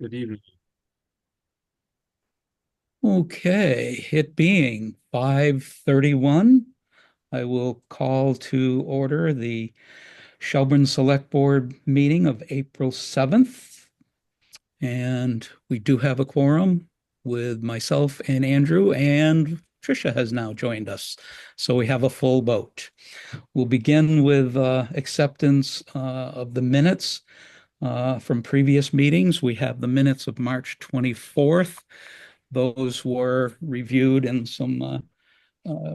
Good evening. Okay, it being 5:31, I will call to order the Shelburne Select Board meeting of April 7th. And we do have a quorum with myself and Andrew, and Tricia has now joined us. So we have a full vote. We'll begin with acceptance of the minutes from previous meetings. We have the minutes of March 24th. Those were reviewed and some uh,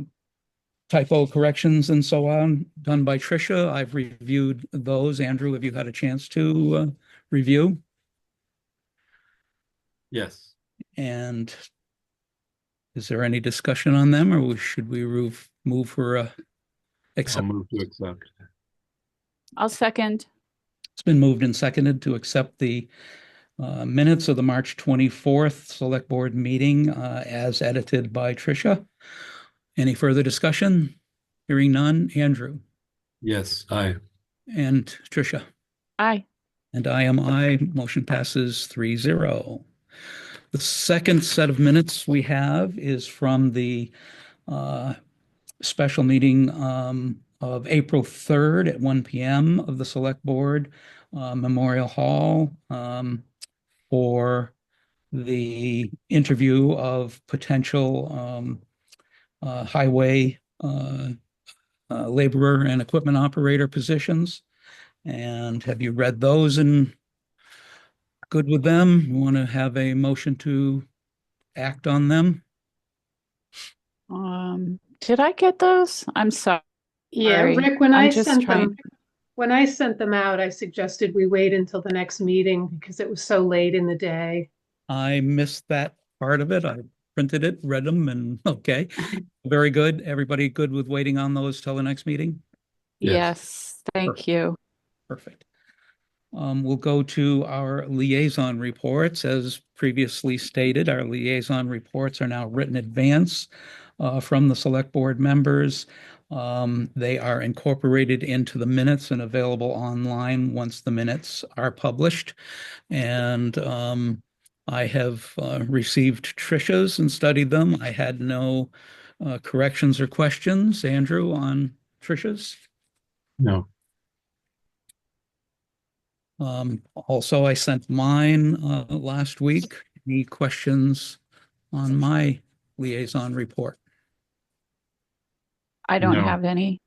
typo corrections and so on done by Tricia. I've reviewed those. Andrew, have you had a chance to review? Yes, And is there any discussion on them, or should we move for I'll accept? move to accept. I'll second. It's been moved and seconded to accept the minutes of the March 24th Select Board meeting as edited by Tricia. Any further discussion? Hearing none. Andrew Yes, aye. and Tricia. Aye. And I am I. Motion passes 3-0. The second set of minutes we have is from the uh, special meeting of April 3rd at 1 p.m. of the Select Board, Memorial Hall, for the interview of potential highway laborer and equipment operator positions. And have you read those and good with them? You want to have a motion to act on them? Did I get those? I'm sorry. Yeah, Rick, I'm just trying. when I sent them out, I suggested we wait until the next meeting because it was so late in the day. I missed that part of it. I printed it, read them, and okay. Very good. Everybody good with waiting on those till the next meeting? Yes. Yes, thank you. Perfect. We'll go to our liaison reports. As previously stated, our liaison reports are now written advance from the select board members. They are incorporated into the minutes and available online once the minutes are published. And I have received Tricia's and studied them. I had no corrections or questions. Andrew, on Tricia's? No. Also, I sent mine last week. Any questions on my liaison report? I don't No. have any.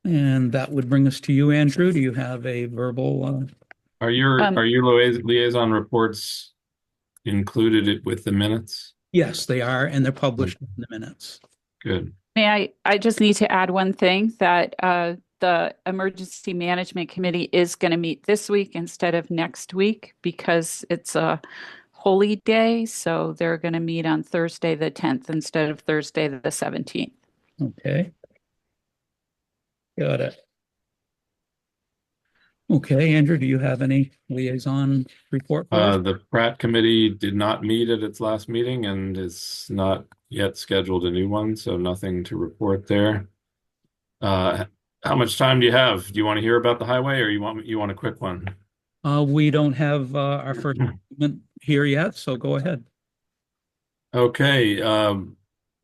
And that would bring us to you, Andrew. Do you have a verbal? Are your Um, are your liaison reports included with the minutes? Yes, they are, and they're published in the minutes. Good. I just need to add one thing that the Emergency Management Committee is going to meet this week instead of next week because it's a holy day. So they're going to meet on Thursday the 10th instead of Thursday the 17th. Okay. Got it. Okay, Andrew, do you have any liaison report for us? The Pratt Committee did not meet at its last meeting and is not yet scheduled a new one, so nothing to report there. How much time do you have? Do you want to hear about the highway, or you want a quick one? We don't have our first segment here yet, so go ahead. Okay,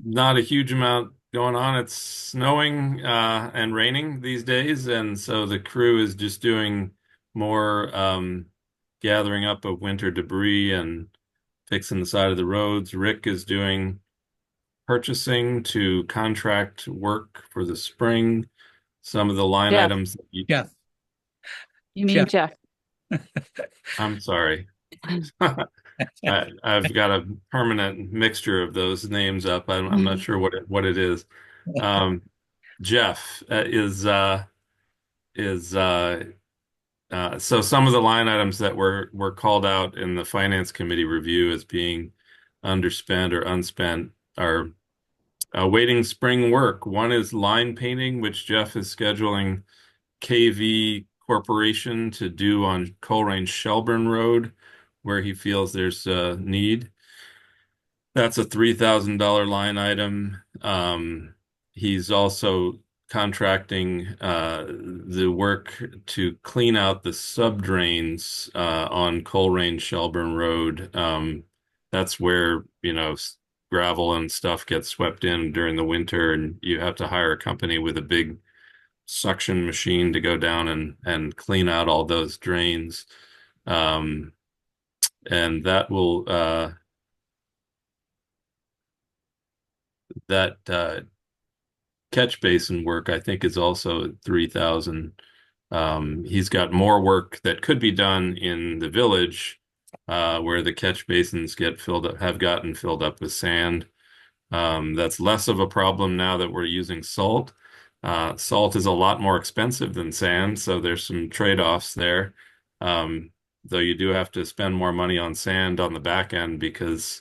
not a huge amount going on. It's snowing and raining these days, and so the crew is just doing more gathering up of winter debris and fixing the side of the roads. Rick is doing purchasing to contract work for the spring. Some of the line Jeff, items that Jeff, you mean Jeff. Jeff? I'm sorry. I've got a permanent mixture of those names up. I'm not sure what it is. Jeff is so some of the line items that were called out in the finance committee review as being underspent or unspent are awaiting spring work. One is line painting, which Jeff is scheduling KV Corporation to do on Coleraine Shelburne Road, where he feels there's a need. That's a $3,000 line item. He's also contracting the work to clean out the sub drains on Coleraine Shelburne Road. That's where, gravel and stuff gets swept in during the winter, and you have to hire a company with a big suction machine to go down and clean out all those drains. And that will that catch basin work, I think, is also 3,000. He's got more work that could be done in the village, where the catch basins have gotten filled up with sand. That's less of a problem now that we're using salt. Salt is a lot more expensive than sand, so there's some trade-offs there. Though you do have to spend more money on sand on the back end because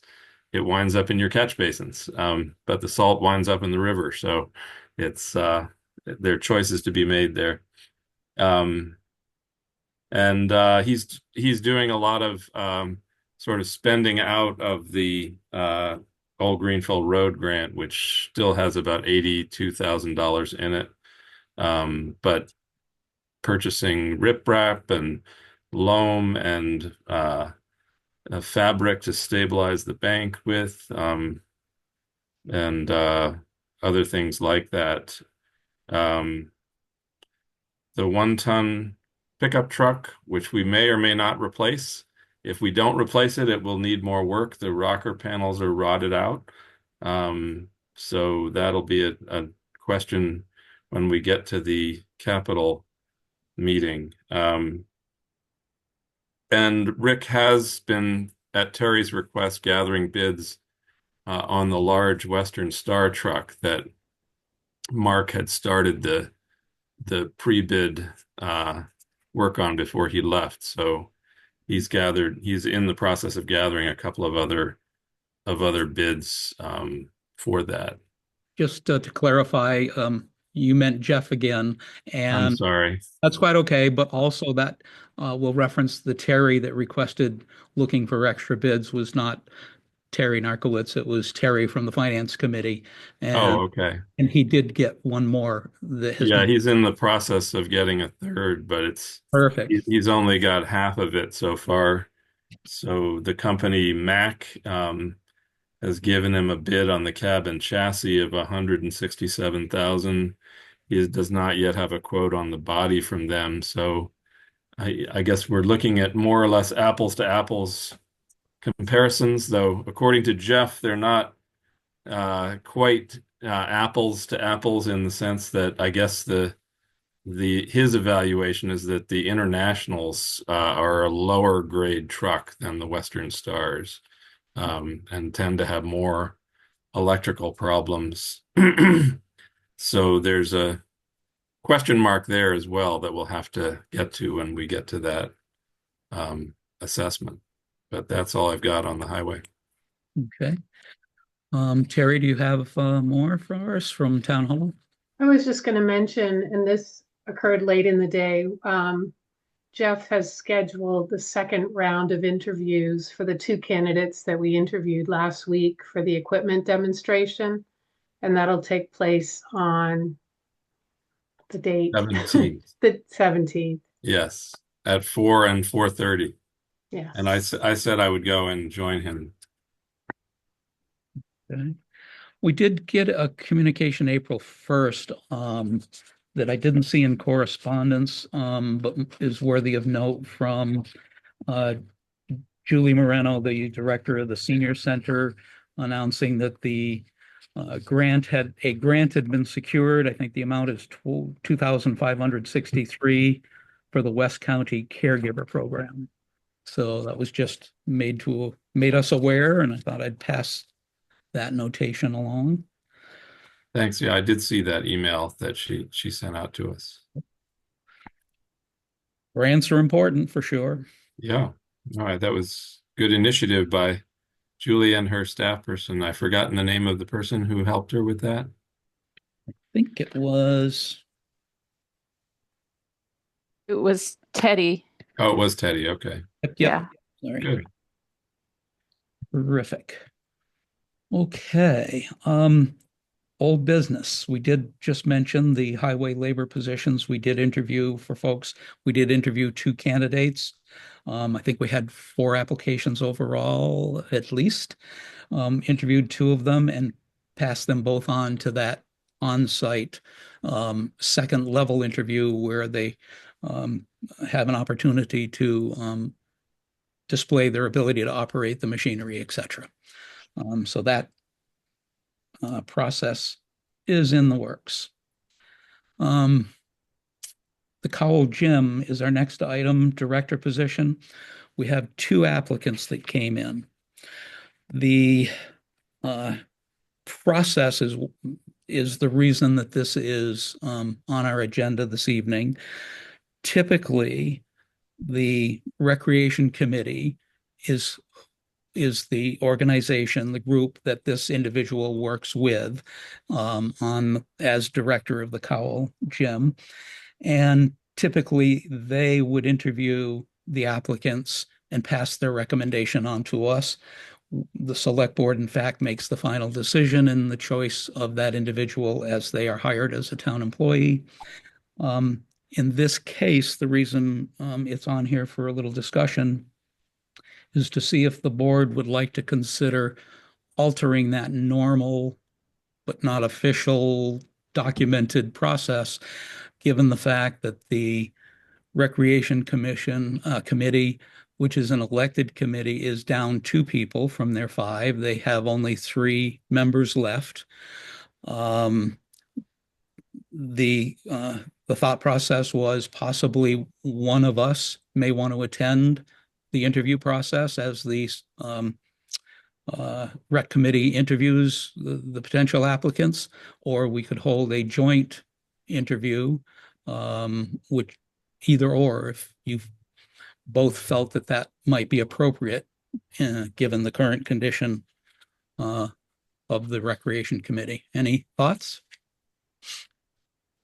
it winds up in your catch basins. But the salt winds up in the river, so it's there are choices to be made there. Um, and he's doing a lot of sort of spending out of the Old Greenfield Road grant, which still has about $82,000 in it. But purchasing riprap and loam and a fabric to stabilize the bank with, and other things like that. The 1-ton pickup truck, which we may or may not replace. If we don't replace it, it will need more work. The rocker panels are rotted out. So that'll be a question when we get to the capital meeting. And Rick has been, at Terry's request, gathering bids on the large Western Star truck that Mark had started the pre-bid work on before he left. So he's in the process of gathering a couple of other bids for that. Just to clarify, you meant Jeff again, I'm and sorry. that's quite okay, but also that will reference the Terry that requested looking for extra bids was not Terry Narkowitz, it was Terry from the Finance Committee. Oh, okay. And he did get one more that has Yeah, been he's in the process of getting a third, but perfect. he's only got half of it so far. So the company Mac has given him a bid on the cab and chassis of 167,000. He does not yet have a quote on the body from them. So I guess we're looking at more or less apples to apples comparisons, though according to Jeff, they're not quite apples to apples in the sense that I guess his evaluation is that the Internationals are a lower grade truck than the Western Stars, and tend to have more electrical problems. So there's a question mark there as well that we'll have to get to when we get to that assessment. But that's all I've got on the highway. Okay. Terry, do you have more for us from Town Hall? I was just going to mention, and this occurred late in the day, Jeff has scheduled the second round of interviews for the two candidates that we interviewed last week for the equipment demonstration. And that'll take place on the date, 17th. the 17th. Yes, at 4 and 4:30. Yes. And I said I would go and join him. Okay. We did get a communication April 1st that I didn't see in correspondence, but is worthy of note from Julie Moreno, the director of the Senior Center, announcing that the grant had been secured. I think the amount is $2,563 for the West County Caregiver Program. So that was just made us aware, and I thought I'd pass that notation along. Thanks. Yeah, I did see that email that she sent out to us. Grants are important for sure. Yeah. All right. That was good initiative by Julie and her staff person. I've forgotten the name of the person who helped her with that. I think it was Teddy. Oh, it was Teddy. Okay. Yep. Yeah. Sorry. Good. Terrific. Okay. Old business. We did just mention the highway labor positions. We did interview for folks. We did interview two candidates. I think we had four applications overall, at least. Interviewed two of them and passed them both on to that on-site second level interview where they um, have an opportunity to display their ability to operate the machinery, etc. So that process is in the works. Um, the Cowell Gym is our next item, director position. We have two applicants that came in. The uh, process is the reason that this is on our agenda this evening. Typically, the Recreation Committee is is the organization, the group that this individual works with on as director of the Cowell Gym. And typically they would interview the applicants and pass their recommendation on to us. The select board, in fact, makes the final decision in the choice of that individual as they are hired as a town employee. Um, in this case, the reason it's on here for a little discussion is to see if the board would like to consider altering that normal but not official documented process, given the fact that the Recreation Commission committee, which is an elected committee, is down two people from their five. They have only three members left. Um, the thought process was possibly one of us may want to attend the interview process as the rec committee interviews the potential applicants, or we could hold a joint interview, which either or, if you both felt that that might be appropriate, given the current condition of the recreation committee. Any thoughts?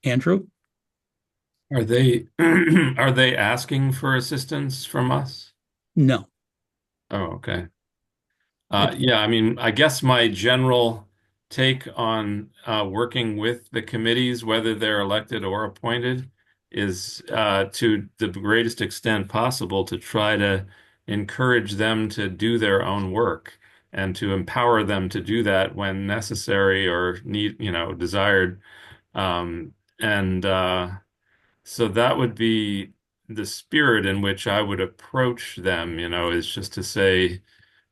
Andrew? Are they are they asking for assistance from us? No. Oh, okay. It's Yeah, I mean, I guess my general take on working with the committees, whether they're elected or appointed, is to the greatest extent possible to try to encourage them to do their own work and to empower them to do that when necessary or desired. And so that would be the spirit in which I would approach them, is just to say,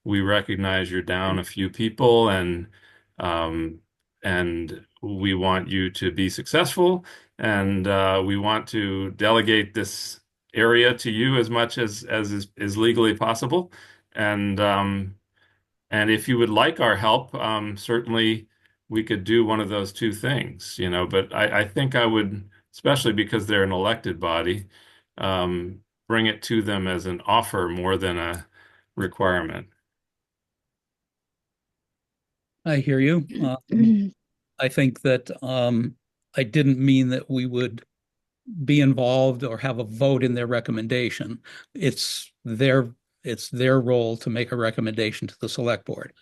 we recognize you're down a few people um, and we want you to be successful and we want to delegate this area to you as much as is legally possible. And and if you would like our help, certainly we could do one of those two things, but I think I would, especially because they're an elected body, bring it to them as an offer more than a requirement. I hear you. I think that I didn't mean that we would be involved or have a vote in their recommendation. It's their it's their role to make a recommendation to the select board.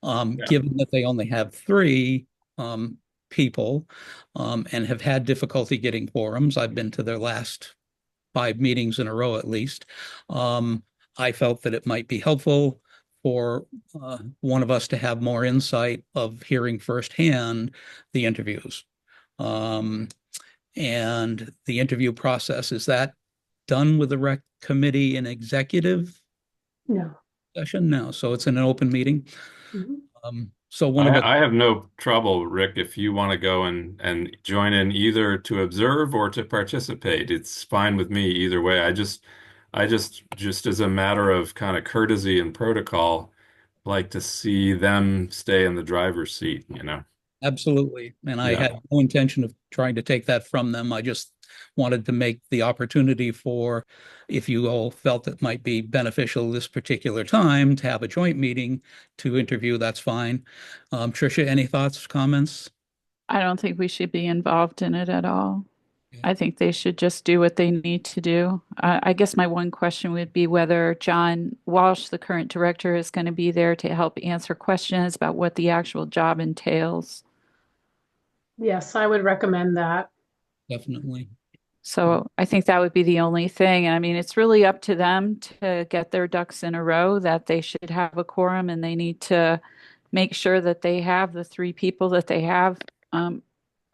Yeah. Given that they only have three people and have had difficulty getting quorums, I've been to their last five meetings in a row at least. Um, I felt that it might be helpful for one of us to have more insight of hearing firsthand the interviews. Um, and the interview process, is that done with the rec committee in executive No. session? No, so it's in an open meeting. Mhm. So one of us, I have no trouble, Rick, if you want to go and join in either to observe or to participate. It's fine with me either way. I just as a matter of kind of courtesy and protocol, like to see them stay in the driver's seat. absolutely. And I Yeah. had no intention of trying to take that from them. I just wanted to make the opportunity for, if you all felt it might be beneficial this particular time to have a joint meeting to interview, that's fine. Tricia, any thoughts, comments? I don't think we should be involved in it at all. Yeah. I think they should just do what they need to do. I guess my one question would be whether John Walsh, the current director, is going to be there to help answer questions about what the actual job entails. Yes, I would recommend that. Definitely. So I think that would be the only thing. And I mean, it's really up to them to get their ducks in a row, that they should have a quorum and they need to make sure that they have the three people that they have um,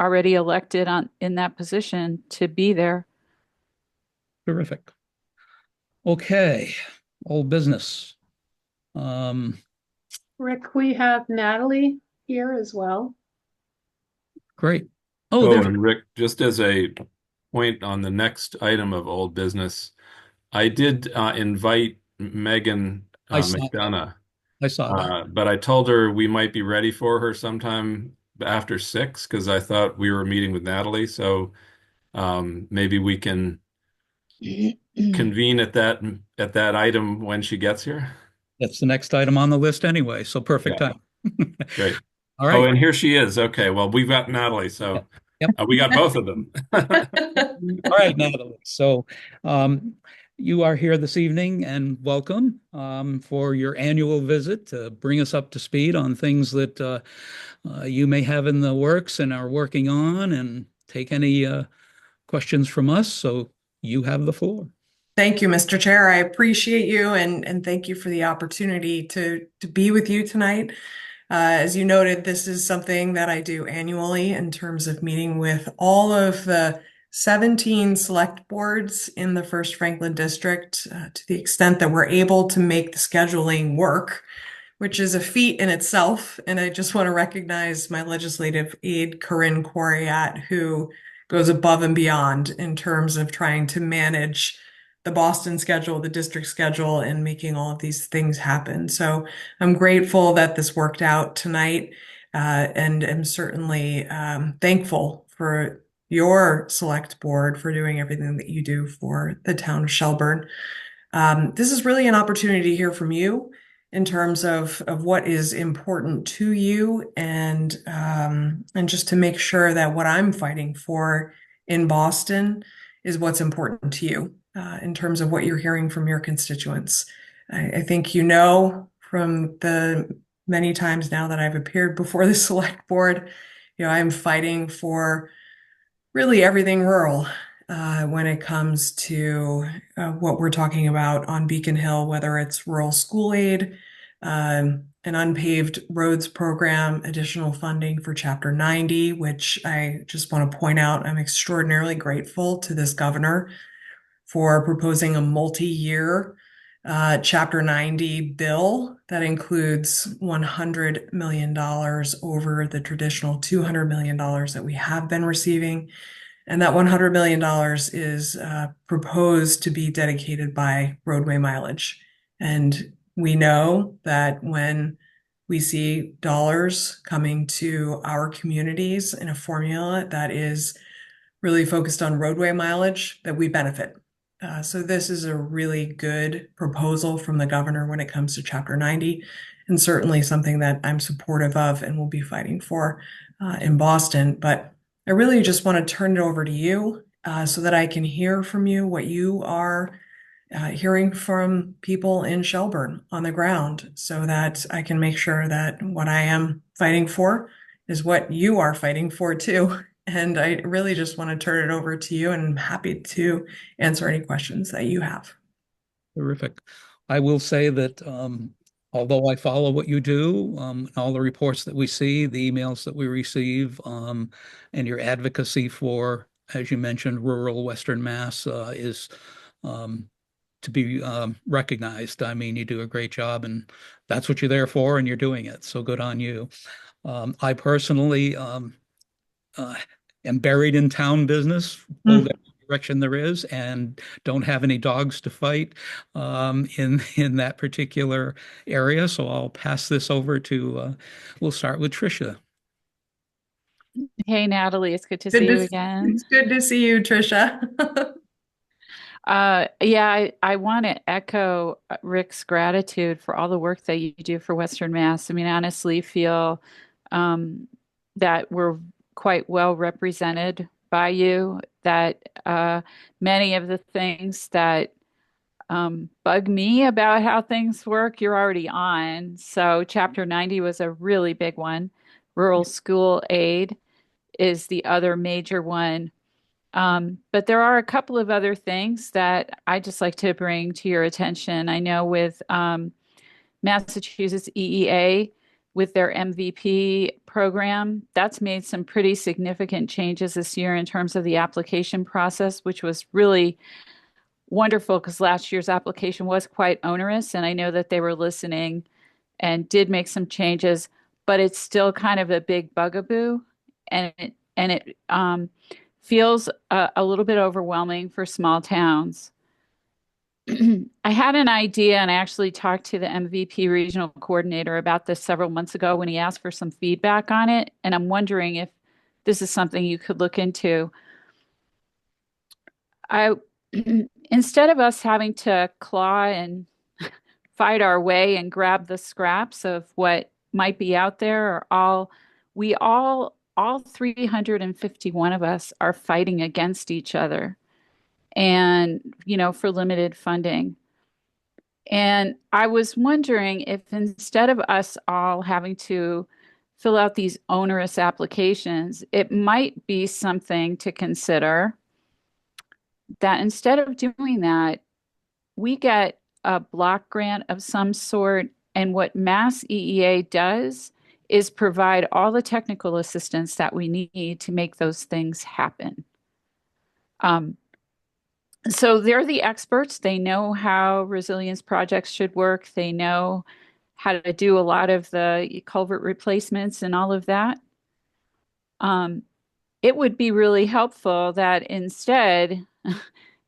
already elected on in that position to be there. Terrific. Okay, old business. Um, Rick, we have Natalie here as well. Great. Oh, Oh, there's, and Rick, just as a point on the next item of old business, I did invite Megan I saw that. McDonough, I saw that. but I told her we might be ready for her sometime after 6 because I thought we were meeting with Natalie. So maybe we can convene at that item when she gets here. That's the next item on the list anyway, so perfect Yeah, time. great. All Oh, right. and here she is. Okay, well, we've got Natalie, Yep. so Yep. we got both of them. All right, Natalie. So um, you are here this evening and welcome for your annual visit to bring us up to speed on things that you may have in the works and are working on, and take any questions from us. So you have the floor. Thank you, Mr. Chair. I appreciate you and thank you for the opportunity to be with you tonight. As you noted, this is something that I do annually in terms of meeting with all of the 17 select boards in the First Franklin District, to the extent that we're able to make the scheduling work, which is a feat in itself. And I just want to recognize my legislative aide, Corinne Coriat, who goes above and beyond in terms of trying to manage the Boston schedule, the district schedule, and making all of these things happen. So I'm grateful that this worked out tonight, and am certainly thankful for your select board for doing everything that you do for the town of Shelburne. This is really an opportunity to hear from you in terms of what is important to you, and just to make sure that what I'm fighting for in Boston is what's important to you, in terms of what you're hearing from your constituents. I think you know from the many times now that I've appeared before the select board, I'm fighting for really everything rural, when it comes to what we're talking about on Beacon Hill, whether it's rural school aid, an unpaved roads program, additional funding for Chapter 90, which I just want to point out, I'm extraordinarily grateful to this governor for proposing a multi-year Chapter 90 bill that includes $100 million over the traditional $200 million that we have been receiving. And that $100 million is proposed to be dedicated by roadway mileage. And we know that when we see dollars coming to our communities in a formula that is really focused on roadway mileage, that we benefit. So this is a really good proposal from the governor when it comes to Chapter 90, and certainly something that I'm supportive of and will be fighting for in Boston. But I really just want to turn it over to you, so that I can hear from you what you are hearing from people in Shelburne on the ground, so that I can make sure that what I am fighting for is what you are fighting for too. And I really just want to turn it over to you, and I'm happy to answer any questions that you have. Terrific. I will say that although I follow what you do, all the reports that we see, the emails that we receive, and your advocacy for, as you mentioned, rural Western Mass is to be recognized. I mean, you do a great job, and that's what you're there for, and you're doing it. So good on you. I personally uh, am buried in town business, pulled every direction there is, and don't have any dogs to fight in that particular area. So I'll pass this over to. We'll start with Tricia. Hey, Natalie, it's good to Good see you to, again. it's good to see you, Tricia. Yeah, I want to echo Rick's gratitude for all the work that you do for Western Mass. I mean, honestly, feel um, that we're quite well represented by you, that many of the things that bug me about how things work, you're already on. So, Chapter 90 was a really big one. Rural school aid is the other major one. But there are a couple of other things that I just like to bring to your attention. I know with Massachusetts EEA, with their MVP program, that's made some pretty significant changes this year in terms of the application process, which was really wonderful because last year's application was quite onerous. And I know that they were listening and did make some changes, but it's still kind of a big bugaboo. And it feels a little bit overwhelming for small towns. I had an idea, and I actually talked to the MVP regional coordinator about this several months ago when he asked for some feedback on it. And I'm wondering if this is something you could look into. I instead of us having to claw and fight our way and grab the scraps of what might be out there, or all 351 of us are fighting against each other and, for limited funding. And I was wondering if instead of us all having to fill out these onerous applications, it might be something to consider that instead of doing that, we get a block grant of some sort. And what Mass EEA does is provide all the technical assistance that we need to make those things happen. So they're the experts. They know how resilience projects should work. They know how to do a lot of the culvert replacements and all of that. It would be really helpful that instead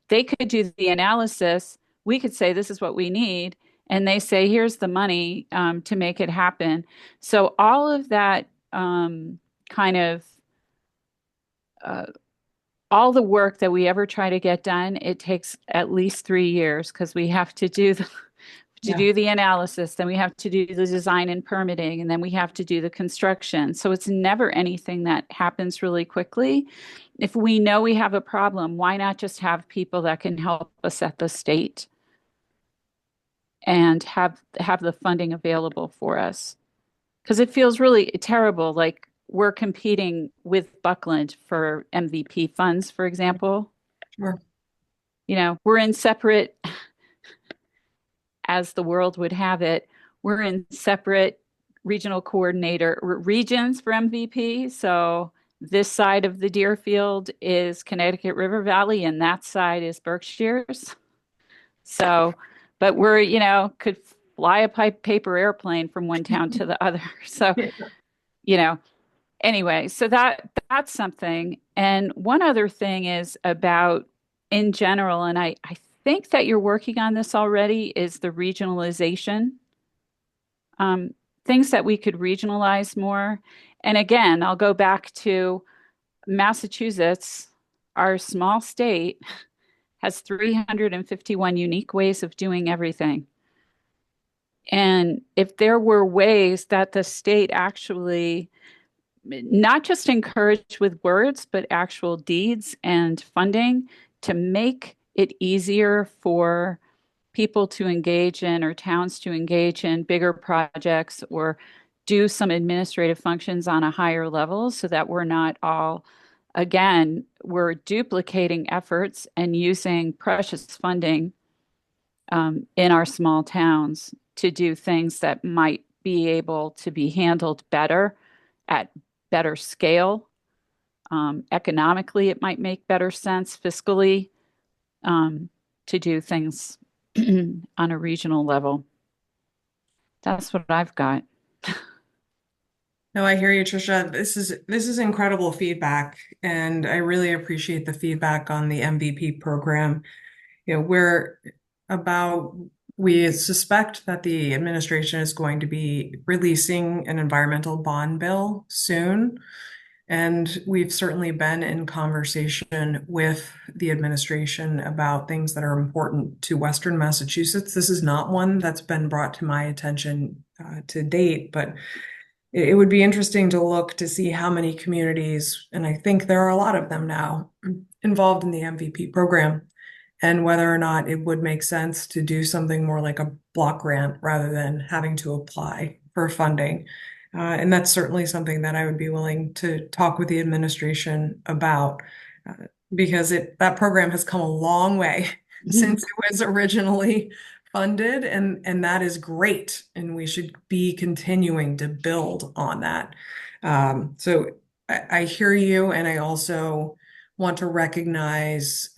they could do the analysis. We could say, this is what we need. And they say, here's the money to make it happen. So all of that kind of all the work that we ever try to get done, it takes at least 3 years because we have to do the analysis, then we have to do the design and permitting, and then we have to do the construction. So it's never anything that happens really quickly. If we know we have a problem, why not just have people that can help us at the state and have the funding available for us? Because it feels really terrible, like we're competing with Buckland for MVP funds, for example. Sure. We're in separate, as the world would have it, we're in separate regional coordinator regions for MVP. So this side of the Deerfield is Connecticut River Valley, and that side is Berkshire's. So, but we're, could fly a paper airplane from one town to the other. So, anyway, so that's something. And one other thing is about in general, and I think that you're working on this already, is the regionalization. Things that we could regionalize more. And again, I'll go back to Massachusetts, our small state, has 351 unique ways of doing everything. And if there were ways that the state actually not just encouraged with words, but actual deeds and funding to make it easier for people to engage in or towns to engage in bigger projects or do some administrative functions on a higher level so that we're not all, again, we're duplicating efforts and using precious funding in our small towns to do things that might be able to be handled better at better scale. Economically, it might make better sense fiscally to do things on a regional level. That's what I've got. No, I hear you, Tricia. This is incredible feedback, and I really appreciate the feedback on the MVP program. We suspect that the administration is going to be releasing an environmental bond bill soon. And we've certainly been in conversation with the administration about things that are important to Western Massachusetts. This is not one that's been brought to my attention to date, but it would be interesting to look to see how many communities, and I think there are a lot of them now, involved in the MVP program, and whether or not it would make sense to do something more like a block grant rather than having to apply for funding. And that's certainly something that I would be willing to talk with the administration about, uh, because that program has come a long way since it was originally funded, and that is great, and we should be continuing to build on that. So I hear you, and I also want to recognize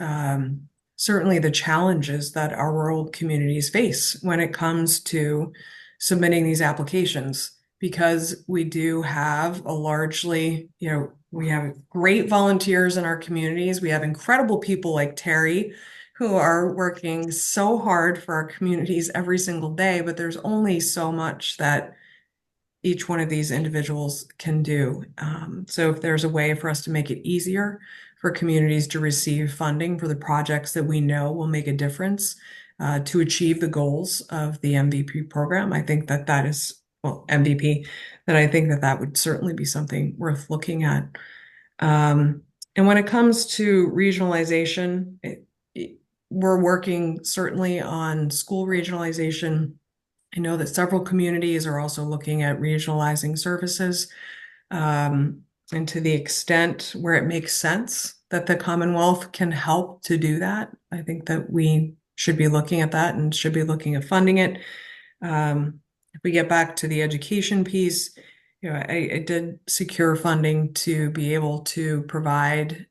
certainly the challenges that our rural communities face when it comes to submitting these applications, because we do have a largely, we have great volunteers in our communities. We have incredible people like Terry who are working so hard for our communities every single day, but there's only so much that each one of these individuals can do. So if there's a way for us to make it easier for communities to receive funding for the projects that we know will make a difference to achieve the goals of the MVP program, I think that is, well, MVP, that I think that would certainly be something worth looking at. And when it comes to regionalization, we're working certainly on school regionalization. I know that several communities are also looking at regionalizing services. And to the extent where it makes sense that the Commonwealth can help to do that, I think that we should be looking at that and should be looking at funding it. If we get back to the education piece, I did secure funding to be able to provide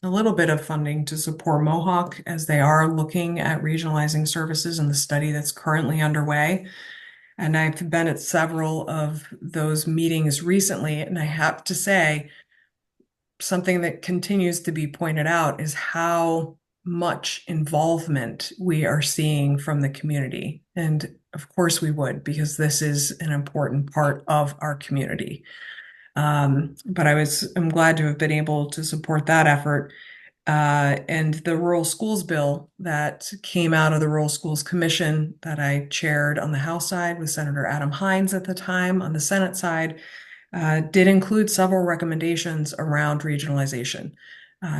a little bit of funding to support Mohawk as they are looking at regionalizing services in the study that's currently underway. And I've been at several of those meetings recently, and I have to say, something that continues to be pointed out is how much involvement we are seeing from the community. And of course we would, because this is an important part of our community. But I'm glad to have been able to support that effort. And the Rural Schools Bill that came out of the Rural Schools Commission that I chaired on the House side with Senator Adam Hines at the time on the Senate side did include several recommendations around regionalization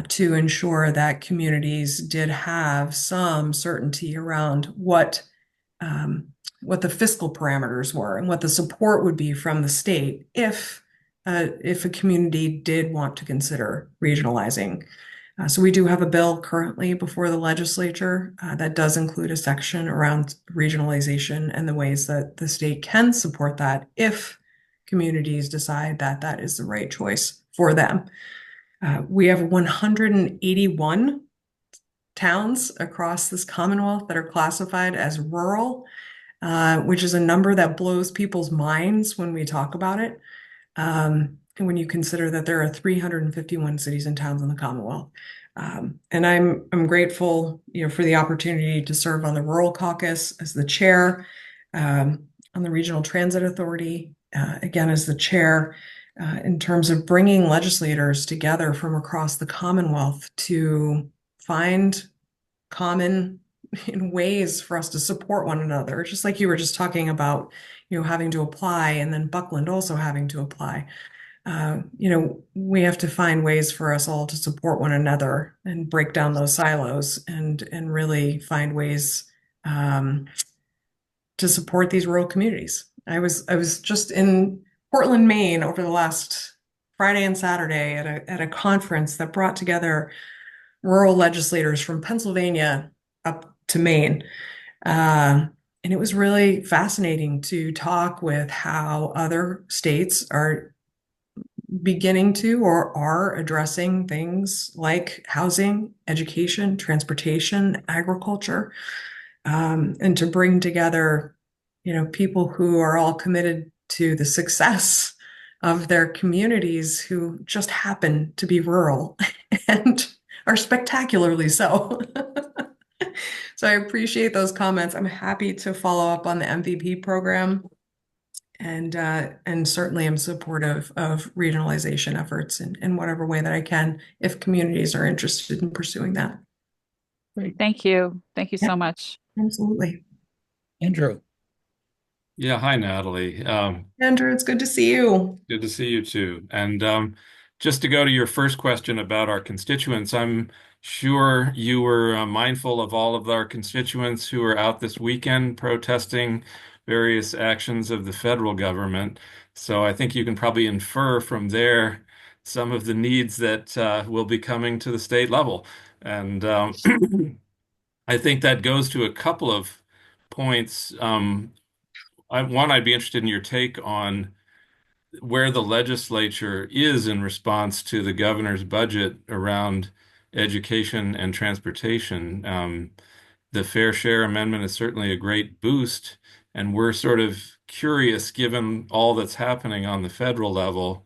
to ensure that communities did have some certainty around what the fiscal parameters were and what the support would be from the state if a community did want to consider regionalizing. So we do have a bill currently before the legislature that does include a section around regionalization and the ways that the state can support that if communities decide that that is the right choice for them. We have 181 towns across this Commonwealth that are classified as rural, which is a number that blows people's minds when we talk about it. And when you consider that there are 351 cities and towns in the Commonwealth. And I'm grateful, for the opportunity to serve on the Rural Caucus as the chair, on the Regional Transit Authority, again as the chair, in terms of bringing legislators together from across the Commonwealth to find common ways for us to support one another, just like you were just talking about, having to apply, and then Buckland also having to apply. We have to find ways for us all to support one another and break down those silos and really find ways to support these rural communities. I was just in Portland, Maine over the last Friday and Saturday at a conference that brought together rural legislators from Pennsylvania up to Maine. And it was really fascinating to talk with how other states are beginning to or are addressing things like housing, education, transportation, agriculture, and to bring together, people who are all committed to the success of their communities who just happen to be rural and are spectacularly so. So I appreciate those comments. I'm happy to follow up on the MVP program, and certainly am supportive of regionalization efforts in whatever way that I can if communities are interested in pursuing that. Great. Thank you. Thank you so much. Absolutely. Andrew. Yeah, hi, Natalie. Andrew, it's good to see you. Good to see you too. And just to go to your first question about our constituents, I'm sure you were mindful of all of our constituents who were out this weekend protesting various actions of the federal government. So I think you can probably infer from there some of the needs that will be coming to the state level. And I think that goes to a couple of points. One, I'd be interested in your take on where the legislature is in response to the governor's budget around education and transportation. The Fair Share Amendment is certainly a great boost, and we're sort of curious, given all that's happening on the federal level,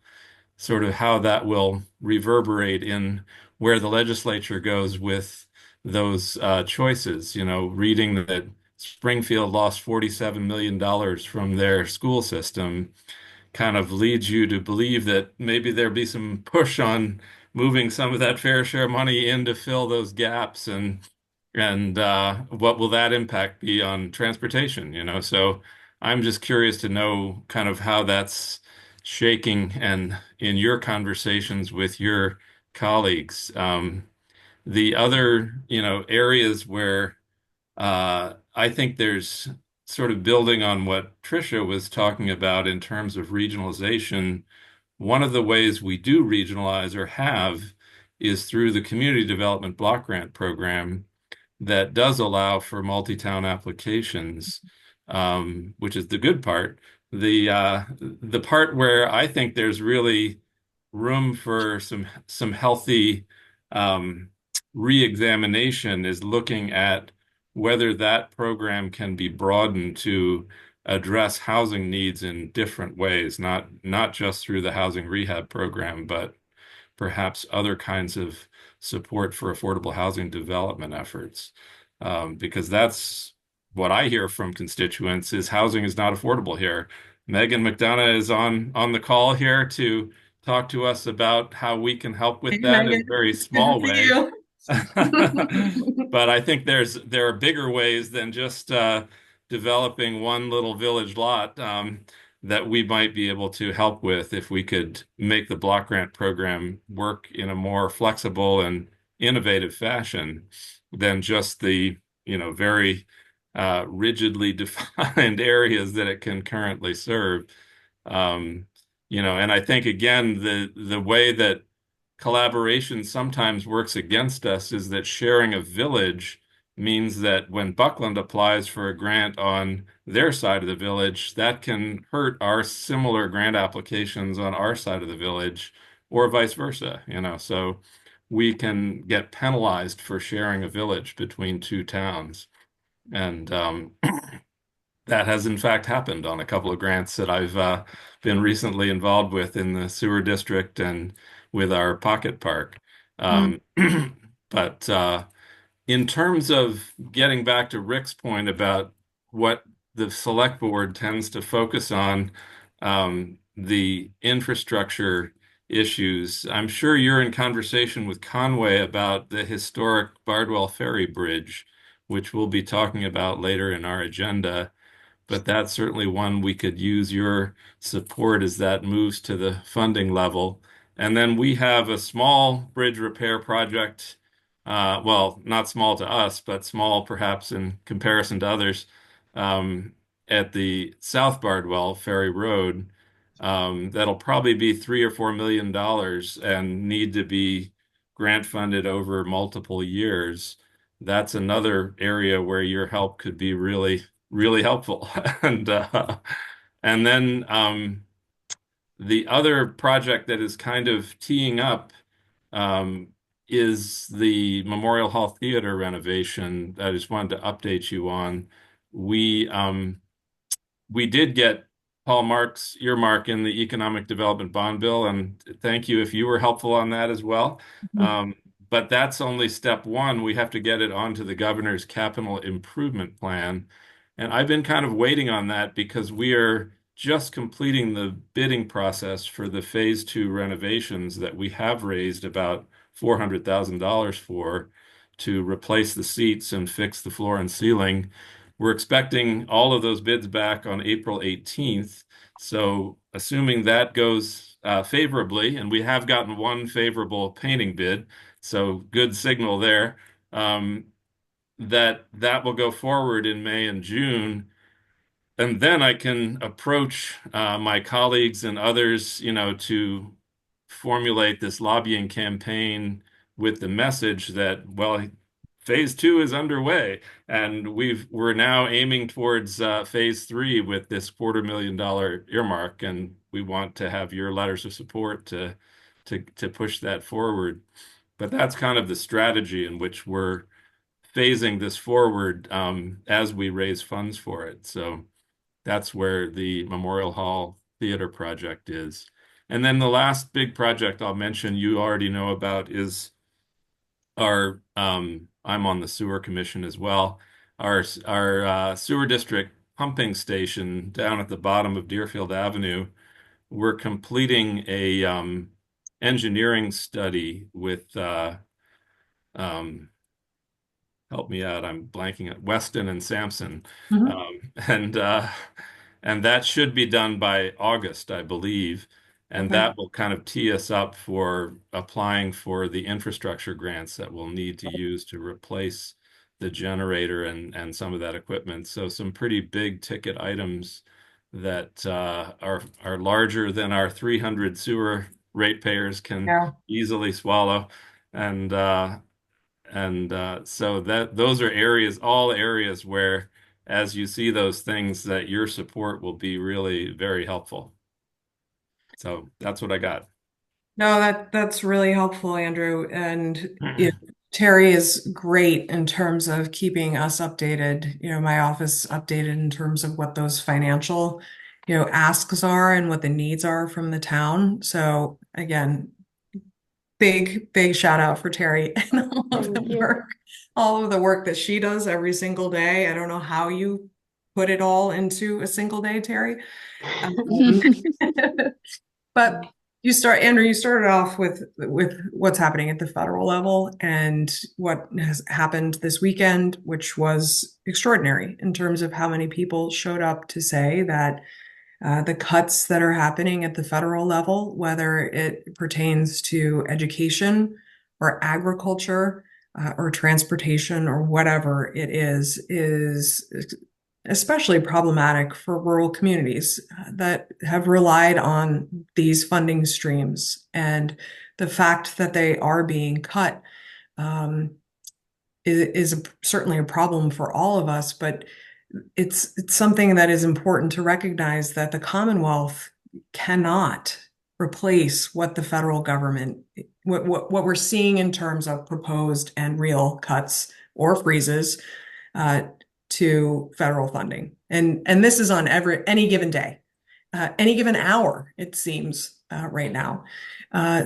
sort of how that will reverberate in where the legislature goes with those choices. You know, reading that Springfield lost $47 million from their school system kind of leads you to believe that maybe there'll be some push on moving some of that fair share money in to fill those gaps, and what will that impact be on transportation, you know? So I'm just curious to know kind of how that's shaking and in your conversations with your colleagues. The other, you know, areas where I think there's sort of building on what Tricia was talking about in terms of regionalization. One of the ways we do regionalize or have is through the Community Development Block Grant Program that does allow for multi-town applications, which is the good part. The part where I think there's really room for some healthy re-examination is looking at whether that program can be broadened to address housing needs in different ways, not just through the housing rehab program, but perhaps other kinds of support for affordable housing development efforts. Because that's what I hear from constituents is housing is not affordable here. Megan McDonough is on the call here to talk to us about how we can help Hey, with that in Megan. a very Good to small see way. you. But I think there are bigger ways than just developing one little village lot that we might be able to help with if we could make the block grant program work in a more flexible and innovative fashion than just the, you know, very rigidly defined areas that it can currently serve. Um, you know, and I think again, the way that collaboration sometimes works against us is that sharing a village means that when Buckland applies for a grant on their side of the village, that can hurt our similar grant applications on our side of the village, or vice versa, you know. So we can get penalized for sharing a village between two towns. And that has in fact happened on a couple of grants that I've been recently involved with in the sewer district and with our pocket park. Mm. Um, but in terms of getting back to Rick's point about what the select board tends to focus on, the infrastructure issues, I'm sure you're in conversation with Conway about the historic Bardwell Ferry Bridge, which we'll be talking about later in our agenda. But that's certainly one we could use your support as that moves to the funding level. And then we have a small bridge repair project, well, not small to us, but small perhaps in comparison to others, um, at the South Bardwell Ferry Road, that'll probably be $3 or $4 million and need to be grant funded over multiple years. That's another area where your help could be really helpful. And then the other project that is kind of teeing up um, is the Memorial Hall Theater renovation that I just wanted to update you on. We we did get Paul Mark's earmark in the Economic Development Bond Bill, and thank you if you were helpful on that as well. Um, but that's only step one. We have to get it onto the governor's capital improvement plan. And I've been kind of waiting on that because we are just completing the bidding process for the phase 2 renovations that we have raised about $400,000 for to replace the seats and fix the floor and ceiling. We're expecting all of those bids back on April 18th. So assuming that goes favorably, and we have gotten one favorable painting bid, so good signal there, that will go forward in May and June. and then I can approach my colleagues and others, to formulate this lobbying campaign with the message that, well, phase two is underway, and we're now aiming towards phase three with this $250,000 earmark, and we want to have your letters of support to push that forward. But that's kind of the strategy in which we're phasing this forward as we raise funds for it. So that's where the Memorial Hall Theater project is. And then the last big project I'll mention you already know about is I'm on the sewer commission as well. Our sewer district pumping station down at the bottom of Deerfield Avenue. We're completing a engineering study with um, help me out. I'm blanking at Weston and Sampson. Mhm. And that should be done by August, I believe. And Okay. that will kind of tee us up for applying for the infrastructure grants that we'll need to use to replace the generator and some of that equipment. So some pretty big ticket items that are larger than our 300 sewer ratepayers can Yeah. easily swallow. And so those are areas, all areas where, as you see those things, that your support will be really very helpful. So that's what I got. No, that's really helpful, Andrew. And Terry is great in terms of keeping us updated, my office updated in terms of what those financial, asks are and what the needs are from the town. So again, big shout out for Terry and Thank you. all of the work that she does every single day. I don't know how you put it all into a single day, Terry. Um, But Andrew, you started off with what's happening at the federal level and what has happened this weekend, which was extraordinary in terms of how many people showed up to say that the cuts that are happening at the federal level, whether it pertains to education or agriculture or transportation or whatever it is especially problematic for rural communities that have relied on these funding streams. And the fact that they are being cut um, certainly a problem for all of us, but it's something that is important to recognize that the Commonwealth cannot replace what the federal government, what we're seeing in terms of proposed and real cuts or freezes uh, to federal funding. And this is on any given day, any given hour, it seems right now.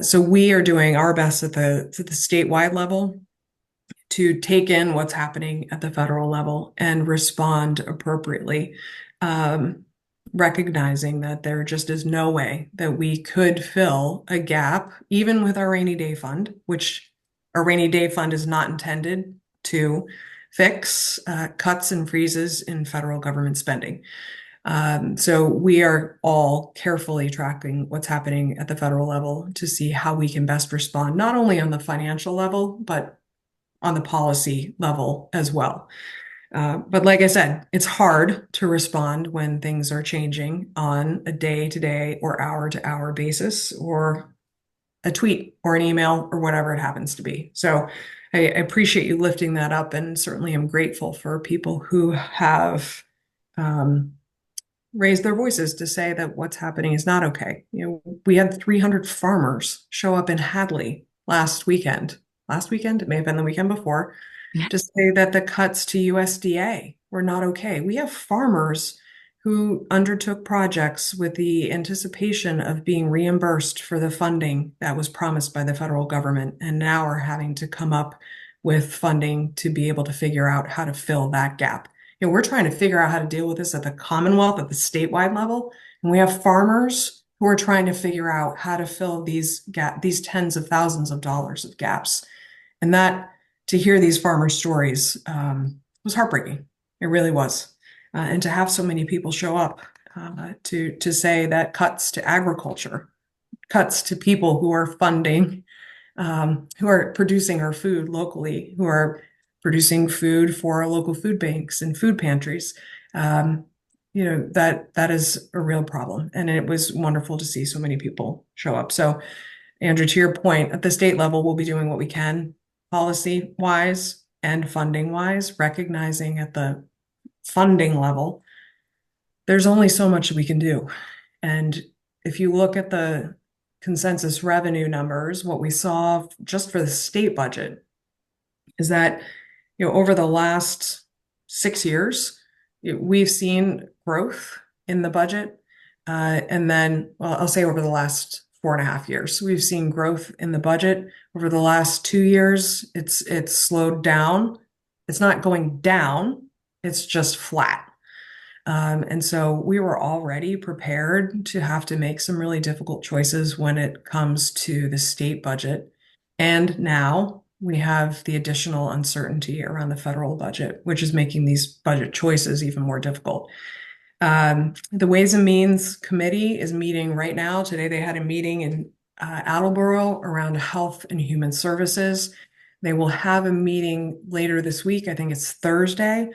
So we are doing our best at the statewide level to take in what's happening at the federal level and respond appropriately, recognizing that there just is no way that we could fill a gap, even with our rainy day fund, which our rainy day fund is not intended to fix cuts and freezes in federal government spending. So we are all carefully tracking what's happening at the federal level to see how we can best respond, not only on the financial level, but on the policy level as well. But like I said, it's hard to respond when things are changing on a day-to-day or hour-to-hour basis, or a tweet or an email or whatever it happens to be. So I appreciate you lifting that up, and certainly am grateful for people who have raised their voices to say that what's happening is not okay. We had 300 farmers show up in Hadley last weekend. Last weekend, it may have been the weekend before, to say that the cuts to USDA were not okay. We have farmers who undertook projects with the anticipation of being reimbursed for the funding that was promised by the federal government, and now are having to come up with funding to be able to figure out how to fill that gap. We're trying to figure out how to deal with this at the Commonwealth, at the statewide level, and we have farmers who are trying to figure out how to fill these tens of thousands of dollars of gaps. And that, to hear these farmer stories, was heartbreaking. It really was. And to have so many people show up to say that cuts to agriculture, cuts to people who are funding, who are producing our food locally, who are producing food for our local food banks and food pantries, that is a real problem. And it was wonderful to see so many people show up. So, Andrew, to your point, at the state level, we'll be doing what we can policy wise and funding wise, recognizing at the funding level, there's only so much we can do. And if you look at the consensus revenue numbers, what we saw just for the state budget is that, over the last 6 years, we've seen growth in the budget. And then, well, I'll say over the last 4.5 years, we've seen growth in the budget. Over the last 2 years, it's slowed down. It's not going down, it's just flat. And so we were already prepared to have to make some really difficult choices when it comes to the state budget. And now we have the additional uncertainty around the federal budget, which is making these budget choices even more difficult. The Ways and Means Committee is meeting right now. Today they had a meeting in Attleboro around health and human services. They will have a meeting later this week. I think it's Thursday,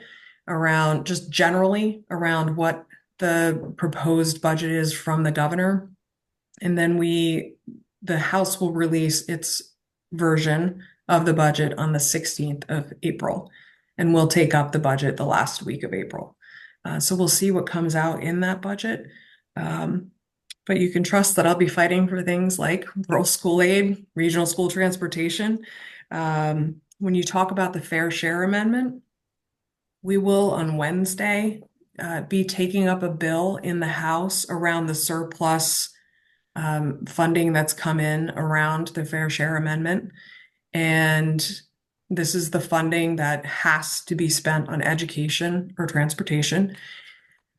around just generally around what the proposed budget is from the governor. And then the House will release its version of the budget on the 16th of April, and we'll take up the budget the last week of April. So we'll see what comes out in that budget. But you can trust that I'll be fighting for things like rural school aid, regional school transportation. When you talk about the fair share amendment, we will on Wednesday be taking up a bill in the House around the surplus funding that's come in around the fair share amendment. And this is the funding that has to be spent on education or transportation.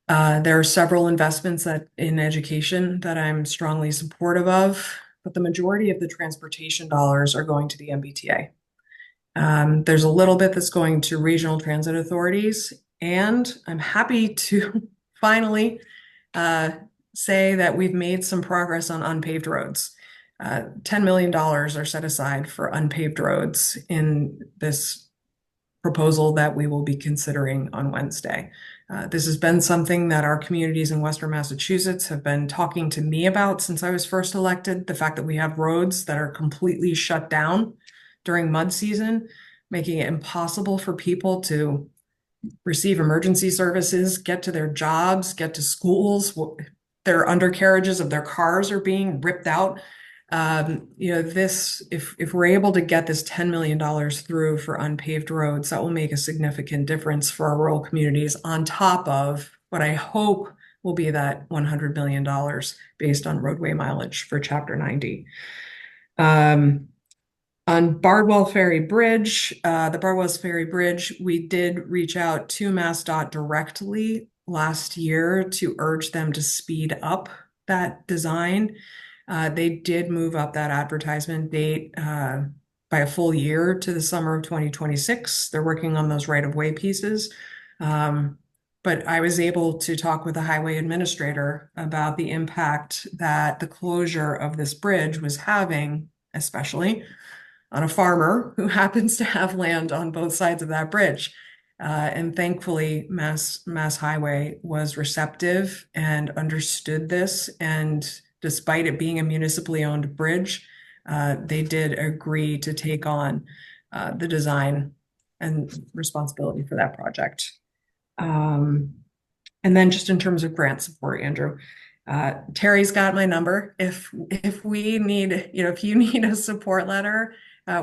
There are several investments in education that I'm strongly supportive of, but the majority of the transportation dollars are going to the MBTA. There's a little bit that's going to regional transit authorities, and I'm happy to finally say that we've made some progress on unpaved roads. $10 million are set aside for unpaved roads in this proposal that we will be considering on Wednesday. This has been something that our communities in Western Massachusetts have been talking to me about since I was first elected. The fact that we have roads that are completely shut down during mud season, making it impossible for people to receive emergency services, get to their jobs, get to schools. Their undercarriages of their cars are being ripped out. If we're able to get this $10 million through for unpaved roads, that will make a significant difference for our rural communities on top of what I hope will be that $100 million based on roadway mileage for Chapter 90. On Bardwell Ferry Bridge, the Bardwell Ferry Bridge, we did reach out to MassDOT directly last year to urge them to speed up that design. They did move up that advertisement date by a full year to the summer of 2026. They're working on those right-of-way pieces. But I was able to talk with the highway administrator about the impact that the closure of this bridge was having, especially on a farmer who happens to have land on both sides of that bridge. And thankfully, Mass Highway was receptive and understood this. And despite it being a municipally owned bridge, they did agree to take on the design and responsibility for that project. And then just in terms of grant support, Andrew, Terry's got my number. If we need, if you need a support letter,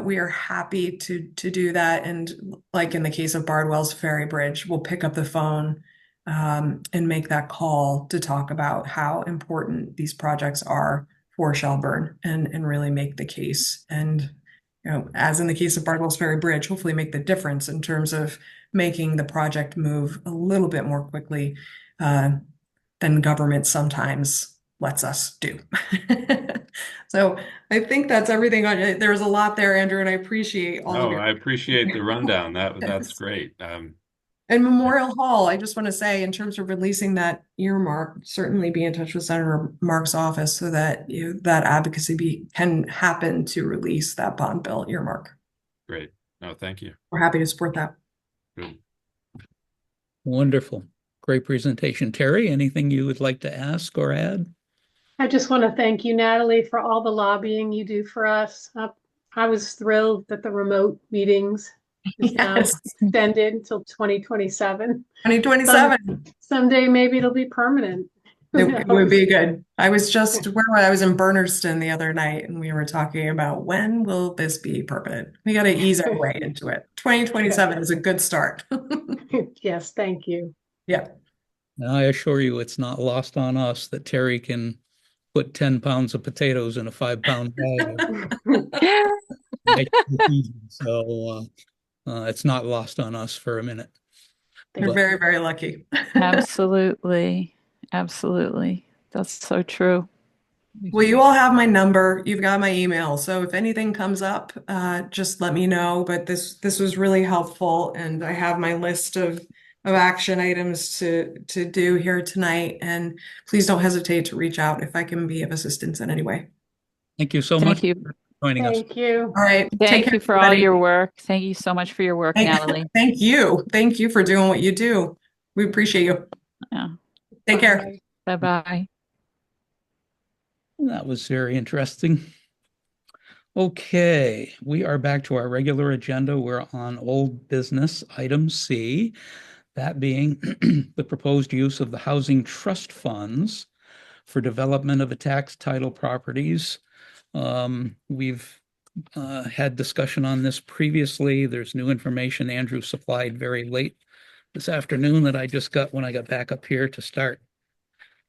we are happy to do that. And like in the case of Bardwell's Ferry Bridge, we'll pick up the phone and make that call to talk about how important these projects are for Shelburne and really make the case. And, as in the case of Bardwell's Ferry Bridge, hopefully make the difference in terms of making the project move a little bit more quickly than government sometimes lets us do. So I think that's everything. There's a lot there, Andrew, and I appreciate all of Oh, your. I appreciate the rundown. That's great. And Memorial Hall, I just want to say, in terms of releasing that earmark, certainly be in touch with Senator Mark's office so that that advocacy can happen to release that bond bill earmark. Great. No, thank you. We're happy to support that. Good. Wonderful. Great presentation. Terry, anything you would like to ask or add? I just want to thank you, Natalie, for all the lobbying you do for us. I was thrilled that the remote meetings is now Yes, extended until 2027. 2027. Someday maybe it'll be permanent. Who It would knows? be good. I was just where I was in Bernardston the other night, and we were talking about when will this be permanent? We got to ease our way into it. 2027 is a good start. Yes, thank you. Yeah. And I assure you, it's not lost on us that Terry can put 10 pounds of potatoes in a 5-pound bag. Make it easy. So it's not lost on us for a minute. We're But very, very lucky. Absolutely. Absolutely. That's so true. Well, you all have my number. You've got my email. So if anything comes up, just let me know. But this was really helpful, and I have my list of action items to do here tonight. And please don't hesitate to reach out if I can be of assistance in any way. thank you so much Thank you. for joining us. Thank you. All right. Take Thank care, you for all everybody. your work. Thank you so much for your work, Natalie. Thank you. Thank you for doing what you do. We appreciate you. Yeah. Take care. Bye. Bye-bye. That was very interesting. Okay, we are back to our regular agenda. We're on old business, item C, that being the proposed use of the housing trust funds for development of a tax title properties. We've had discussion on this previously. There's new information Andrew supplied very late this afternoon that I just got when I got back up here to start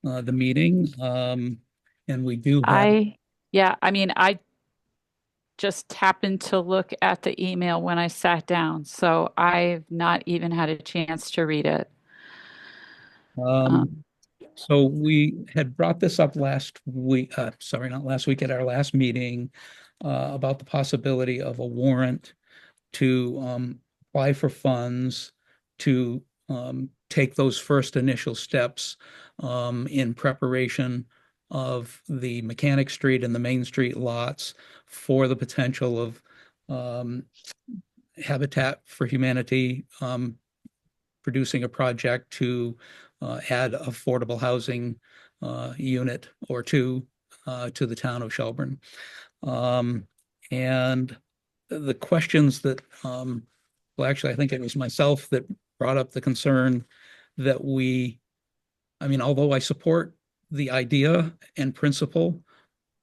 the meeting. And we do have, I just happened to look at the email when I sat down, so I've not even had a chance to read it. um, so we had brought this up last week, sorry, not last week, at our last meeting, about the possibility of a warrant to apply for funds to take those first initial steps in preparation of the Mechanic Street and the Main Street lots for the potential of Habitat for Humanity producing a project to add affordable housing unit or two to the town of Shelburne. And the questions that, well, actually, I think it was myself that brought up the concern that although I support the idea and principle,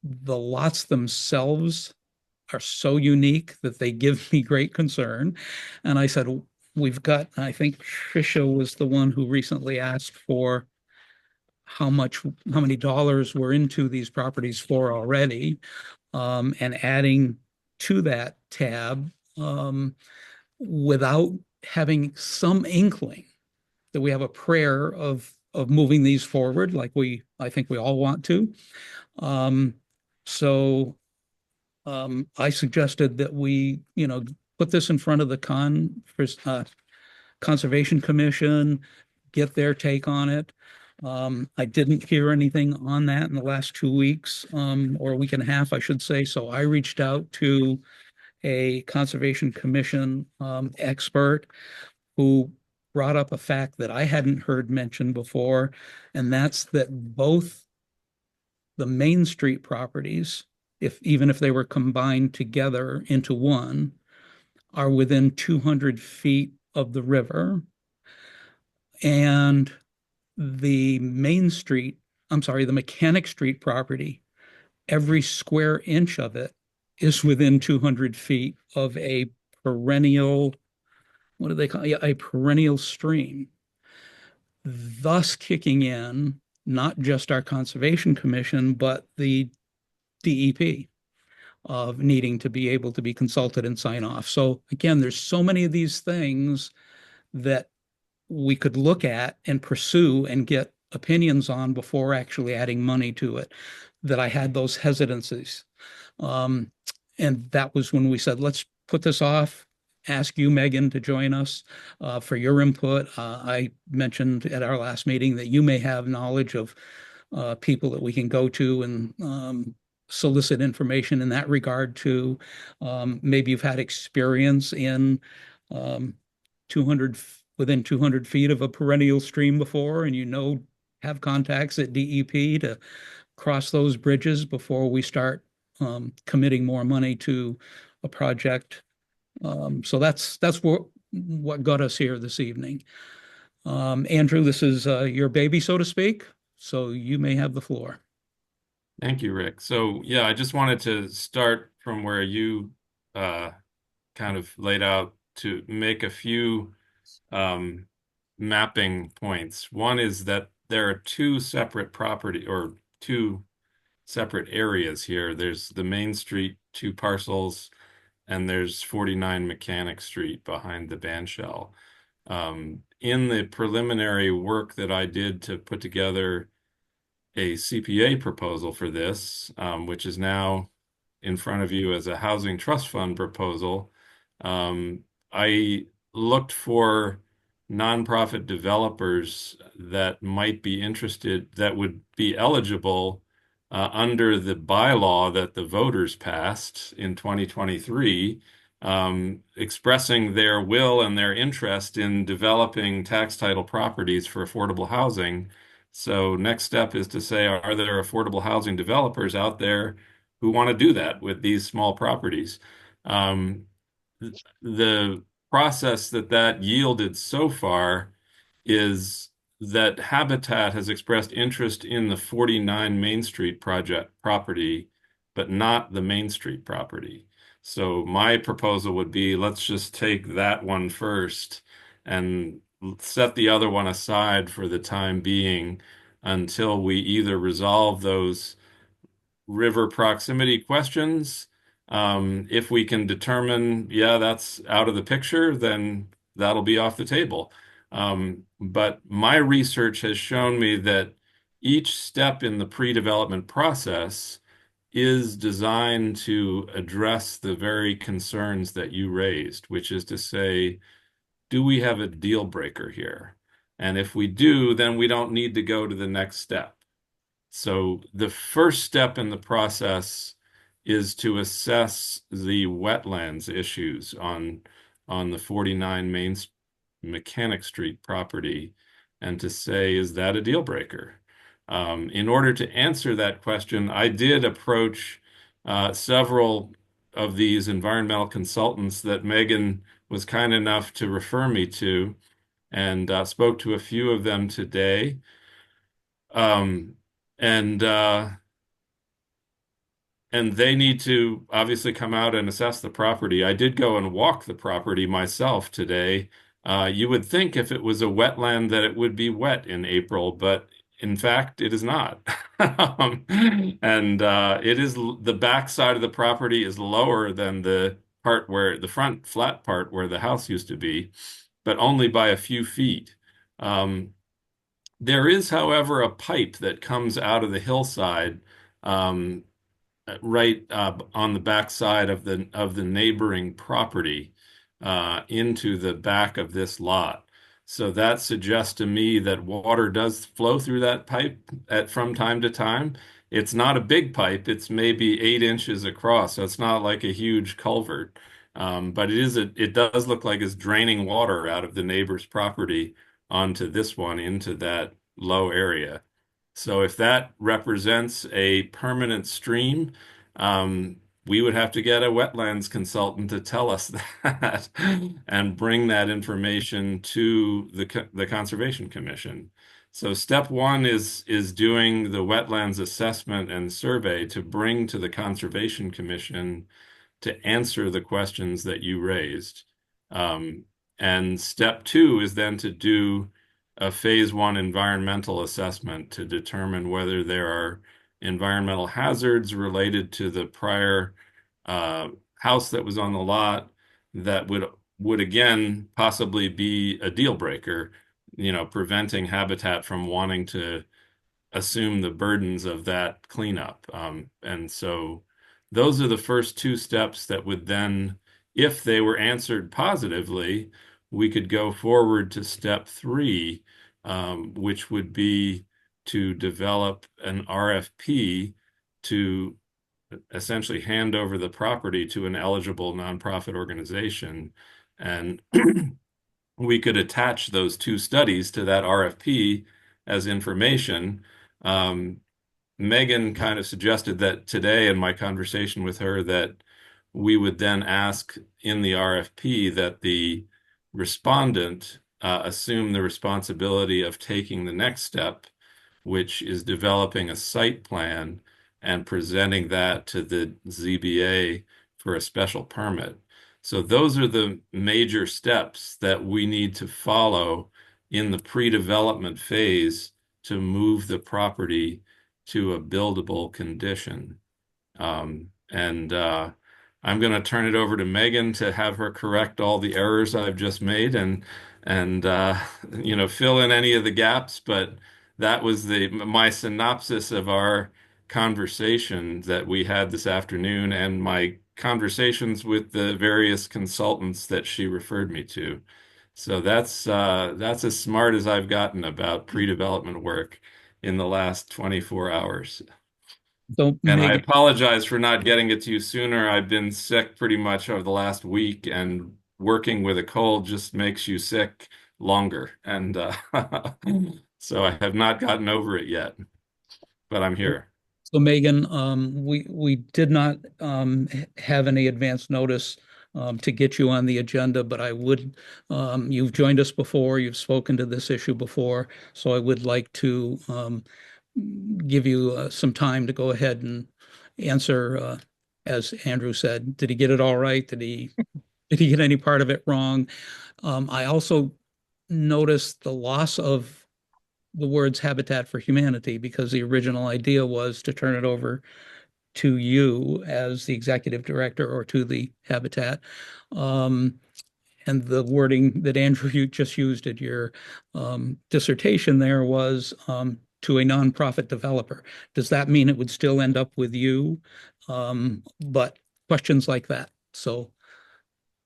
the lots themselves are so unique that they give me great concern. And I said, I think Tricia was the one who recently asked for how many dollars were into these properties for already, and adding to that tab without having some inkling that we have a prayer of moving these forward, like I think we all want to. So I suggested that we, put this in front of the Conservation Commission, get their take on it. I didn't hear anything on that in the last 2 weeks, or a week and a half, I should say. So I reached out to a Conservation Commission expert who brought up a fact that I hadn't heard mentioned before, and that's that both the Main Street properties, even if they were combined together into one, are within 200 feet of the river. And the the Mechanic Street property, every square inch of it is within 200 feet of a perennial, what do they call it? A perennial stream, thus kicking in not just our Conservation Commission, but the DEP of needing to be able to be consulted and sign off. So again, there's so many of these things that we could look at and pursue and get opinions on before actually adding money to it, that I had those hesitancies. And that was when we said, let's put this off, ask you, Megan, to join us for your input. I mentioned at our last meeting that you may have knowledge of people that we can go to and solicit information in that regard too. Maybe you've had experience in 200 within 200 feet of a perennial stream before, and have contacts at DEP to cross those bridges before we start committing more money to a project. So that's what got us here this evening. Andrew, this is your baby, so to speak. So you may have the floor. Thank you, Rick. So yeah, I just wanted to start from where you uh, kind of laid out to make a few um, mapping points. One is that there are two separate property or two separate areas here. There's the Main Street, two parcels, and there's 49 Mechanic Street behind the bandshell. In the preliminary work that I did to put together a CPA proposal for this, which is now in front of you as a housing trust fund proposal, I looked for nonprofit developers that might be interested, that would be eligible under the bylaw that the voters passed in 2023, expressing their will and their interest in developing tax title properties for affordable housing. So next step is to say, are there affordable housing developers out there who want to do that with these small properties? The process that yielded so far is that Habitat has expressed interest in the 49 Main Street project property, but not the Main Street property. So my proposal would be, let's just take that one first and set the other one aside for the time being until we either resolve those river proximity questions. If we can determine, yeah, that's out of the picture, then that'll be off the table. But my research has shown me that each step in the pre-development process is designed to address the very concerns that you raised, which is to say, do we have a deal breaker here? And if we do, then we don't need to go to the next step. So the first step in the process is to assess the wetlands issues on the 49 Main Mechanic Street property and to say, is that a deal breaker? In order to answer that question, I did approach several of these environmental consultants that Megan was kind enough to refer me to, and spoke to a few of them today. Um, and and they need to obviously come out and assess the property. I did go and walk the property myself today. You would think if it was a wetland that it would be wet in April, but in fact, it is not. And it is the back side of the property is lower than the part where the front flat part where the house used to be, but only by a few feet. There is, however, a pipe that comes out of the hillside, right on the backside of the neighboring property into the back of this lot. So that suggests to me that water does flow through that pipe from time to time. It's not a big pipe; it's maybe 8 inches across, so it's not like a huge culvert. But it does look like it's draining water out of the neighbor's property onto this one into that low area. So if that represents a permanent stream, we would have to get a wetlands consultant to tell us that and bring that information to the Conservation Commission. So step one is doing the wetlands assessment and survey to bring to the Conservation Commission to answer the questions that you raised. And step two is then to do a phase one environmental assessment to determine whether there are environmental hazards related to the prior house that was on the lot that would again possibly be a deal breaker, preventing Habitat from wanting to assume the burdens of that cleanup. And so those are the first two steps that would then, if they were answered positively, we could go forward to step three, which would be to develop an RFP to essentially hand over the property to an eligible nonprofit organization. And we could attach those two studies to that RFP as information. Um, Megan kind of suggested that today in my conversation with her that we would then ask in the RFP that the respondent assume the responsibility of taking the next step, which is developing a site plan and presenting that to the ZBA for a special permit. So those are the major steps that we need to follow in the pre-development phase to move the property to a buildable condition. And I'm going to turn it over to Megan to have her correct all the errors I've just made and fill in any of the gaps. But that was my synopsis of our conversation that we had this afternoon and my conversations with the various consultants that she referred me to. So that's as smart as I've gotten about pre-development work in the last 24 hours. So And I Megan, apologize for not getting it to you sooner. I've been sick pretty much over the last week, and working with a cold just makes you sick longer. And so I have not gotten over it yet, but I'm here. So Megan, we did not have any advance notice to get you on the agenda, but I would, you've joined us before, you've spoken to this issue before, so I would like to give you some time to go ahead and answer, as Andrew said, did he get it all right? Did he get any part of it wrong? I also noticed the loss of the words Habitat for Humanity because the original idea was to turn it over to you as the executive director or to the Habitat. And the wording that Andrew you just used at your dissertation there was to a nonprofit developer. Does that mean it would still end up with you? But questions like that. So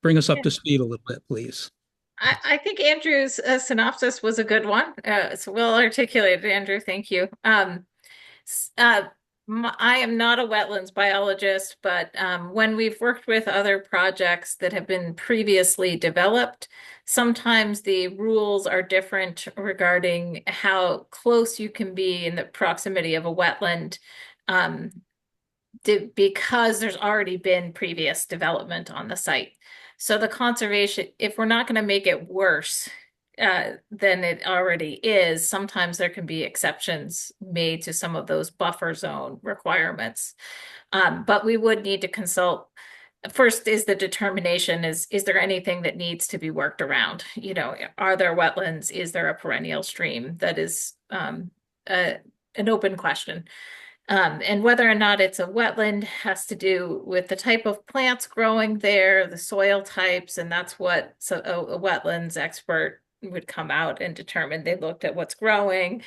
bring us up to speed a little bit, please. I think Andrew's synopsis was a good one. It's well articulated, Andrew. Thank you. I am not a wetlands biologist, but when we've worked with other projects that have been previously developed, sometimes the rules are different regarding how close you can be in the proximity of a wetland, because there's already been previous development on the site. So the conservation, if we're not going to make it worse than it already is, sometimes there can be exceptions made to some of those buffer zone requirements. But we would need to consult. First is the determination is there anything that needs to be worked around? You know, are there wetlands? Is there a perennial stream? That is an open question. And whether or not it's a wetland has to do with the type of plants growing there, the soil types, and that's what a wetlands expert would come out and determine. They looked at what's growing,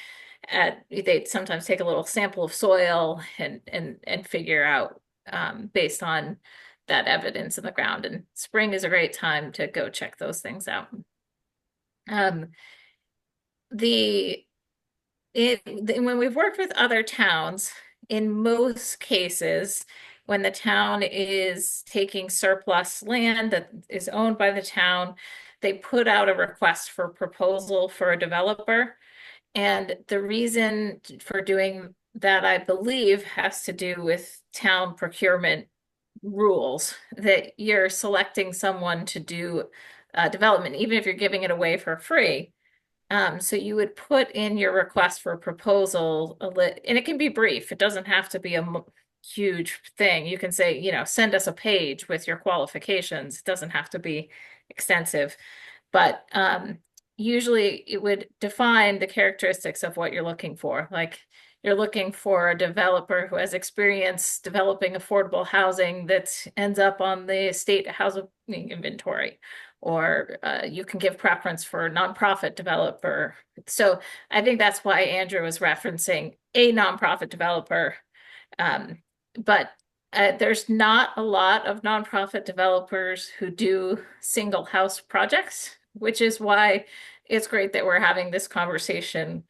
they'd sometimes take a little sample of soil and figure out based on that evidence in the ground. And spring is a great time to go check those things out. When we've worked with other towns, in most cases, when the town is taking surplus land that is owned by the town, they put out a request for proposal for a developer. And the reason for doing that, I believe, has to do with town procurement rules, that you're selecting someone to do development, even if you're giving it away for free. So you would put in your request for a proposal, and it can be brief. It doesn't have to be a huge thing. You can say, you know, send us a page with your qualifications. It doesn't have to be extensive, but usually it would define the characteristics of what you're looking for. Like you're looking for a developer who has experience developing affordable housing that ends up on the state housing inventory, or you can give preference for a nonprofit developer. So I think that's why Andrew was referencing a nonprofit developer. But there's not a lot of nonprofit developers who do single house projects, which is why it's great that we're having this conversation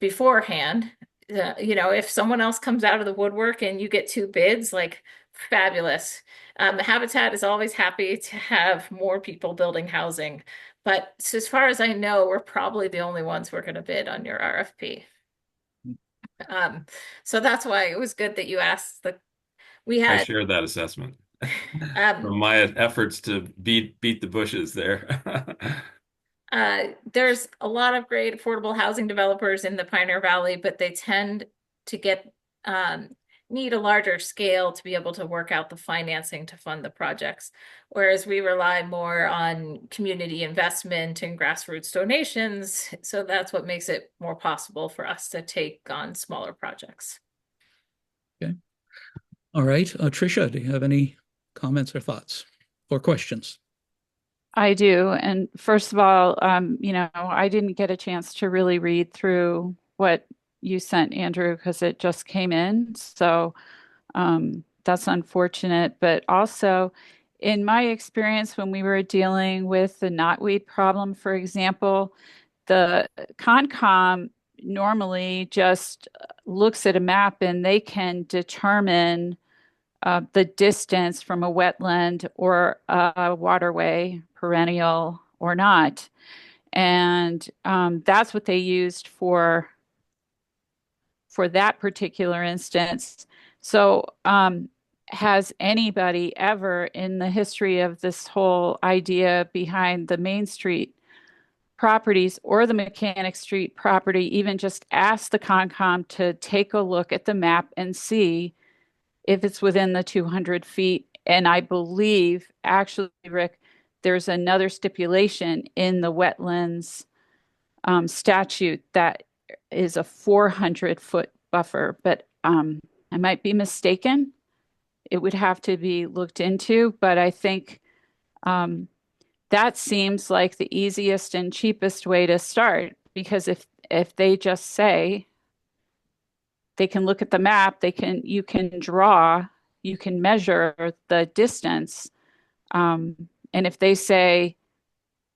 beforehand. You know, if someone else comes out of the woodwork and you get two bids, like fabulous. Habitat is always happy to have more people building housing, But as far as I know, we're probably the only ones who are going to bid on your RFP. So that's why it was good that you asked we I had share that assessment um from my efforts to beat the bushes there. there's a lot of great affordable housing developers in the Pioneer Valley, but they tend to get need a larger scale to be able to work out the financing to fund the projects. Whereas we rely more on community investment and grassroots donations. So that's what makes it more possible for us to take on smaller projects. Okay. All right. Tricia, do you have any comments or thoughts or questions? I do. And first of all, I didn't get a chance to really read through what you sent, Andrew, because it just came in. So that's unfortunate. But also, in my experience, when we were dealing with the knotweed problem, for example, the Concom normally just looks at a map and they can determine the distance from a wetland or a waterway, perennial or not. And that's what they used for that particular instance. So, has anybody ever in the history of this whole idea behind the Main Street properties or the Mechanic Street property even just asked the Concom to take a look at the map and see if it's within the 200 feet? And I believe, actually, Rick, there's another stipulation in the wetlands statute that is a 400-foot buffer, but I might be mistaken. It would have to be looked into, but I think that seems like the easiest and cheapest way to start, because if they just say they can look at the map, you can draw, you can measure the distance, and if they say,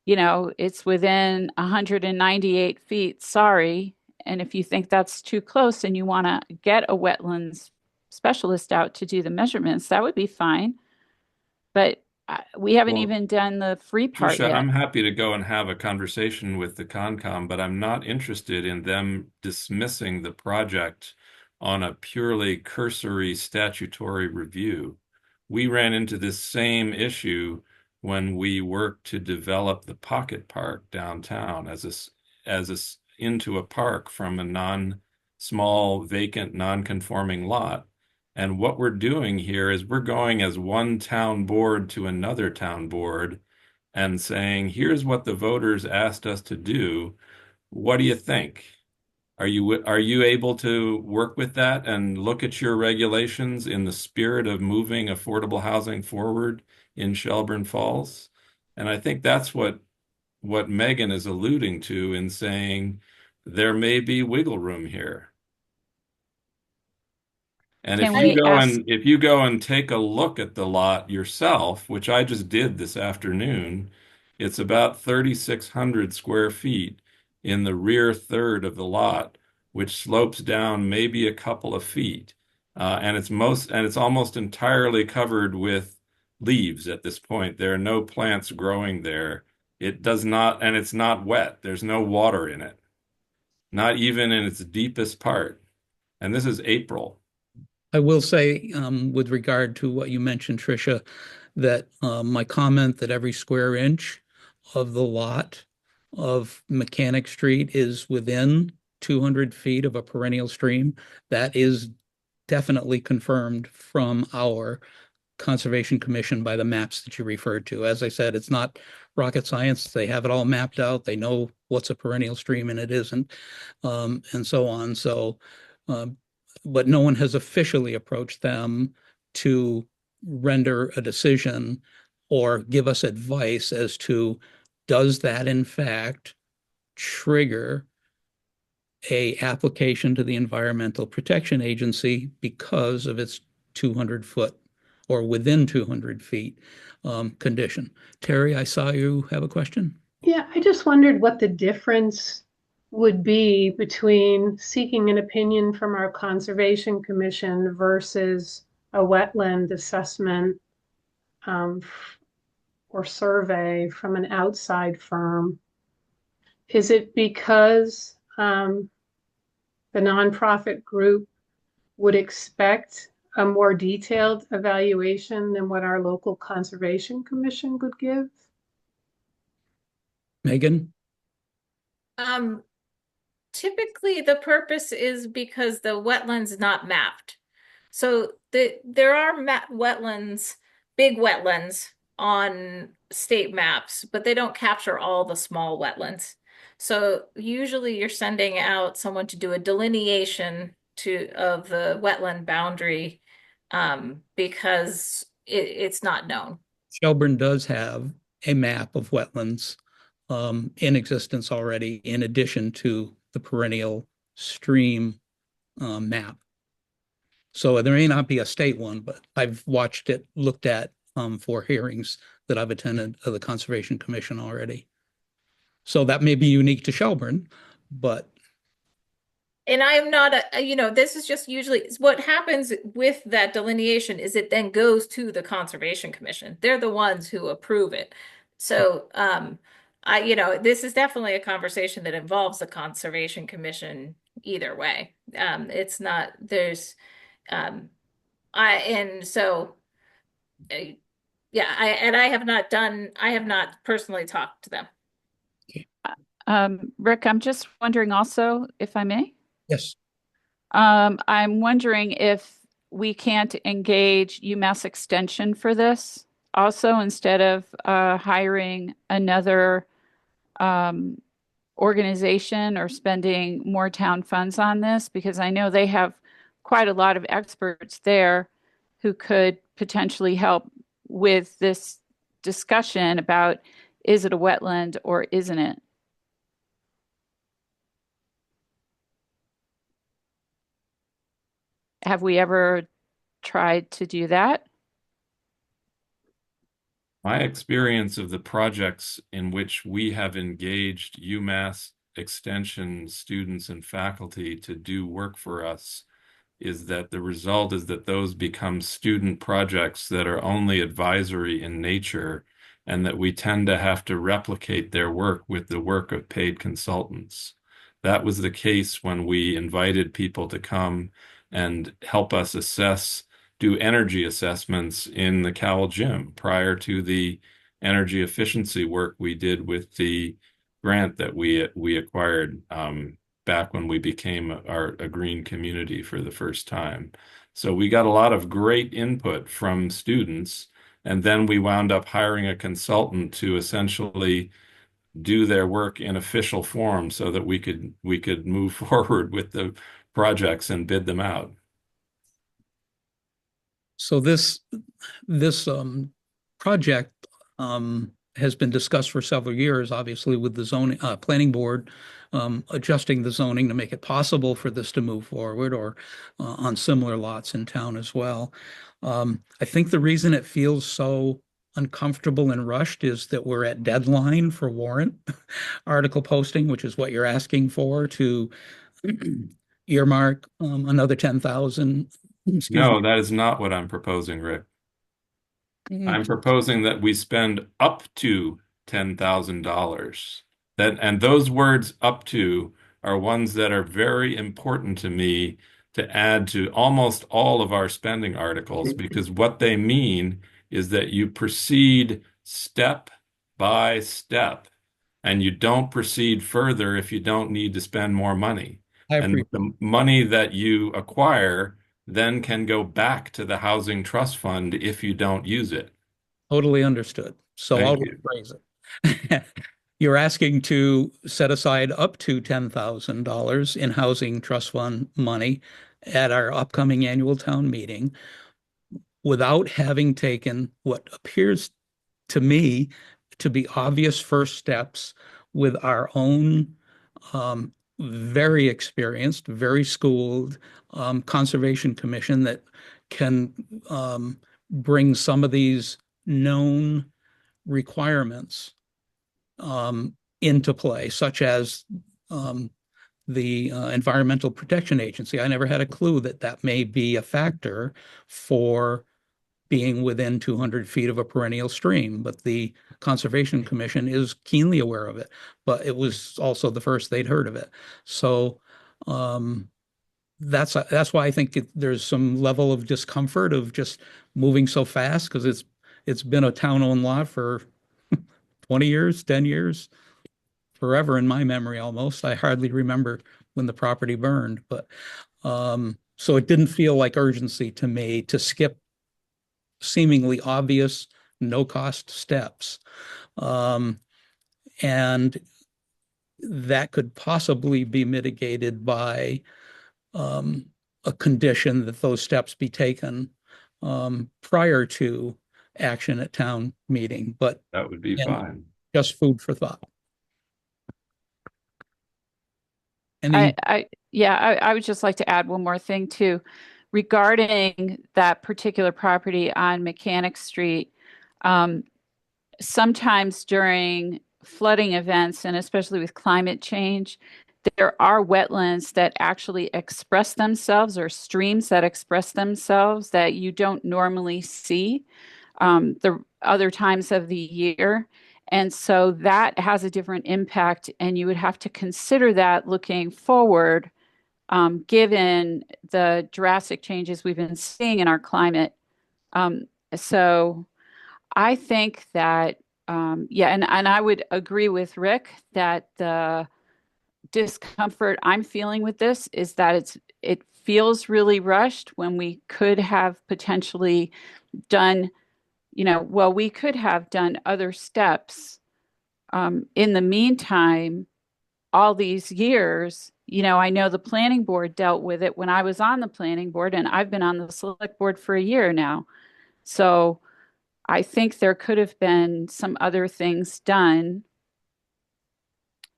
it's within 198 feet, sorry. And if you think that's too close and you want to get a wetlands specialist out to do the measurements, that would be fine. But we haven't Well, even done the free part Trisha, yet. I'm happy to go and have a conversation with the Concom, but I'm not interested in them dismissing the project on a purely cursory statutory review. We ran into this same issue when we worked to develop the Pocket Park downtown into a park from a small vacant non-conforming lot. And what we're doing here is we're going as one town board to another town board and saying, here's what the voters asked us to do. What do you think? Are you able to work with that and look at your regulations in the spirit of moving affordable housing forward in Shelburne Falls? And I think that's what Megan is alluding to in saying there may be wiggle room here. And Can we ask? if you go and take a look at the lot yourself, which I just did this afternoon, it's about 3,600 square feet in the rear third of the lot, which slopes down maybe a couple of feet. And it's almost entirely covered with leaves at this point. There are no plants growing there. It does not, and it's not wet. There's no water in it, not even in its deepest part. And this is April. I will say, with regard to what you mentioned, Tricia, that my comment that every square inch of the lot of Mechanic Street is within 200 feet of a perennial stream, that is definitely confirmed from our Conservation Commission by the maps that you referred to. As I said, it's not rocket science. They have it all mapped out. They know what's a perennial stream and it isn't, and so on. So, but no one has officially approached them to render a decision or give us advice as to, does that in fact trigger a application to the Environmental Protection Agency because of its 200-foot or within 200 feet condition. Terry, I saw you have a question. Yeah, I just wondered what the difference would be between seeking an opinion from our Conservation Commission versus a wetland assessment or survey from an outside firm. Is it because the nonprofit group would expect a more detailed evaluation than what our local conservation commission would give? Megan? Typically the purpose is because the wetland's not mapped. So there are wetlands, big wetlands on state maps, but they don't capture all the small wetlands. So usually you're sending out someone to do a delineation of the wetland boundary because it's not known. Shelburne does have a map of wetlands in existence already, in addition to the perennial stream map. So there may not be a state one, but I've watched it, looked at for hearings that I've attended of the Conservation Commission already. So that may be unique to Shelburne, but And I am not this is just usually what happens with that delineation is it then goes to the Conservation Commission. They're the ones who approve it. So, this is definitely a conversation that involves the Conservation Commission either way. It's not, there's, and so, yeah, I have not personally talked to them. Rick, I'm just wondering also, if I may. yes. I'm wondering if we can't engage UMass Extension for this also, instead of hiring another organization or spending more town funds on this, because I know they have quite a lot of experts there who could potentially help with this discussion about, is it a wetland or isn't it? Have we ever tried to do that? My experience of the projects in which we have engaged UMass Extension students and faculty to do work for us is that the result is that those become student projects that are only advisory in nature, and that we tend to have to replicate their work with the work of paid consultants. That was the case when we invited people to come and help us do energy assessments in the Cowell Gym prior to the energy efficiency work we did with the grant that we acquired back when we became a green community for the first time. So we got a lot of great input from students, and then we wound up hiring a consultant to essentially do their work in official form so that we could move forward with the projects and bid them out. So this project has been discussed for several years, obviously, with the zoning planning board adjusting the zoning to make it possible for this to move forward, or on similar lots in town as well. I think the reason it feels so uncomfortable and rushed is that we're at deadline for warrant article posting, which is what you're asking for, to earmark another 10,000. No, that is not what I'm proposing, Rick. I'm proposing that we spend up to $10,000. And those words "up to" are ones that are very important to me to add to almost all of our spending articles, because what they mean is that you proceed step by step, and you don't proceed further if you don't need to spend more money. And the money that you acquire then can go back to the Housing Trust Fund if you don't use it. Totally understood. So I'll rephrase it. You're asking to set aside up to $10,000 in Housing Trust Fund money at our upcoming annual town meeting without having taken what appears to me to be obvious first steps with our own very experienced, very schooled Conservation Commission that can bring some of these known requirements into play, such as the Environmental Protection Agency. I never had a clue that that may be a factor for being within 200 feet of a perennial stream, but the Conservation Commission is keenly aware of it. But it was also the first they'd heard of it. So um, that's why I think there's some level of discomfort of just moving so fast because it's been a town-owned lot for 20 years, 10 years, forever in my memory almost. I hardly remember when the property burned, but so it didn't feel like urgency to me to skip seemingly obvious no-cost steps. Um, and that could possibly be mitigated by a condition that those steps be taken prior to action at town meeting, but That would be and fine. just food for thought. Any, I would just like to add one more thing too, regarding that particular property on Mechanic Street. Um, Sometimes during flooding events, and especially with climate change, there are wetlands that actually express themselves or streams that express themselves that you don't normally see the other times of the year. And so that has a different impact, and you would have to consider that looking forward, given the drastic changes we've been seeing in our climate. Um, so I think that, and I would agree with Rick that the discomfort I'm feeling with this is that it feels really rushed when we could have potentially done, well, we could have done other steps in the meantime, all these years. I know the planning board dealt with it when I was on the planning board, and I've been on the select board for a year now. So I think there could have been some other things done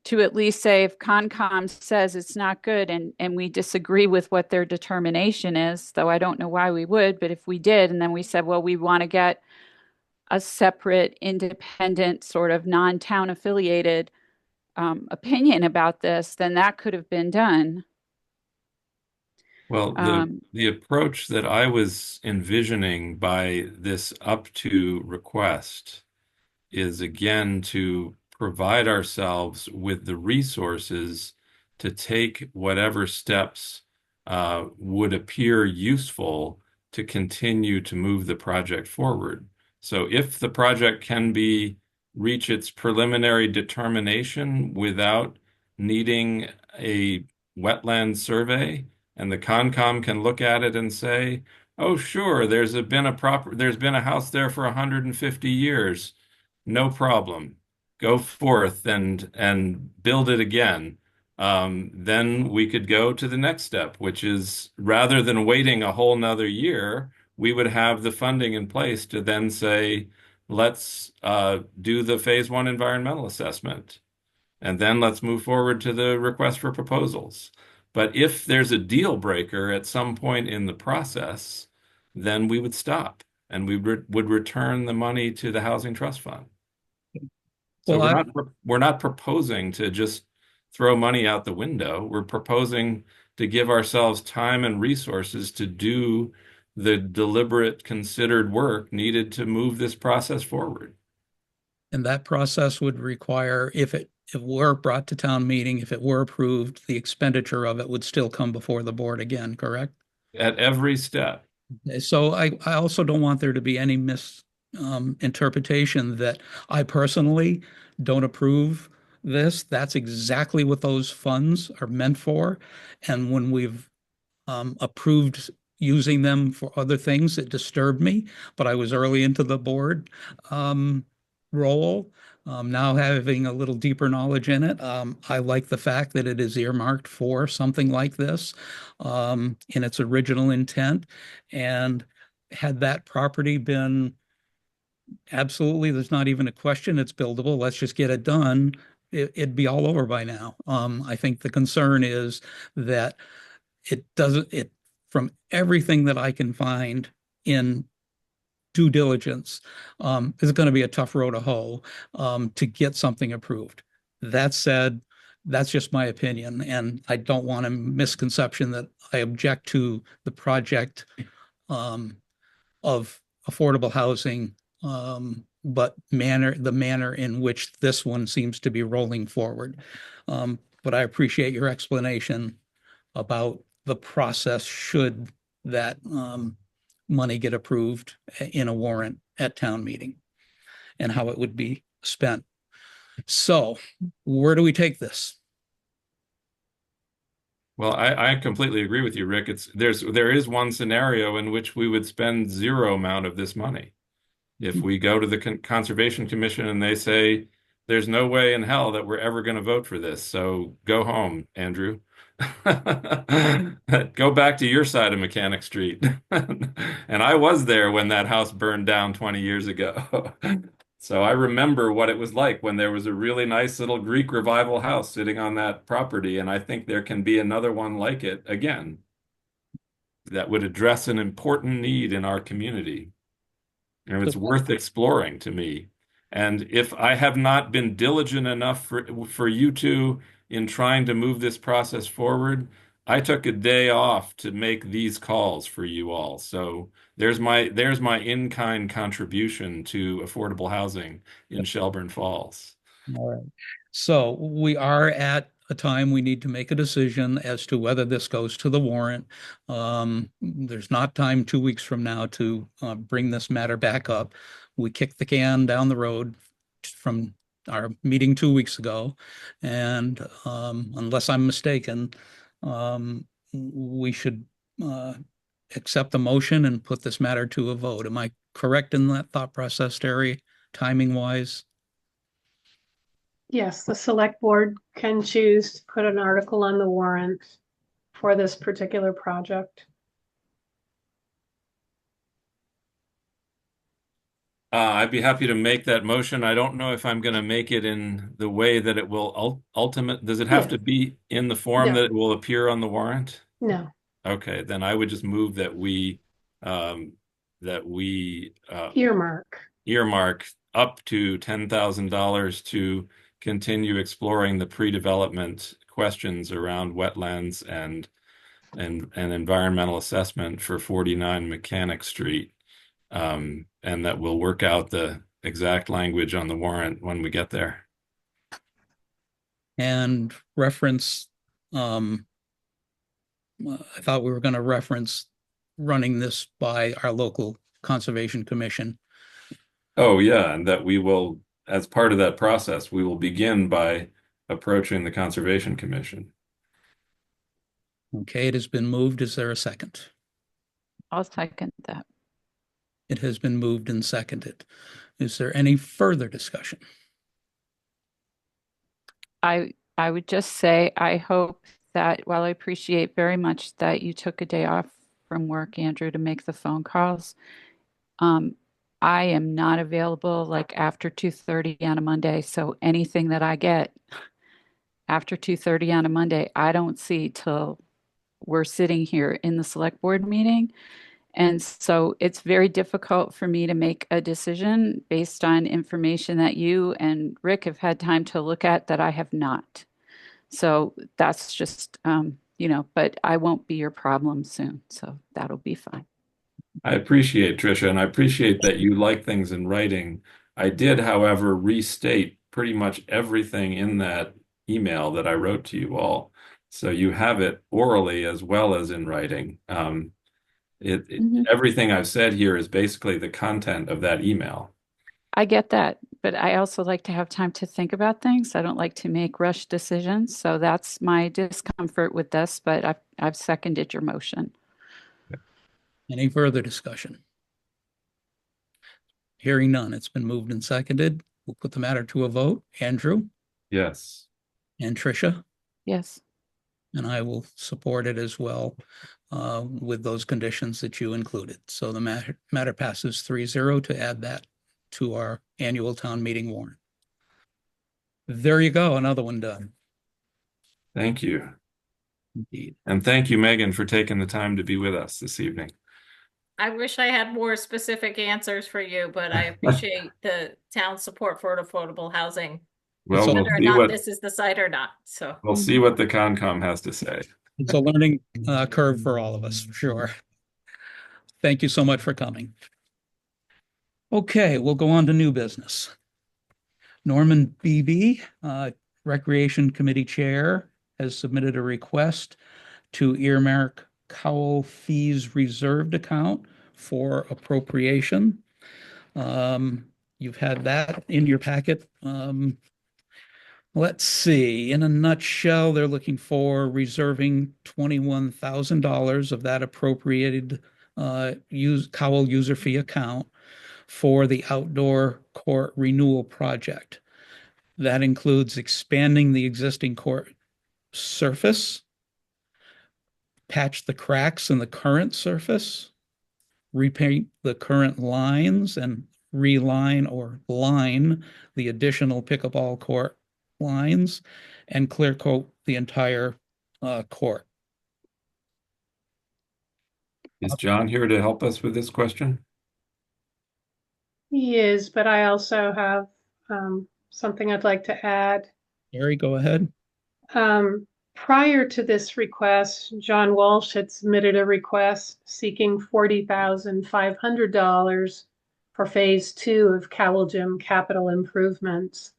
to at least say if Concom says it's not good and we disagree with what their determination is, though I don't know why we would, but if we did, and then we said, well, we want to get a separate, independent, sort of non-town affiliated opinion about this, then that could have been done. Well, the approach that I was envisioning by this up to request is again to provide ourselves with the resources to take whatever steps would appear useful to continue to move the project forward. So if the project can reach its preliminary determination without needing a wetland survey, and the Concom can look at it and say, oh, sure, there's been a house there for 150 years. No problem. Go forth and build it again. Then we could go to the next step, which is rather than waiting a whole nother year, we would have the funding in place to then say, let's do the phase 1 environmental assessment. And then let's move forward to the request for proposals. But if there's a deal breaker at some point in the process, then we would stop and we would return the money to the Housing Trust Fund. So well, we're not proposing to just throw money out the window. We're proposing to give ourselves time and resources to do the deliberate, considered work needed to move this process forward. and that process would require, if it were brought to town meeting, if it were approved, the expenditure of it would still come before the board again, correct? At every step. So I also don't want there to be any misinterpretation that I personally don't approve this. That's exactly what those funds are meant for. And when we've approved using them for other things, it disturbed me, but I was early into the board role. Now having a little deeper knowledge in it, I like the fact that it is earmarked for something like this in its original intent. And had that property been absolutely, there's not even a question, it's buildable, let's just get it done, it'd be all over by now. I think the concern is that from everything that I can find in due diligence, is going to be a tough row to hoe to get something approved. That said, that's just my opinion, and I don't want a misconception that I object to the project of affordable housing, but the manner in which this one seems to be rolling forward. But I appreciate your explanation about the process should that money get approved in a warrant at town meeting and how it would be spent. So where do we take this? Well, I completely agree with you, Rick. There is one scenario in which we would spend zero amount of this money. If we go to the Conservation Commission and they say, there's no way in hell that we're ever going to vote for this, so go home, Andrew. Go back to your side of Mechanic Street. And I was there when that house burned down 20 years ago. So I remember what it was like when there was a really nice little Greek revival house sitting on that property, and I think there can be another one like it again that would address an important need in our community. And it's worth exploring to me. And if I have not been diligent enough for you two in trying to move this process forward, I took a day off to make these calls for you all. So there's my in-kind contribution to affordable housing in Shelburne Falls. All right. So we are at a time we need to make a decision as to whether this goes to the warrant. There's not time 2 weeks from now to bring this matter back up. We kicked the can down the road from our meeting 2 weeks ago. And unless I'm mistaken, we should accept the motion and put this matter to a vote. Am I correct in that thought process, Terry, timing wise? Yes, the select board can choose to put an article on the warrant for this particular project. I'd be happy to make that motion. I don't know if I'm going to make it in the way that it will does it have to be in the form No. that it will appear on the warrant? No. Okay, then I would just move that we earmark up to $10,000 to continue exploring the pre-development questions around wetlands and environmental assessment for 49 Mechanic Street. And that we'll work out the exact language on the warrant when we get there. And reference, I thought we were going to reference running this by our local Conservation Commission. Oh, yeah, and that we will, as part of that process, we will begin by approaching the Conservation Commission. Okay, it has been moved. Is there a second? I'll second that. It has been moved and seconded. Is there any further discussion? I would just say, I hope that while I appreciate very much that you took a day off from work, Andrew, to make the phone calls, I am not available like after 2:30 on a Monday. So anything that I get after 2:30 on a Monday, I don't see till we're sitting here in the select board meeting. And so it's very difficult for me to make a decision based on information that you and Rick have had time to look at that I have not. So that's just, but I won't be your problem soon. So that'll be fine. I appreciate, Tricia, and I appreciate that you like things in writing. I did, however, restate pretty much everything in that email that I wrote to you all. So you have it orally as well as in writing. Everything I've said here is basically the content of that email. I get that, but I also like to have time to think about things. I don't like to make rush decisions. So that's my discomfort with this, but I've seconded your motion. Any further discussion? Hearing none, it's been moved and seconded. We'll put the matter to a vote. Andrew? Yes. And Tricia? Yes. And I will support it as well with those conditions that you included. So the matter passes 3-0 to add that to our annual town meeting warrant. There you go, another one done. Thank you. Indeed. And thank you, Megan, for taking the time to be with us this evening. I wish I had more specific answers for you, but I appreciate the town's support for affordable housing. Well, So- we'll Whether or see not what this is the site or not, so. we'll see what the Concom has to say. It's a learning curve for all of us, for sure. Thank you so much for coming. Okay, we'll go on to new business. Norman Beebe, Recreation Committee Chair, has submitted a request to earmark Cowell Fees Reserved Account for appropriation. You've had that in your packet. Let's see, in a nutshell, they're looking for reserving $21,000 of that appropriated Cowell user fee account for the outdoor court renewal project. That includes expanding the existing court surface, patch the cracks in the current surface, repaint the current lines, and reline or line the additional pickleball court lines, and clear coat the entire court. Is John here to help us with this question? He is, but I also have something I'd like to add. Gary, go ahead. Prior to this request, John Walsh had submitted a request seeking $40,500 for phase 2 of Cowell Gym capital improvements.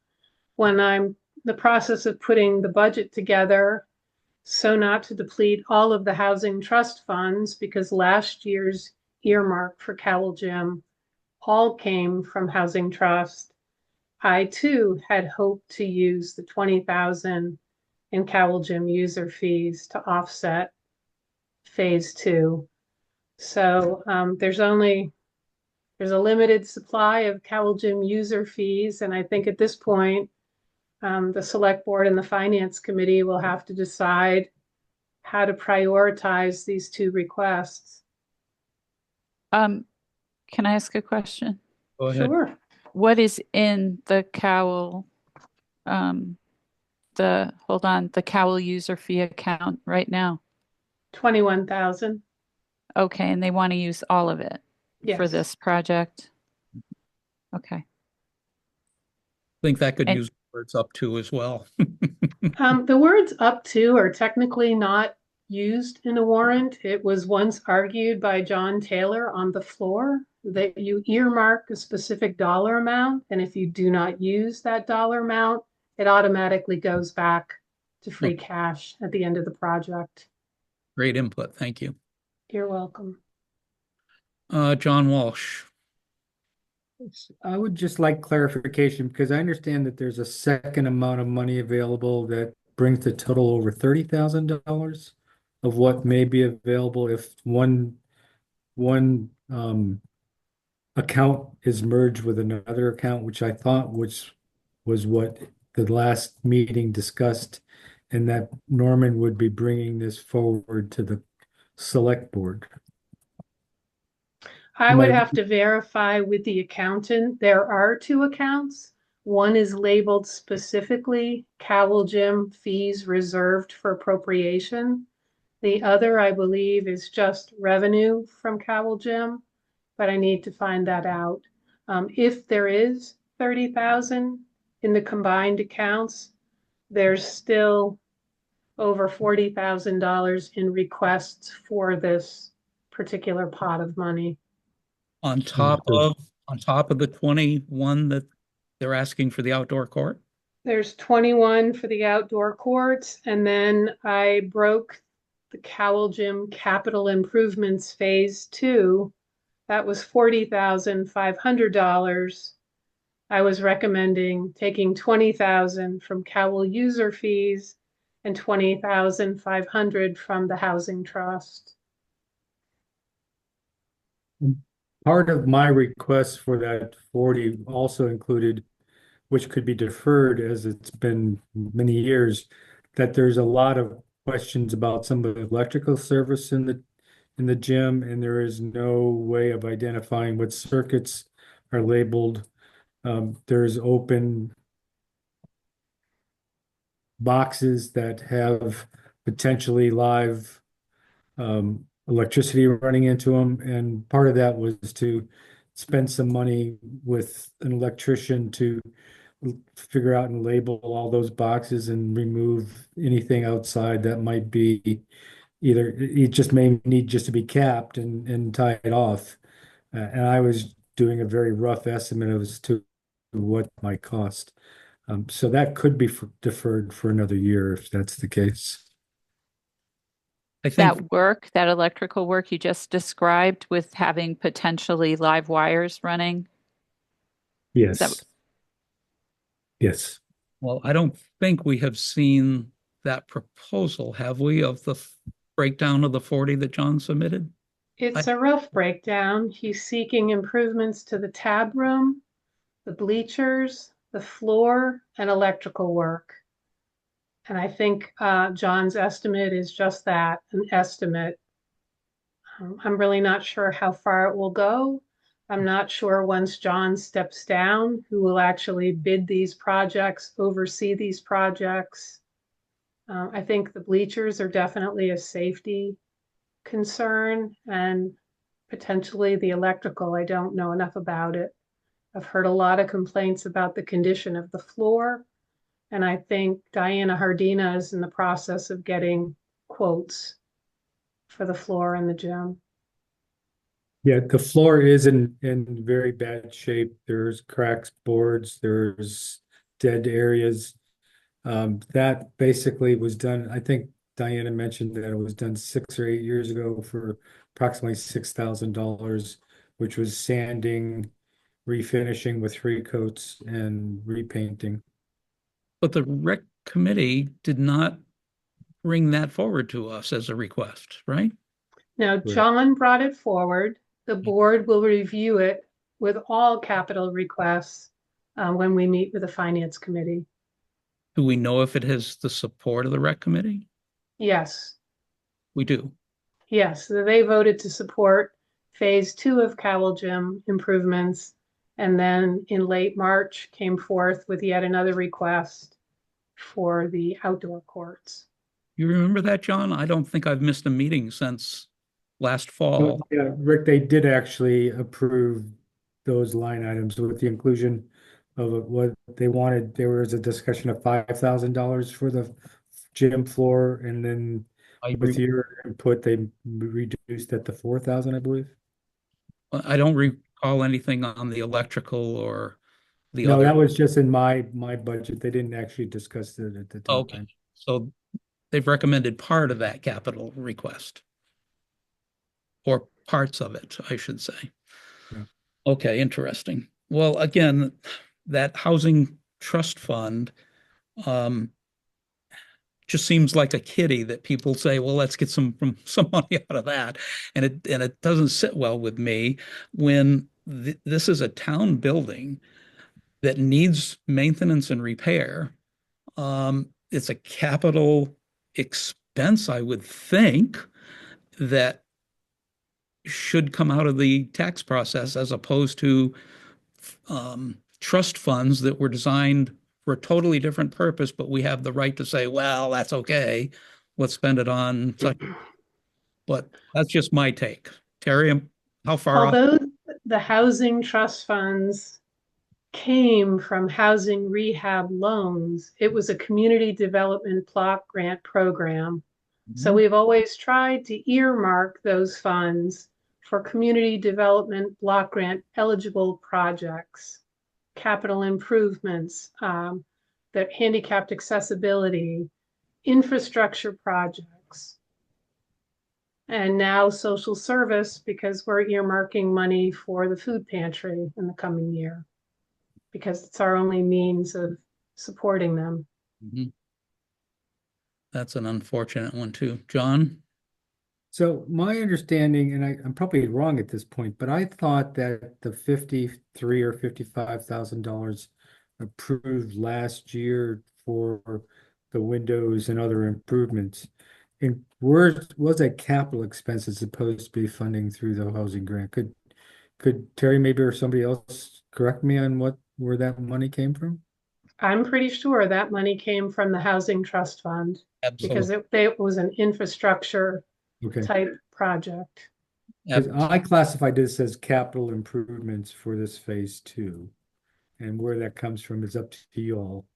When I'm in the process of putting the budget together, so not to deplete all of the housing trust funds, because last year's earmark for Cowell Gym all came from housing trust, I too had hoped to use the $20,000 in Cowell Gym user fees to offset phase 2. So there's a limited supply of Cowell Gym user fees, and I think at this point, the select board and the finance committee will have to decide how to prioritize these two requests. Can I ask a question? Go ahead. Sure. What is in the Cowell, the Cowell user fee account right now? 21,000. Okay, and they want to use all of it for Yes. this project? Okay. I think that could And- use words up to as well. The words up to are technically not used in a warrant. It was once argued by John Taylor on the floor that you earmark a specific dollar amount, and if you do not use that dollar amount, it automatically goes back to free cash at the end of the project. Great input. Thank you. You're welcome. John Walsh. I would just like clarification because I understand that there's a second amount of money available that brings the total over $30,000 of what may be available if one account is merged with another account, which I thought was what the last meeting discussed, and that Norman would be bringing this forward to the select board. I would Might- have to verify with the accountant. There are two accounts. One is labeled specifically Cowell Gym fees reserved for appropriation. The other, I believe, is just revenue from Cowell Gym, but I need to find that out. If there is 30,000 in the combined accounts, there's still over $40,000 in requests for this particular pot of money. On top of the 21 that they're asking for the outdoor court? There's 21 for the outdoor courts, and then I broke the Cowell Gym capital improvements phase 2. That was $40,500. I was recommending taking 20,000 from Cowell user fees and 20,500 from the housing trust. Part of my request for that 40 also included, which could be deferred as it's been many years, that there's a lot of questions about some of the electrical service in the gym, and there is no way of identifying what circuits are labeled. There's open boxes that have potentially live electricity running into them, and part of that was to spend some money with an electrician to figure out and label all those boxes and remove anything outside that might be either it just may need just to be capped and tied off. And I was doing a very rough estimate as to what it might cost. So that could be deferred for another year if that's the case. I think, That electrical work you just described with having potentially live wires running, is that Yes. Yes. well, I don't think we have seen that proposal, have we, of the breakdown of the 40 that John submitted? It's I, a rough breakdown. He's seeking improvements to the tab room, the bleachers, the floor, and electrical work. And I think John's estimate is just that, an estimate. I'm really not sure how far it will go. I'm not sure once John steps down, who will actually bid these projects, oversee these projects. I think the bleachers are definitely a safety concern, and potentially the electrical. I don't know enough about it. I've heard a lot of complaints about the condition of the floor, and I think Diana Hardina is in the process of getting quotes for the floor in the gym. Yeah, the floor is in very bad shape. There's cracks, boards, there's dead areas. That basically was done, I think Diana mentioned that it was done 6 or 8 years ago for approximately $6,000, which was sanding, refinishing with three coats and repainting. but the rec committee did not bring that forward to us as a request, right? Now, Right. John brought it forward. The board will review it with all capital requests when we meet with the finance committee. Do we know if it has the support of the rec committee? Yes, We do. yes, they voted to support phase 2 of Cowell Gym improvements. And then in late March came forth with yet another request for the outdoor courts. You remember that, John? I don't think I've missed a meeting since last fall. Yeah, Rick, they did actually approve those line items with the inclusion of what they wanted. There was a discussion of $5,000 for the gym floor, and then I with re your input, they reduced that to 4,000, I believe. I don't recall anything on the electrical or the No, other. that was just in my budget. They didn't actually discuss it at the Okay, time. so they've recommended part of that capital request, or parts of it, I should say. Yeah. Okay, interesting. Well, again, that housing trust fund um, just seems like a kitty that people say, well, let's get some money out of that. And it doesn't sit well with me when this is a town building that needs maintenance and repair. It's a capital expense, I would think, that should come out of the tax process as opposed to trust funds that were designed for a totally different purpose, but we have the right to say, well, that's okay. Let's spend it on such. But that's just my take. Terry, how far off? Although the housing trust funds came from housing rehab loans, it was a community development block grant program. So we've always tried to earmark those funds for community development block grant eligible projects, capital improvements, that handicapped accessibility, infrastructure projects, and now social service because we're earmarking money for the food pantry in the coming year because it's our only means of supporting them. Mhm. That's an unfortunate one too. John? So my understanding, and I'm probably wrong at this point, but I thought that the 53 or $55,000 approved last year for the windows and other improvements, and where was that capital expense as opposed to be funding through the housing grant? Could Terry maybe or somebody else correct me on where that money came from? I'm pretty sure that money came from the Housing Trust Fund because Absolutely. it was an infrastructure Okay. type project. Because I classified this as capital improvements for this phase 2, and where that comes from is up to you all.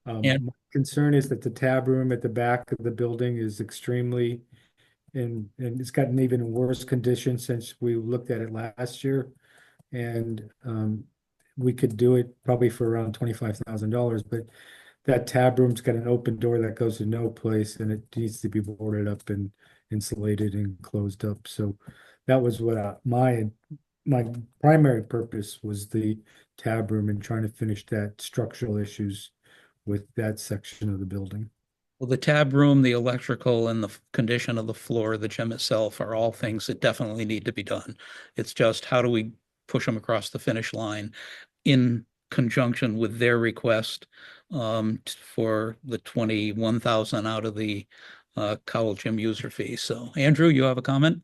And My concern is that the tab room at the back of the building is extremely, and it's gotten even worse condition since we looked at it last year. and we could do it probably for around $25,000, but that tab room's got an open door that goes to no place, and it needs to be boarded up and insulated and closed up. So that was what my primary purpose was, the tab room, and trying to finish that structural issues with that section of the building. Well, the tab room, the electrical, and the condition of the floor, the gym itself are all things that definitely need to be done. It's just how do we push them across the finish line in conjunction with their request for the 21,000 out of the Cowell Gym user fee. So, Andrew, you have a comment?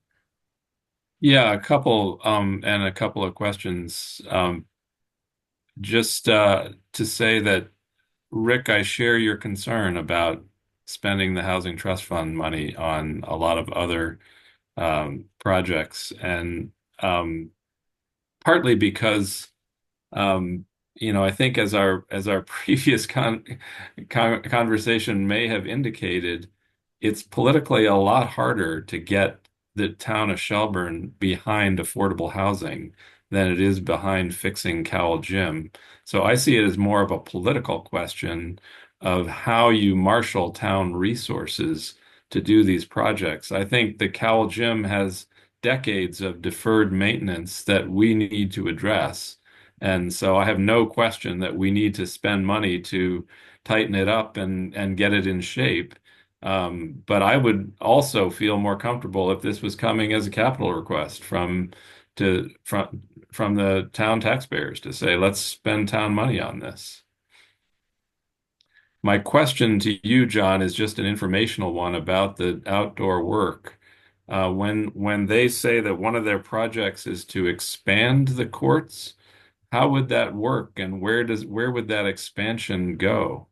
Yeah, a couple and a couple of questions. Just to say that, Rick, I share your concern about spending the Housing Trust Fund money on a lot of other projects, and partly because I think as our previous conversation may have indicated, it's politically a lot harder to get the town of Shelburne behind affordable housing than it is behind fixing Cowell Gym. So I see it as more of a political question of how you marshal town resources to do these projects. I think the Cowell Gym has decades of deferred maintenance that we need to address. And so I have no question that we need to spend money to tighten it up and get it in shape. But I would also feel more comfortable if this was coming as a capital request from the town taxpayers to say, let's spend town money on this. My question to you, John, is just an informational one about the outdoor work. When they say that one of their projects is to expand the courts, how would that work, and where would that expansion go?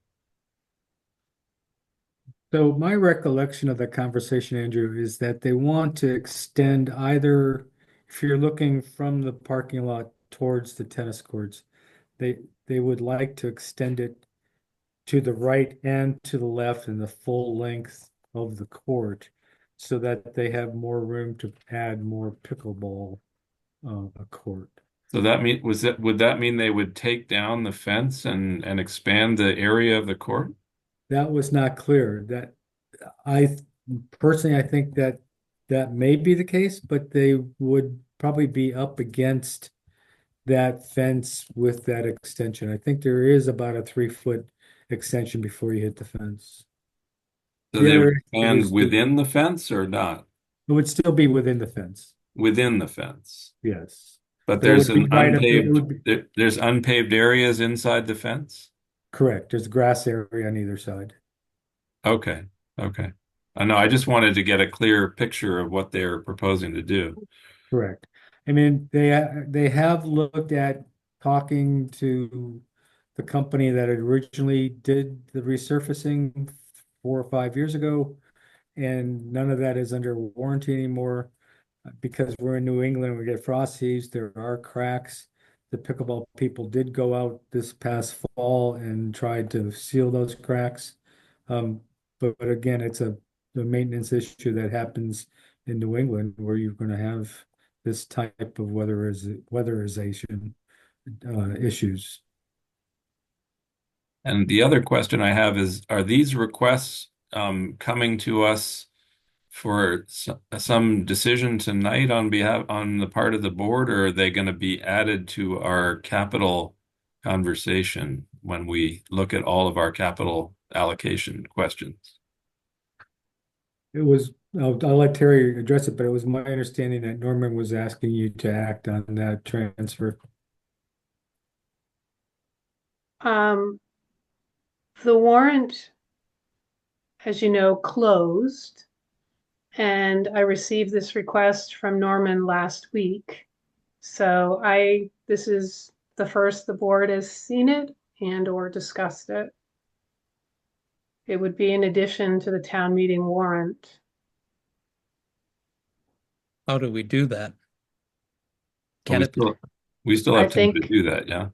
So my recollection of the conversation, Andrew, is that they want to extend either, if you're looking from the parking lot towards the tennis courts, they would like to extend it to the right and to the left in the full length of the court, so that they have more room to add more pickleball a court. So would that mean they would take down the fence and expand the area of the court? That was not clear. That I personally, I think that that may be the case, but they would probably be up against that fence with that extension. I think there is about a 3 foot extension before you hit the fence. So The they would other issue expand is that within the fence or not? it would still be within the fence. Within the fence. Yes. But But it there's would be an right up, it would be there's unpaved areas inside the fence? correct. There's grass area on either side. Okay. Okay. I know. I just wanted to get a clear picture of what they're proposing to do. Correct. I mean, they have looked at talking to the company that originally did the resurfacing 4 or 5 years ago, and none of that is under warranty anymore because we're in New England. We get frost heaves. There are cracks. The pickleball people did go out this past fall and tried to seal those cracks. But again, it's a maintenance issue that happens in New England where you're going to have this type of weatherization issues. And the other question I have is, are these requests coming to us for some decision tonight on the part of the board, or are they going to be added to our capital conversation when we look at all of our capital allocation questions? It was, I'll let Terry address it, but it was my understanding that Norman was asking you to act on that transfer. The warrant, as you know, closed, and I received this request from Norman last week. So this is the first the board has seen it and or discussed it. It would be in addition to the town meeting warrant. How do we do that? But we still I have time to think do that, yeah.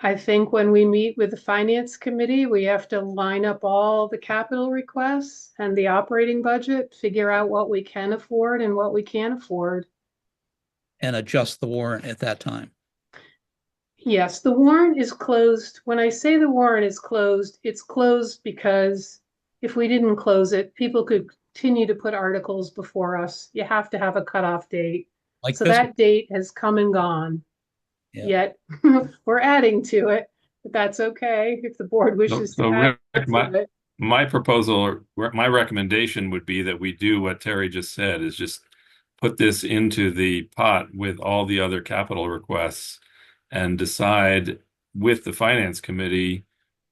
I think when we meet with the finance committee, we have to line up all the capital requests and the operating budget, figure out what we can afford and what we can't afford. And adjust the warrant at that time. Yes, the warrant is closed. When I say the warrant is closed, it's closed because if we didn't close it, people could continue to put articles before us. You have to have a cutoff date. Like So this? that date has come and gone. Yeah. Yet we're adding to it, but that's okay if the board So, wishes to so add Rick, to it. my proposal, or my recommendation would be that we do what Terry just said, is just put this into the pot with all the other capital requests and decide with the finance committee,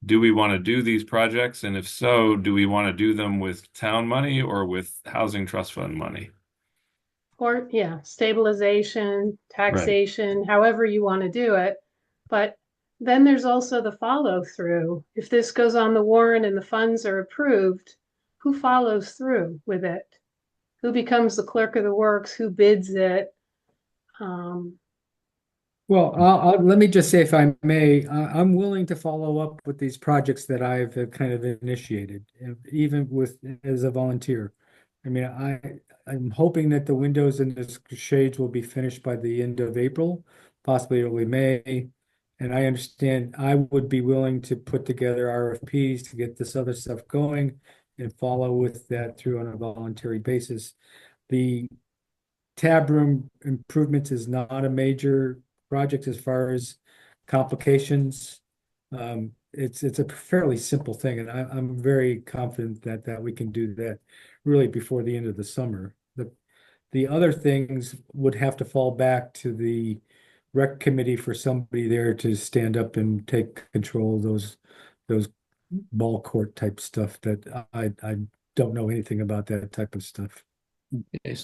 do we want to do these projects? And if so, do we want to do them with town money or with housing trust fund money? Or, yeah, stabilization, Right. taxation, however you want to do it. But then there's also the follow through. If this goes on the warrant and the funds are approved, who follows through with it? Who becomes the clerk of the works? Who bids it? Um, Well, let me just say, if I may, I'm willing to follow up with these projects that I've kind of initiated, even with as a volunteer. I mean, I'm hoping that the windows and the shades will be finished by the end of April, possibly early May. And I understand I would be willing to put together RFPs to get this other stuff going and follow with that through on a voluntary basis. The tab room improvements is not a major project as far as complications. It's a fairly simple thing, and I'm very confident that we can do that really before the end of the summer. The other things would have to fall back to the rec committee for somebody there to stand up and take control of those ball court type stuff that I don't know anything about that type of stuff. Okay.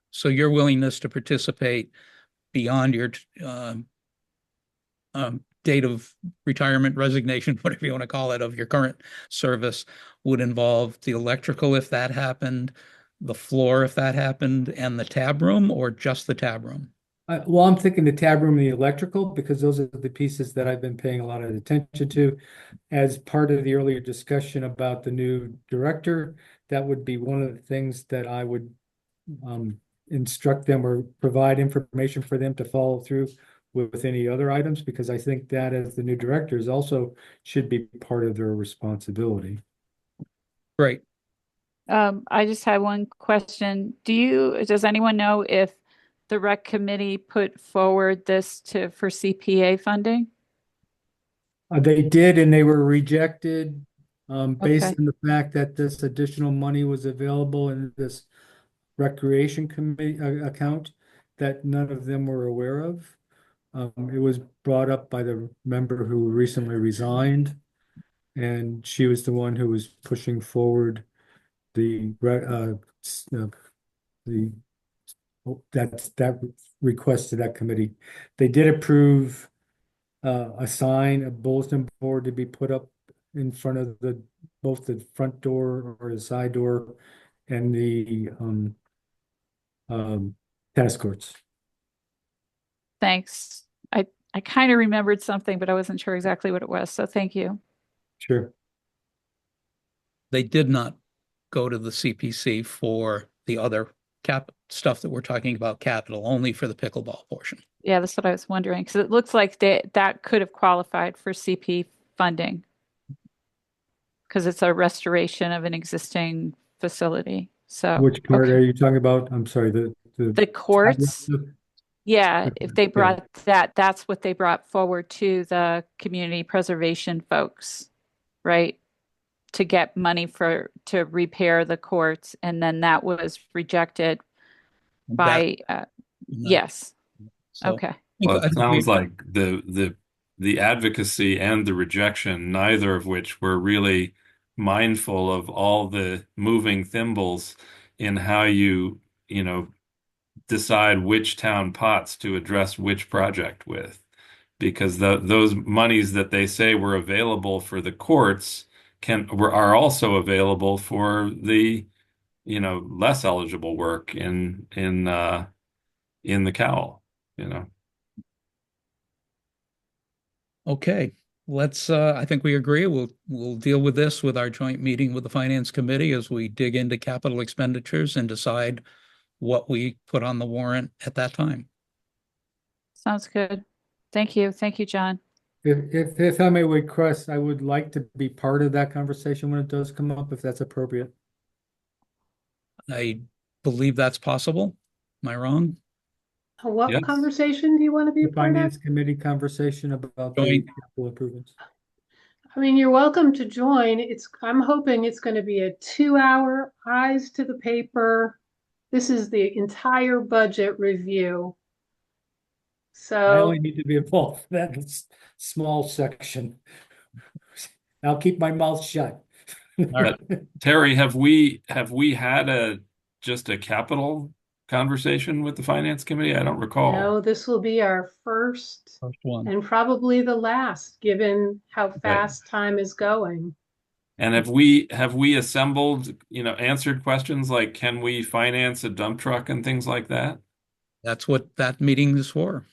So your willingness to participate beyond your date of retirement, resignation, whatever you want to call it, of your current service would involve the electrical if that happened, the floor if that happened, and the tab room, or just the tab room? Well, I'm thinking the tab room and the electrical, because those are the pieces that I've been paying a lot of attention to. As part of the earlier discussion about the new director, that would be one of the things that I would instruct them or provide information for them to follow through with any other items, because I think that as the new directors also should be part of their responsibility. Great. I just had one question. Does anyone know if the rec committee put forward this for CPA funding? They did, and they were rejected based Okay. on the fact that this additional money was available in this recreation committee account that none of them were aware of. It was brought up by the member who recently resigned, and she was the one who was pushing forward the the that request to that committee. They did approve a sign, a bulletin board to be put up in front of both the front door or the side door and the tennis courts. Thanks. I kind of remembered something, but I wasn't sure exactly what it was. So thank you. Sure. They did not go to the CPC for the other cap stuff that we're talking about, capital, only for the pickleball portion. Yeah, that's what I was wondering, because it looks like that could have qualified for CP funding because it's a restoration of an existing facility. So, Which part okay. are you talking about? I'm sorry, The courts, yeah, if they Yeah. brought that's what they brought forward to the community preservation folks, right? To get money to repair the courts, and then that was rejected by, No. yes, So okay. Well, I it think sounds like the advocacy and the rejection, neither of which were really mindful of all the moving thimbles in how you know, decide which town pots to address which project with. Because those monies that they say were available for the courts are also available for the, less eligible work in the cowl, you know. Okay, I think we agree. We'll deal with this with our joint meeting with the Finance Committee as we dig into capital expenditures and decide what we put on the warrant at that time. Sounds good. Thank you. Thank you, John. If I may request, I would like to be part of that conversation when it does come up, if that's appropriate. I believe that's possible. Am I wrong? What Yes. conversation do you want to be a The part of? finance committee conversation about the Joint. capital improvements. I mean, you're welcome to join. I'm hoping it's going to be a 2 hour eyes to the paper. This is the entire budget review. I only So, need to be involved in that small section. I'll keep my mouth shut. All right. Terry, have we had just a capital conversation with the finance committee? I don't recall. no, this will be our first First one. and probably the last, given how Okay. fast time is going. And have we assembled, answered questions like can we finance a dump truck and things like that? That's what that meeting is for.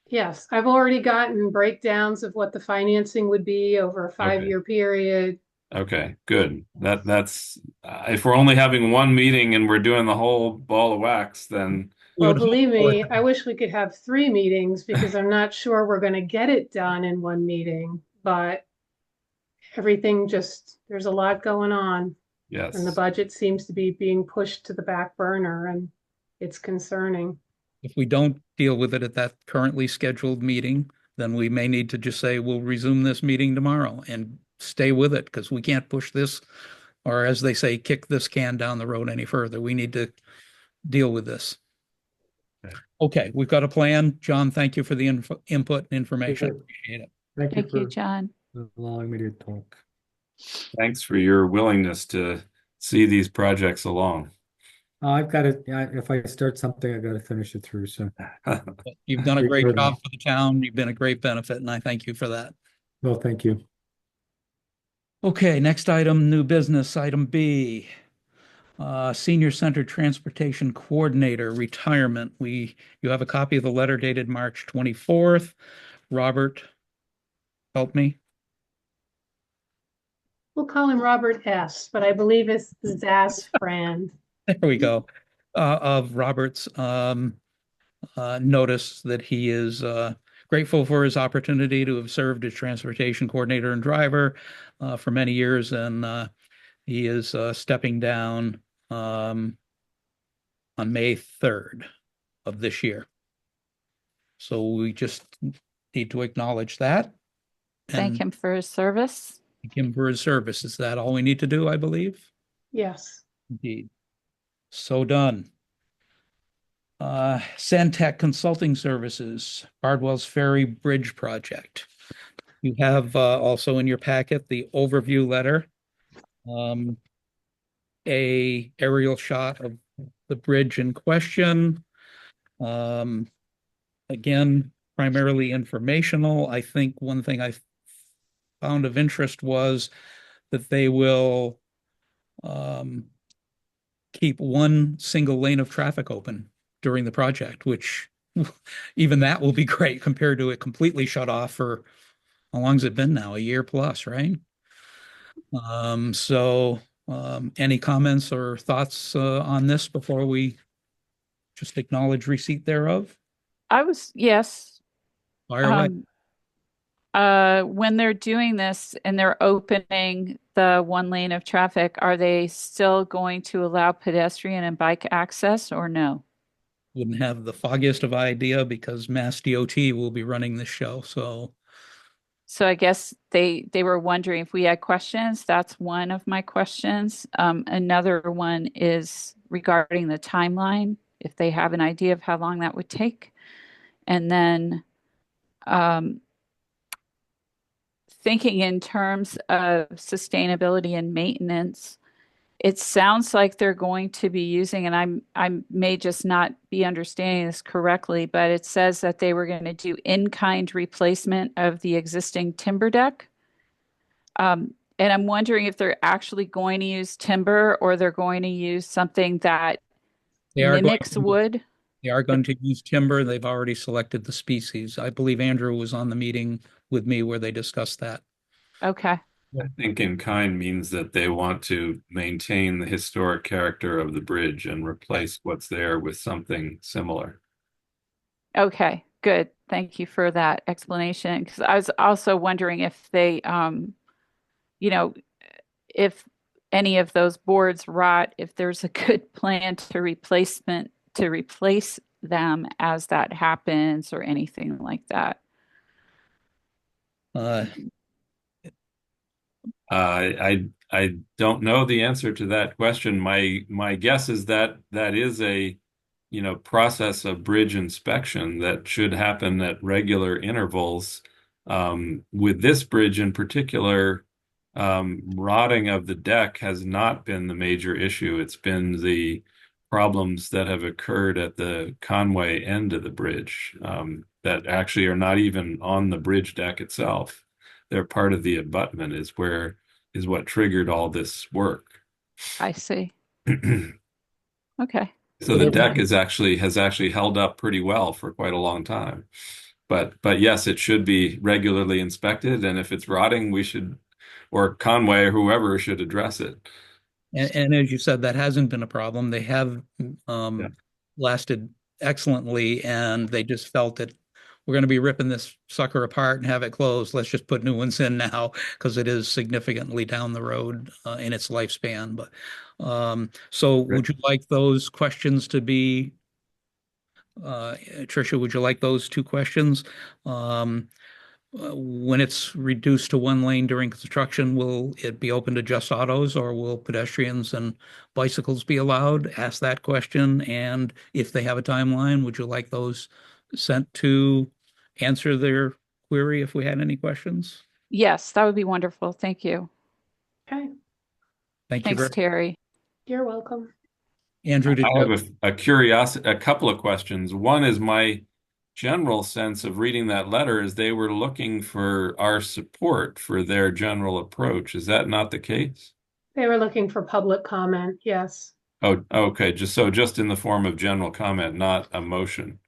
Yes, I've already gotten breakdowns of what the financing would be over a Okay. 5 year period. Okay, good. That's if we're only having one meeting and we're doing the whole ball of wax, then We Well, would hope believe for me, it. I wish we could have 3 meetings because I'm not sure we're going to get it done in one meeting, but there's a lot going on and the yes. budget seems to be being pushed to the back burner and it's concerning. If we don't deal with it at that currently scheduled meeting, then we may need to just say we'll resume this meeting tomorrow and stay with it because we can't push this, or as they say, kick this can down the road any further. We need to deal with this. Okay. Okay, we've got a plan. John, thank you for the input and information. Sure. Appreciate it. Thank you Thank you, for John. allowing me to talk. Thanks for your willingness to see these projects along. I've got to, if I start something, I've got to finish it through. So, You've done a great Good. job for the town. You've been a great benefit, and I thank you for that. well, thank you. Okay, next item, new business, item B. Senior Center Transportation Coordinator retirement. You have a copy of the letter dated March 24th. Robert, help me. We'll call him Robert S., but I believe it's Zaz Fran. There we go. Of Robert's notice that he is grateful for his opportunity to have served as transportation coordinator and driver for many years, and he is stepping down on May 3rd of this year. So we just need to acknowledge that. Thank and him for his service. Thank him for his service. Is that all we need to do, I believe? Yes. Indeed. So done. Santec Consulting Services, Bardwell's Ferry Bridge Project. You have also in your packet the overview letter, a aerial shot of the bridge in question. Again, primarily informational. I think one thing I found of interest was that they will keep one single lane of traffic open during the project, which even that will be great compared to it completely shut off for how long has it been now? A year plus, right? Any comments or thoughts on this before we just acknowledge receipt thereof? Yes. Fire away. When they're doing this and they're opening the one lane of traffic, are they still going to allow pedestrian and bike access or no? Wouldn't have the foggiest of idea because Mass DOT will be running this show. So I guess they were wondering if we had questions. That's one of my questions. Another one is regarding the timeline, if they have an idea of how long that would take. And then thinking in terms of sustainability and maintenance, it sounds like they're going to be using, and I may just not be understanding this correctly, but it says that they were going to do in-kind replacement of the existing timber deck. And I'm wondering if they're actually going to use timber or they're going to use something that mimics wood. They are going to use timber. They've already selected the species. I believe Andrew was on the meeting with me where they discussed that. Okay. I think in kind means that they want to maintain the historic character of the bridge and replace what's there with something similar. Okay, good. Thank you for that explanation. Because I was also wondering if they, you know, if any of those boards rot, if there's a good plan to replace them as that happens or anything like that. Uh, I don't know the answer to that question. My guess is that that is a, process of bridge inspection that should happen at regular intervals. With this bridge in particular, rotting of the deck has not been the major issue. It's been the problems that have occurred at the Conway end of the bridge, that actually are not even on the bridge deck itself. They're part of the abutment is what triggered all this work. I see. Okay. So the deck has actually held up pretty well for quite a long time. But yes, it should be regularly inspected, and if it's rotting, we should, or Conway or whoever should address it. and as you said, that hasn't been a problem. They have Yeah. lasted excellently, and they just felt that we're going to be ripping this sucker apart and have it closed. Let's just put new ones in now because it is significantly down the road in its lifespan. But so would you like those questions to be, Tricia, would you like those two questions? When it's reduced to one lane during construction, will it be open to just autos or will pedestrians and bicycles be allowed? Ask that question. And if they have a timeline, would you like those sent to answer their query if we had any questions? Yes, that would be wonderful. Thank you. Okay, Thank you Thanks, very Terry. you're welcome. Andrew, did I you have a curiosity, a couple of questions. One is my general sense of reading that letter is they were looking for our support for their general approach. Is that not the case? They were looking for public comment, yes. Oh, okay. Just in the form of general comment, not a motion.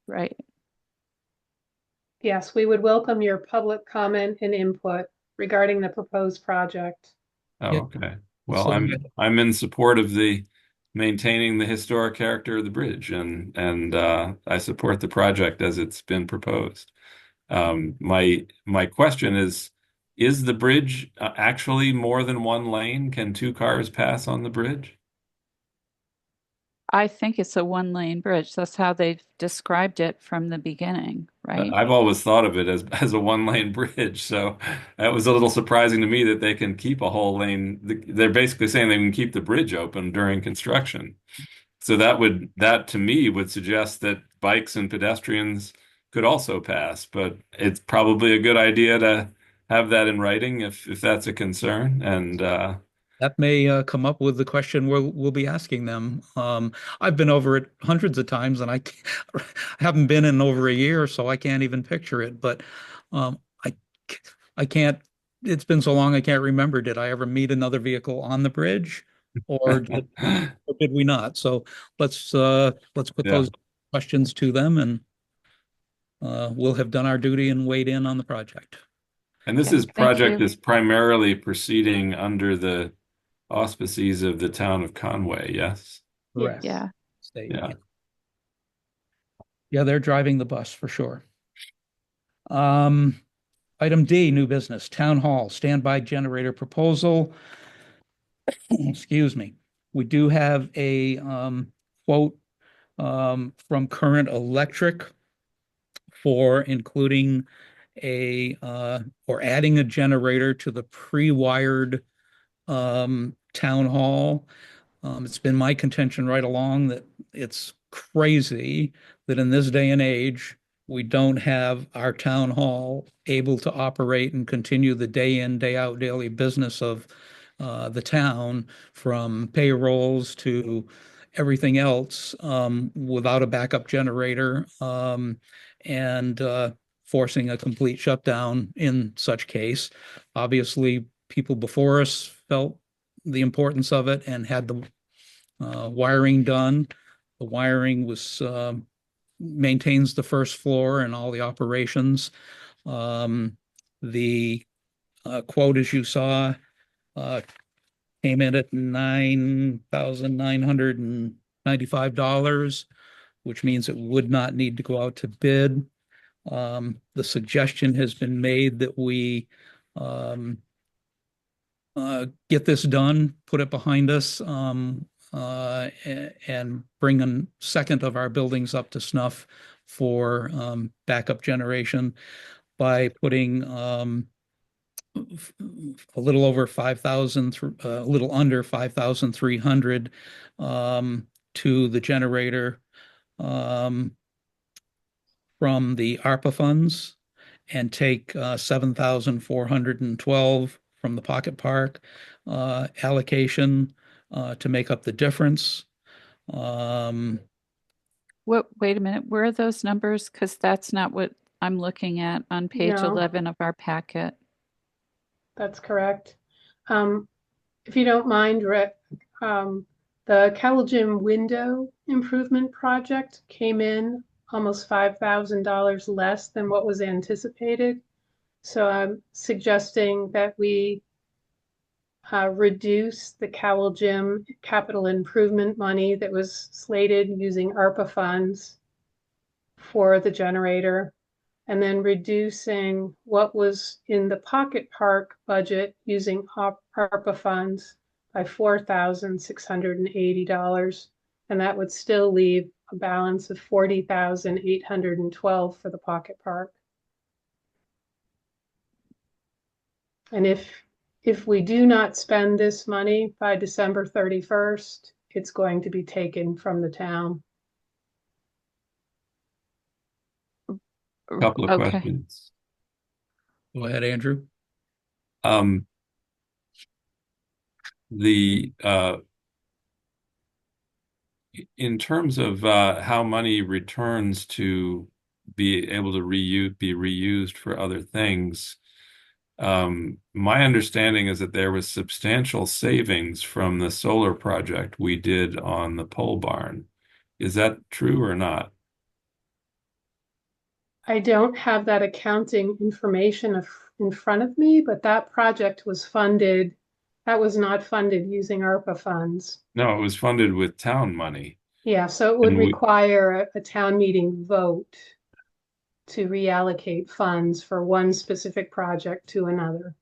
Right. Yes, we would welcome your public comment and input regarding the proposed project. Oh, Yeah. okay. Well, So I'm in support of the maintaining the historic character of the bridge, and I support the project as it's been proposed. My question is the bridge actually more than one lane? Can two cars pass on the bridge? I think it's a one-lane bridge. That's how they've described it from the beginning, right? I've always thought of it as a one-lane bridge, so that was a little surprising to me that they can keep a whole lane. They're basically saying they can keep the bridge open during construction. So that to me would suggest that bikes and pedestrians could also pass, but it's probably a good idea to have that in writing if that's a concern. And that may come up with the question we'll be asking them. I've been over it hundreds of times, and I haven't been in over a year, so I can't even picture it. But um, I I can't. It's been so long, I can't remember. Did I ever meet another vehicle on the bridge, or did we not? So let's put yeah. those questions to them, and we'll have done our duty and weighed in on the project. And this Okay, is thank project you. is primarily proceeding under the auspices of the town of Conway, yes? Correct. Yeah. State, Yeah. yeah, they're driving the bus for sure. Item D, new business, town hall, standby generator proposal. Excuse me. We do have a quote from Current Electric for including or adding a generator to the pre-wired town hall. It's been my contention right along that it's crazy that in this day and age, we don't have our town hall able to operate and continue the day in, day out daily business of the town, from payrolls to everything else, without a backup generator, and forcing a complete shutdown in such case. Obviously, people before us felt the importance of it and had the wiring done. The wiring was maintains the first floor and all the operations. The quote, as you saw, came in at $9,995, which means it would not need to go out to bid. The suggestion has been made that we um, get this done, put it behind us, and bring a second of our buildings up to snuff for backup generation by putting a little over 5,000, a little under 5,300 to the generator from the ARPA funds and take 7,412 from the Pocket Park allocation to make up the difference. Wait a minute, where are those numbers? Because that's not what I'm looking at on page No. 11 of our packet. That's correct. If you don't mind, Rick, the Kettle Gym window improvement project came in almost $5,000 less than what was anticipated. So I'm suggesting that we reduce the Cowell Gym capital improvement money that was slated using ARPA funds for the generator, and then reducing what was in the Pocket Park budget using ARPA funds by $4,680. And that would still leave a balance of $40,812 for the Pocket Park. And if we do not spend this money by December 31st, it's going to be taken from the town. Couple of Okay. questions. Go ahead, Andrew. The in terms of how money returns to be able to be reused for other things, my understanding is that there was substantial savings from the solar project we did on the pole barn. Is that true or not? I don't have that accounting information in front of me, but that project was funded. That was not funded using ARPA funds. No, it was funded with town money. Yeah, so it would And we, require a town meeting vote to reallocate funds for one specific project to another.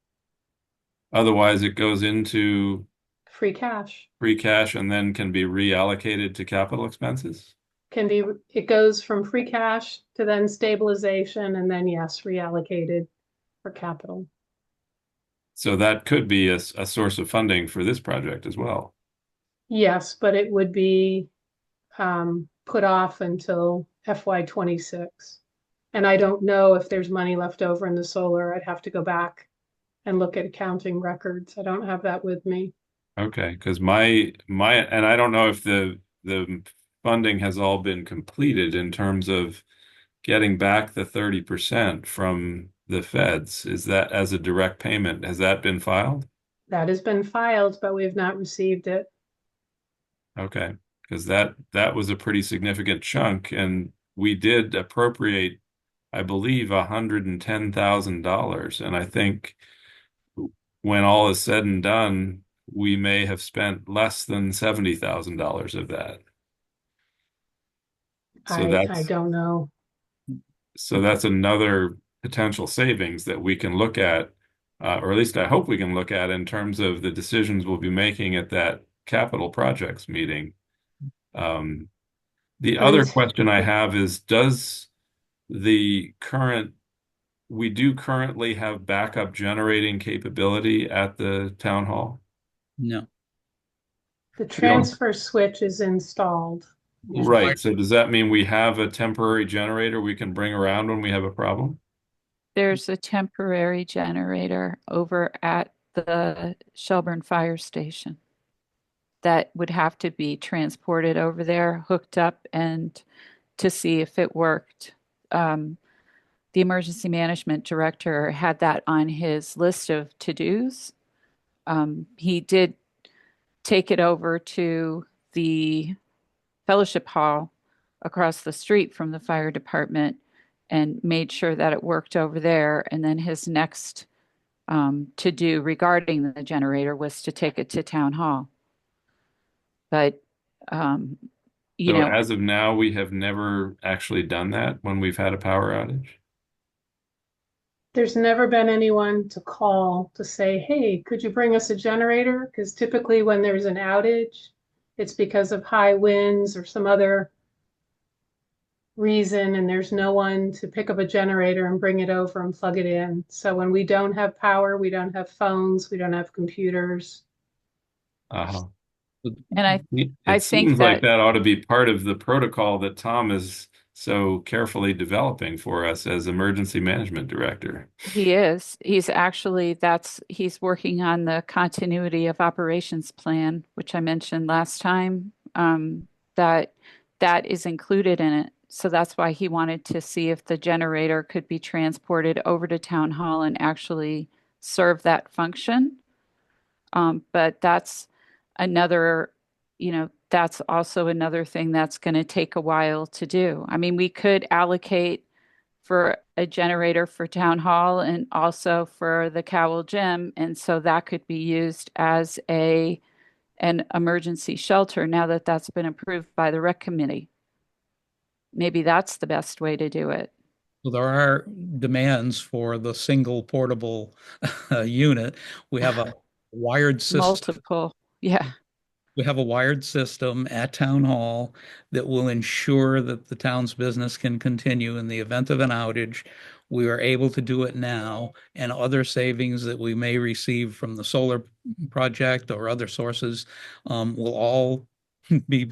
otherwise it goes into Free cash free cash and then can be reallocated to capital expenses. can be, it goes from free cash to then stabilization and then, yes, reallocated for capital. So that could be a source of funding for this project as well. Yes, but it would be put off until FY26. And I don't know if there's money left over in the solar. I'd have to go back and look at accounting records. I don't have that with me. Okay, because and I don't know if the funding has all been completed in terms of getting back the 30% from the feds. Is that as a direct payment? Has that been filed? That has been filed, but we have not received it. Okay, because that was a pretty significant chunk, and we did appropriate, I believe, $110,000, and I think when all is said and done, we may have spent less than $70,000 of that. So I don't know. So that's another potential savings that we can look at, or at least I hope we can look at in terms of the decisions we'll be making at that capital projects meeting. The other question I have is, we do currently have backup generating capability at the town hall? No. The transfer switch is installed. Right. So does that mean we have a temporary generator we can bring around when we have a problem? There's a temporary generator over at the Shelburne Fire Station that would have to be transported over there, hooked up, and to see if it worked. The emergency management director had that on his list of to-dos. He did take it over to the fellowship hall across the street from the fire department and made sure that it worked over there. And then his next to do regarding the generator was to take it to town hall. But, So as of now, we have never actually done that when we've had a power outage? There's never been anyone to call to say, hey, could you bring us a generator? Because typically when there's an outage, it's because of high winds or some other reason, and there's no one to pick up a generator and bring it over and plug it in. So when we don't have power, we don't have phones, we don't have computers. Uh-huh. And I It think seems like that that ought to be part of the protocol that Tom is so carefully developing for us as emergency management director. he is. He's working on the continuity of operations plan, which I mentioned last time. That that is included in it. So that's why he wanted to see if the generator could be transported over to town hall and actually serve that function. But that's another, that's also another thing that's going to take a while to do. I mean, we could allocate for a generator for town hall and also for the Cowell Gym, and so that could be used as an emergency shelter now that that's been approved by the rec committee. Maybe that's the best way to do it. So there are demands for the single portable unit. We have a wired system. Multiple. Yeah. We have a wired system at Town Hall that will ensure that the town's business can continue in the event of an outage. We are able to do it now, and other savings that we may receive from the solar project or other sources will all be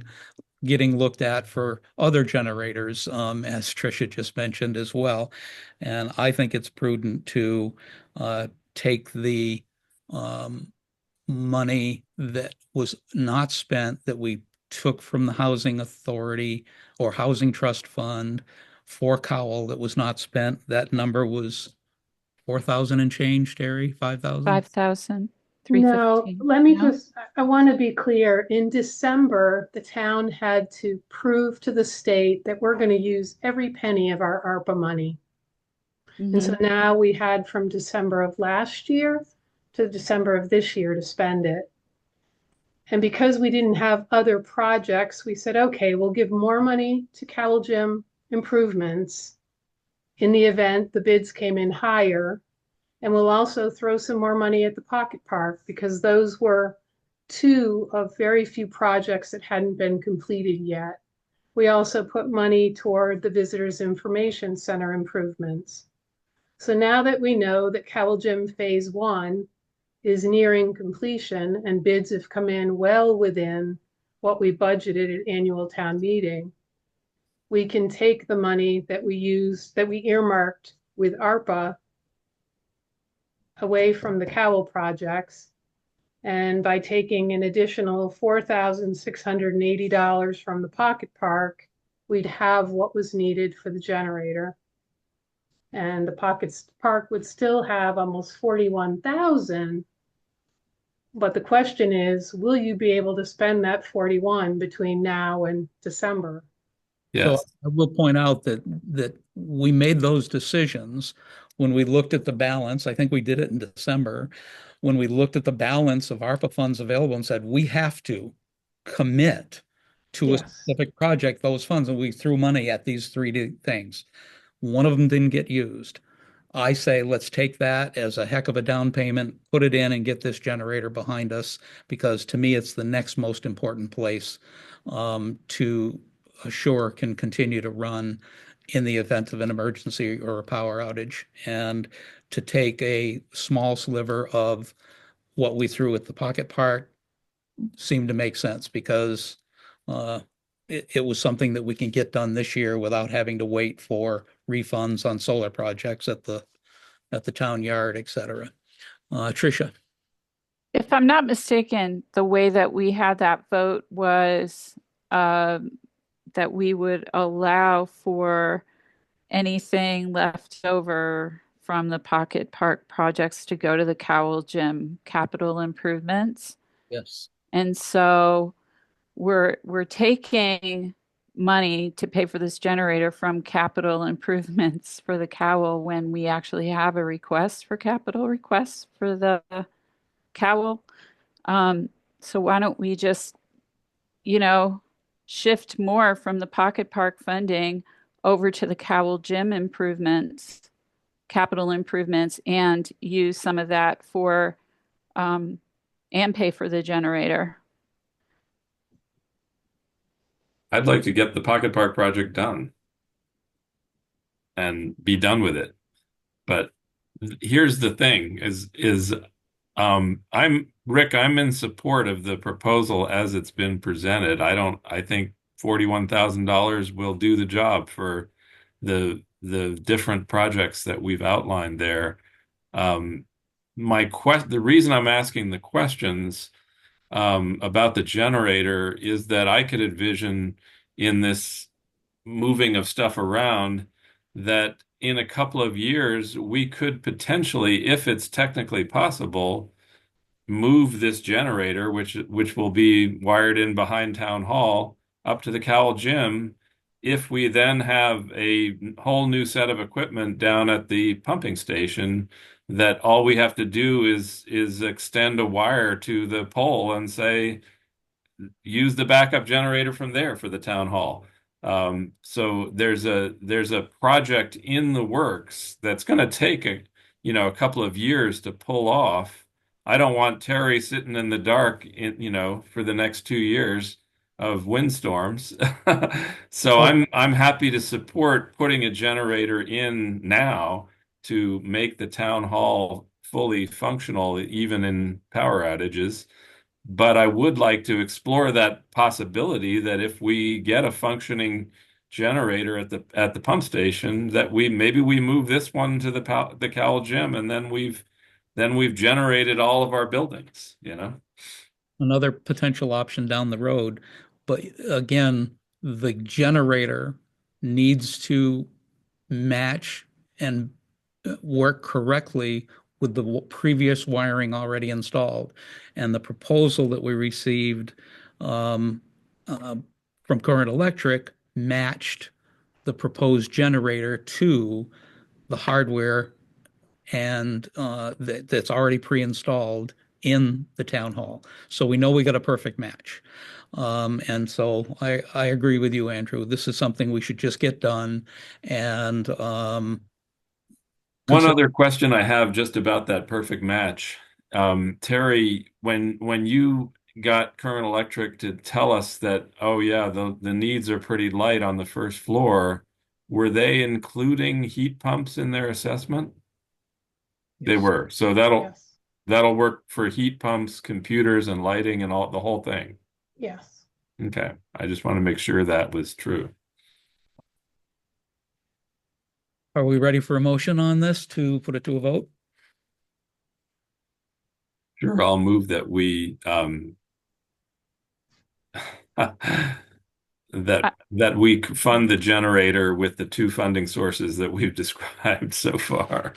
getting looked at for other generators, as Tricia just mentioned as well. And I think it's prudent to take the money that was not spent that we took from the housing authority or housing trust fund for Cowell that was not spent. That number was 4,000 and change, Terry, 5,000? 5,000, No, 315. let me No? just, I want to be clear. In December, the town had to prove to the state that we're going to use every penny of our ARPA money. And so Mhm. now we had from December of last year to December of this year to spend it. And because we didn't have other projects, we said, okay, we'll give more money to Cowell Gym improvements in the event the bids came in higher. And we'll also throw some more money at the Pocket Park because those were two of very few projects that hadn't been completed yet. We also put money toward the Visitors Information Center improvements. So now that we know that Cowell Gym Phase 1 is nearing completion and bids have come in well within what we budgeted at annual town meeting, we can take the money that we earmarked with ARPA away from the Cowell projects. And by taking an additional $4,680 from the Pocket Park, we'd have what was needed for the generator. And the Pocket Park would still have almost 41,000. But the question is, will you be able to spend that 41 between now and December? So Yes. I will point out that we made those decisions when we looked at the balance. I think we did it in December, when we looked at the balance of ARPA funds available and said, we have to commit to a Yes. specific project, those funds, and we threw money at these three things. One of them didn't get used. I say let's take that as a heck of a down payment, put it in and get this generator behind us, because to me, it's the next most important place to assure can continue to run in the event of an emergency or a power outage. And to take a small sliver of what we threw at the Pocket Park seemed to make sense because uh, it was something that we can get done this year without having to wait for refunds on solar projects at the town yard, et cetera. Tricia. If I'm not mistaken, the way that we had that vote was that we would allow for anything left over from the Pocket Park projects to go to the Cowell Gym capital improvements. Yes. And so we're taking money to pay for this generator from capital improvements for the Cowell when we actually have a request for capital requests for the Cowell. So why don't we just, you know, shift more from the Pocket Park funding over to the Cowell Gym improvements capital improvements and use some of that for and pay for the generator. I'd like to get the Pocket Park project done and be done with it. But here's the thing I'm in support of the proposal as it's been presented. I think $41,000 will do the job for the different projects that we've outlined there. Um, the reason I'm asking the questions about the generator is that I could envision in this moving of stuff around that in a couple of years we could potentially, if it's technically possible, move this generator, which will be wired in behind Town Hall, up to the Cowell Gym. If we then have a whole new set of equipment down at the pumping station, that all we have to do is extend a wire to the pole and say, use the backup generator from there for the town hall. So there's a project in the works that's going to take a couple of years to pull off. I don't want Terry sitting in the dark for the next 2 years of windstorms. So I'm happy to support putting a generator in now to make the town hall fully functional, even in power outages. But I would like to explore that possibility that if we get a functioning generator at the pump station, that maybe we move this one to the Cowell Gym, and then we've generated all of our buildings, Another potential option down the road. But again, the generator needs to match and work correctly with the previous wiring already installed. And the proposal that we received from Current Electric matched the proposed generator to the hardware and that's already pre-installed in the town hall. So we know we got a perfect match. And so I agree with you, Andrew. This is something we should just get done. And one other question I have just about that perfect match. Terry, when you got Current Electric to tell us that, oh yeah, the needs are pretty light on the first floor, were they including heat pumps in their assessment? They were. So that'll work for heat pumps, computers, and lighting and the whole thing. Yes. Okay. I just want to make sure that was true. are we ready for a motion on this to put it to a vote? Sure, I'll move that we that we fund the generator with the two funding sources that we've described so far.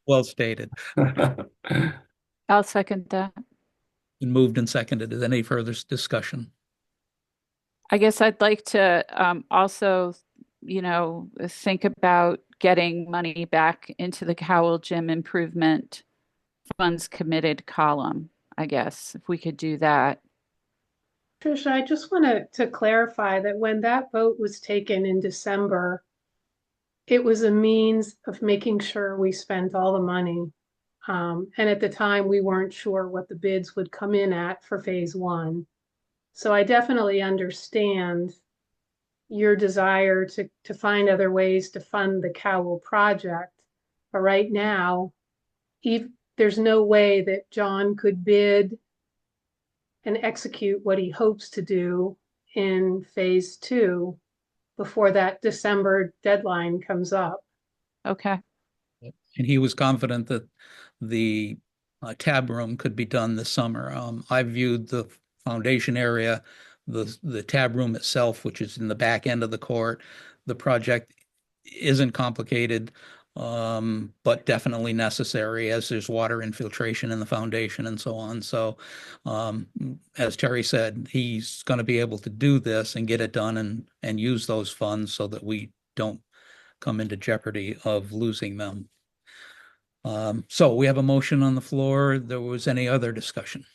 Well stated. I'll second that. Been moved and seconded. Is any further discussion? I guess I'd like to also, think about getting money back into the Cowell Gym improvement funds committed column, I guess, if we could do that. Tricia, I just wanted to clarify that when that vote was taken in December, it was a means of making sure we spent all the money. And at the time, we weren't sure what the bids would come in at for phase one. So I definitely understand your desire to find other ways to fund the Cowell project. But right now, there's no way that John could bid and execute what he hopes to do in phase two before that December deadline comes up. Okay. And he was confident that the tab room could be done this summer. I viewed the foundation area, the tab room itself, which is in the back end of the court. The project isn't complicated, but definitely necessary as there's water infiltration in the foundation and so on. So as Terry said, he's going to be able to do this and get it done and use those funds so that we don't come into jeopardy of losing them. So we have a motion on the floor. There was any other discussion?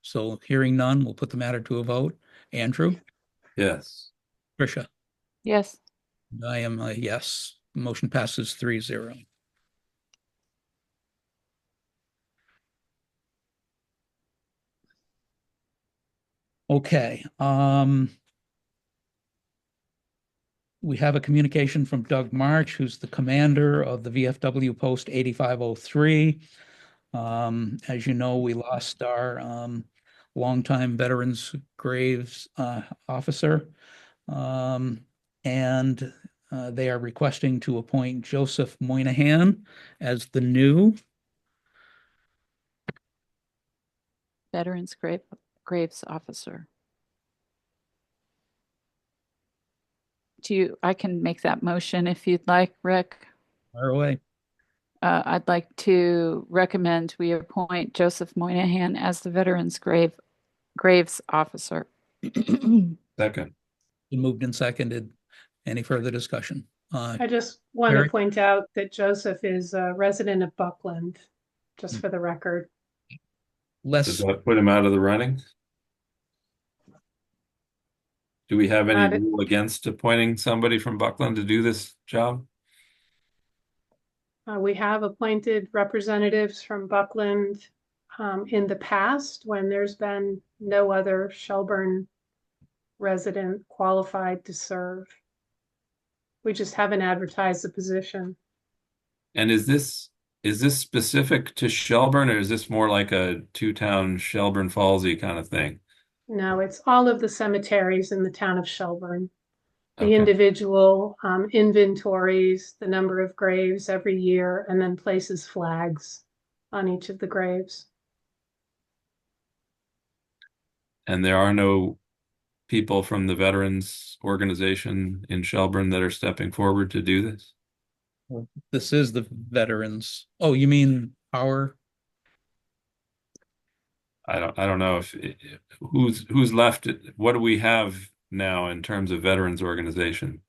So hearing none, we'll put the matter to a vote. Andrew? Yes. Tricia? Yes. I am a yes. Motion passes 3-0. Okay. We have a communication from Doug March, who's the commander of the VFW Post 8503. As you know, we lost our longtime Veterans Graves officer. And they are requesting to appoint Joseph Moynihan as the new Veterans Graves Officer. I can make that motion if you'd like, Rick. fire away. I'd like to recommend we appoint Joseph Moynihan as the Veterans Graves Officer. Second. Been moved and seconded. Any further discussion? I just want Mary? to point out that Joseph is a resident of Buckland, just for the record. Does that put him out of the running? Do we have any rule against appointing somebody from Buckland to do this job? We have appointed representatives from Buckland in the past when there's been no other Shelburne resident qualified to serve. We just haven't advertised the position. And is this specific to Shelburne, or is this more like a two-town Shelburne Fallsy kind of thing? No, it's all of the cemeteries in the town of Shelburne. The Okay. individual inventories, the number of graves every year, and then places flags on each of the graves. And there are no people from the veterans organization in Shelburne that are stepping forward to do this? This is the veterans. Oh, you mean our? I don't know if who's left. What do we have now in terms of veterans organization?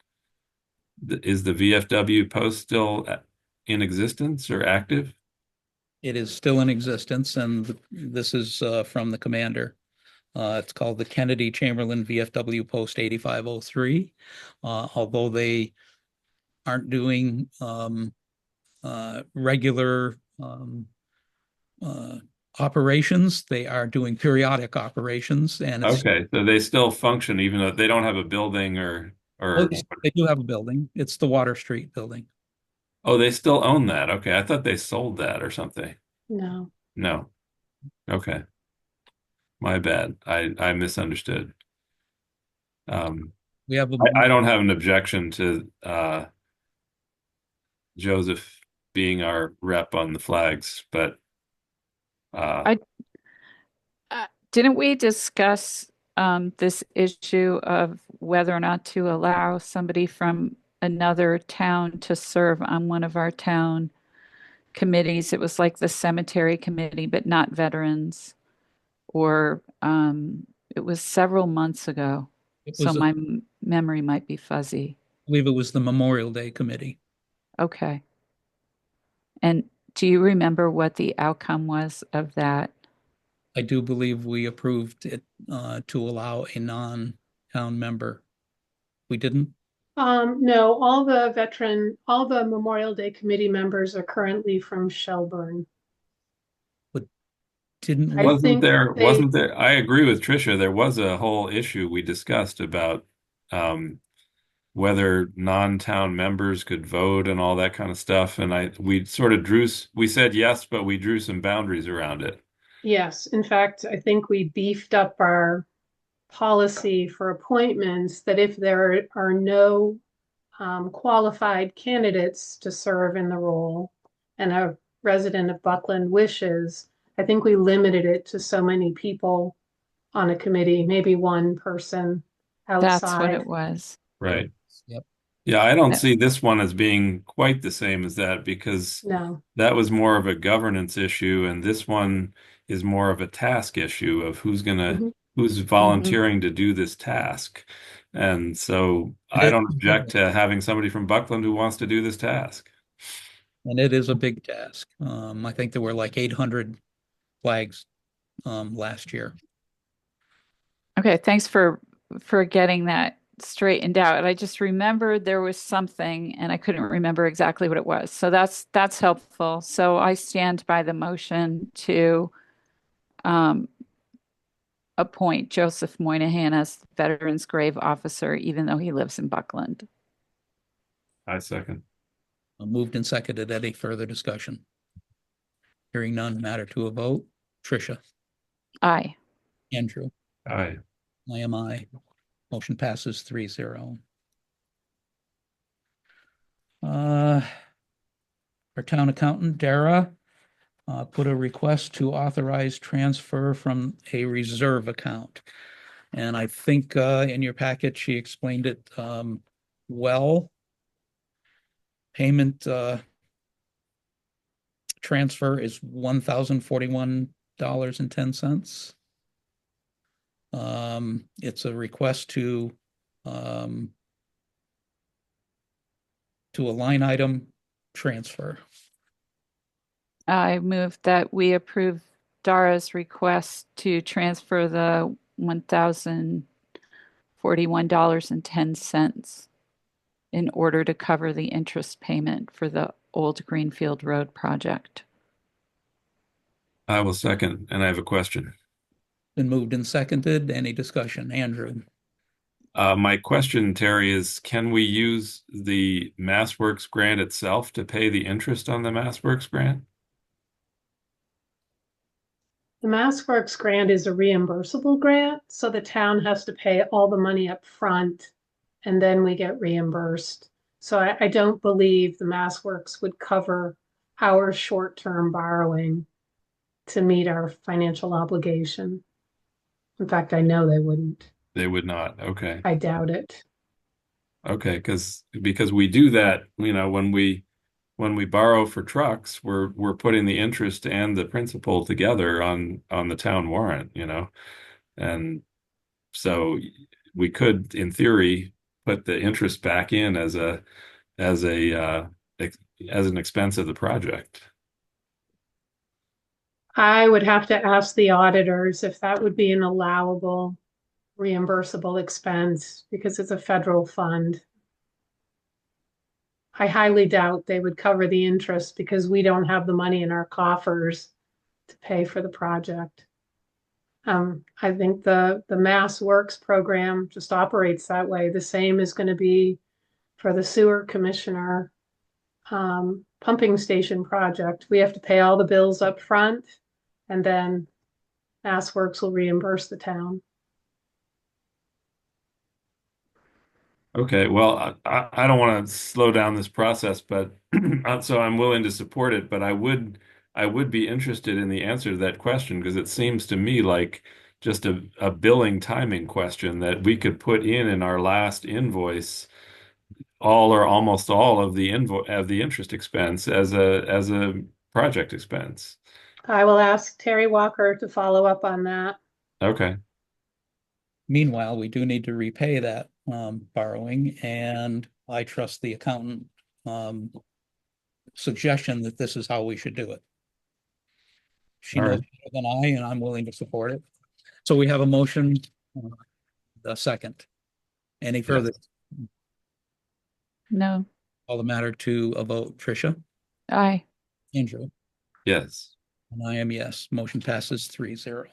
Is the VFW post still in existence or active? It is still in existence, and this is from the commander. It's called the Kennedy Chamberlain VFW Post 8503. Although they aren't doing regular operations, they are doing periodic operations, and it's Okay, so they still function even though they don't have a building or they do have a building. It's the Water Street building. oh, they still own that. Okay, I thought they sold that or something. No. No. Okay. My bad. I misunderstood. We have I don't have an objection to Joseph being our rep on the flags, but Didn't we discuss this issue of whether or not to allow somebody from another town to serve on one of our town committees? It was like the cemetery committee, but not veterans. Or it was several months ago. So my memory might be fuzzy. I believe it was the Memorial Day Committee. Okay. And do you remember what the outcome was of that? I do believe we approved it to allow a non-town member. We didn't? No, all the Memorial Day committee members are currently from Shelburne. But didn't I think wasn't there, I agree with Tricia, there was a whole issue we discussed about whether non-town members could vote and all that kind of stuff. And we said yes, but we drew some boundaries around it. Yes, in fact, I think we beefed up our policy for appointments that if there are no qualified candidates to serve in the role and a resident of Buckland wishes, I think we limited it to so many people on a committee, maybe one person outside. That's what it was. Right. Yep. Yeah, I don't see this one as being quite the same as that because that was more of a governance issue, and this one is more of a task issue of who's volunteering to do this task. And so I don't object to having somebody from Buckland who wants to do this task. And it is a big task. I think there were like 800 flags last year. Okay, thanks for getting that straightened out. I just remembered there was something and I couldn't remember exactly what it was. So that's helpful. So I stand by the motion to um, appoint Joseph Moynihan as Veterans Grave Officer, even though he lives in Buckland. I second. Moved and seconded. Any further discussion? Hearing none, matter to a vote. Tricia, Aye. Andrew, Aye. I am I. Motion passes 3-0. Our town accountant, Dara, put a request to authorize transfer from a reserve account. And I think in your packet, she explained it well. Payment transfer is $1,041.10. It's a request to a line item transfer. I move that we approve Dara's request to transfer the $1,041.10 in order to cover the interest payment for the Old Greenfield Road project. I will second, and I have a question. Been moved and seconded. Any discussion? Andrew? My question, Terry, is can we use the MassWorks grant itself to pay the interest on the MassWorks grant? The MassWorks grant is a reimbursable grant, so the town has to pay all the money up front and then we get reimbursed. So I don't believe the MassWorks would cover our short-term borrowing to meet our financial obligation. In fact, I know they wouldn't. They would not. Okay. I doubt it. Okay, because we do that, when we borrow for trucks, we're putting the interest and the principal together on the town warrant, and so we could, in theory, put the interest back in as a as an expense of the project. I would have to ask the auditors if that would be an allowable reimbursable expense because it's a federal fund. I highly doubt they would cover the interest because we don't have the money in our coffers to pay for the project. I think the MassWorks program just operates that way. The same is going to be for the sewer commissioner pumping station project. We have to pay all the bills up front, and then MassWorks will reimburse the town. Okay, well, I don't want to slow down this process, but so I'm willing to support it, but I would be interested in the answer to that question because it seems to me like just a billing timing question that we could put in our last invoice all or almost all of the interest expense as a project expense. I will ask Terry Walker to follow up on that. Okay. Meanwhile, we do need to repay that borrowing, and I trust the accountant suggestion that this is how we should do it. She All knows right. better than I, and I'm willing to support it. So we have a motion, a second. Any further? No. Call the matter to a vote. Tricia? Aye. Andrew? Yes. And I am yes. Motion passes 3-0.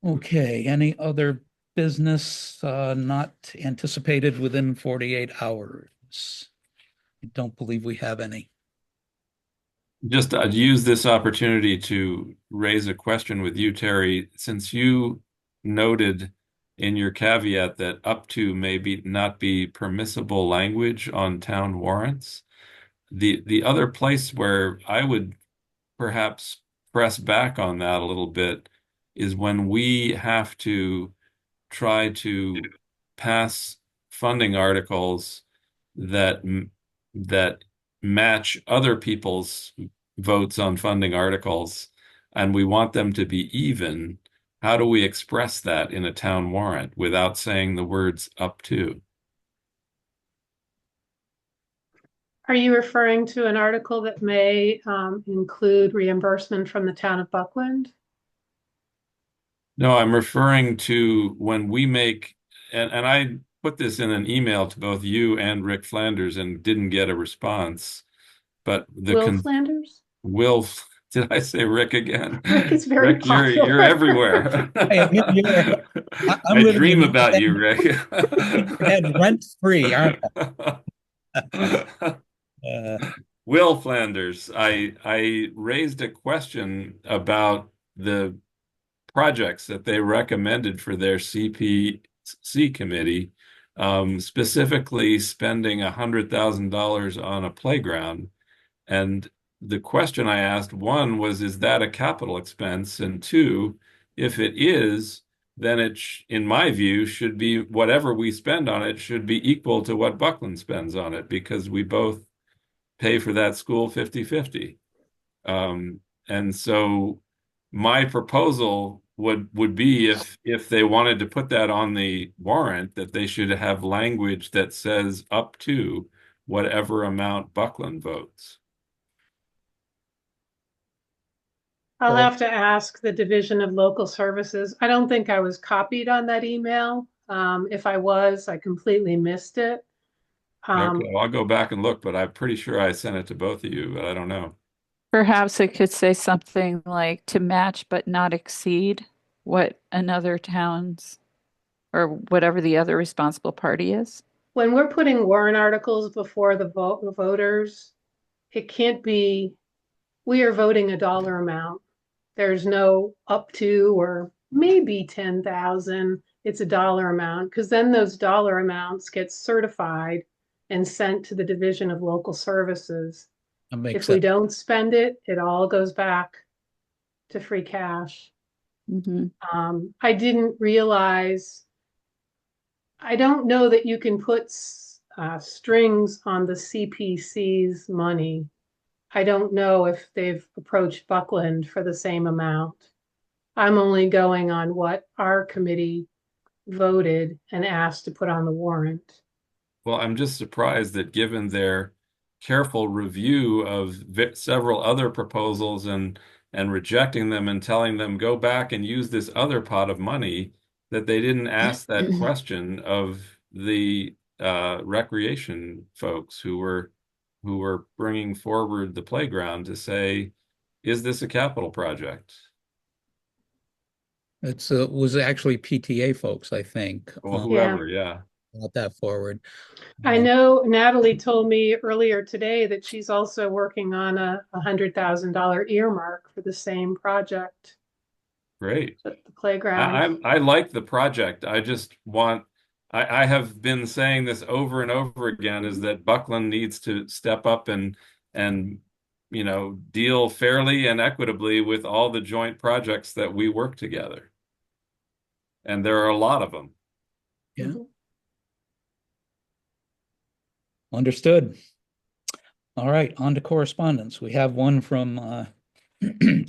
Okay, any other business not anticipated within 48 hours? I don't believe we have any. Just I'd use this opportunity to raise a question with you, Terry, since you noted in your caveat that up to maybe not be permissible language on town warrants. The other place where I would perhaps press back on that a little bit is when we have to try to pass funding articles that that match other people's votes on funding articles, and we want them to be even. How do we express that in a town warrant without saying the words up to? Are you referring to an article that may include reimbursement from the town of Buckland? No, I'm referring to when we make and I put this in an email to both you and Rick Flanders and didn't get a response. But the Will con Flanders? Will, did I say Rick again? Rick is very Rick, you're popular. everywhere. Hey, I'm I living dream in about you, Rick. your head rent free, aren't I? Will Flanders, I raised a question about the projects that they recommended for their CPC committee, specifically spending $100,000 on a playground. And the question I asked, one was, is that a capital expense? And two, if it is, then in my view, should be whatever we spend on it should be equal to what Buckland spends on it because we both pay for that school 50/50. Um, and so my proposal would be if they wanted to put that on the warrant, that they should have language that says up to whatever amount Buckland votes. I'll have to ask the Division of Local Services. I don't think I was copied on that email. If I was, I completely missed it. Okay, well, I'll go back and look, but I'm pretty sure I sent it to both of you, but I don't know. Perhaps it could say something like to match but not exceed what another town's or whatever the other responsible party is. When we're putting warrant articles before the voters, it can't be, we are voting a dollar amount. There's no up to or maybe 10,000. It's a dollar amount because then those dollar amounts get certified and sent to the Division of Local Services. That makes If we sense. don't spend it, it all goes back to free cash. I didn't realize, I don't know that you can put strings on the CPC's money. I don't know if they've approached Buckland for the same amount. I'm only going on what our committee voted and asked to put on the warrant. Well, I'm just surprised that given their careful review of several other proposals and rejecting them and telling them go back and use this other pot of money, that they didn't ask that question of the recreation folks who were bringing forward the playground to say, is this a capital project? It was actually PTA folks, I think, Well, whoever, yeah. brought that forward. I know Natalie told me earlier today that she's also working on a $100,000 earmark for the same project. Great. The playground. I like the project. I just want, I have been saying this over and over again, is that Buckland needs to step up and deal fairly and equitably with all the joint projects that we work together. And there are a lot of them. Yeah. Understood. All right, on to correspondence. We have one from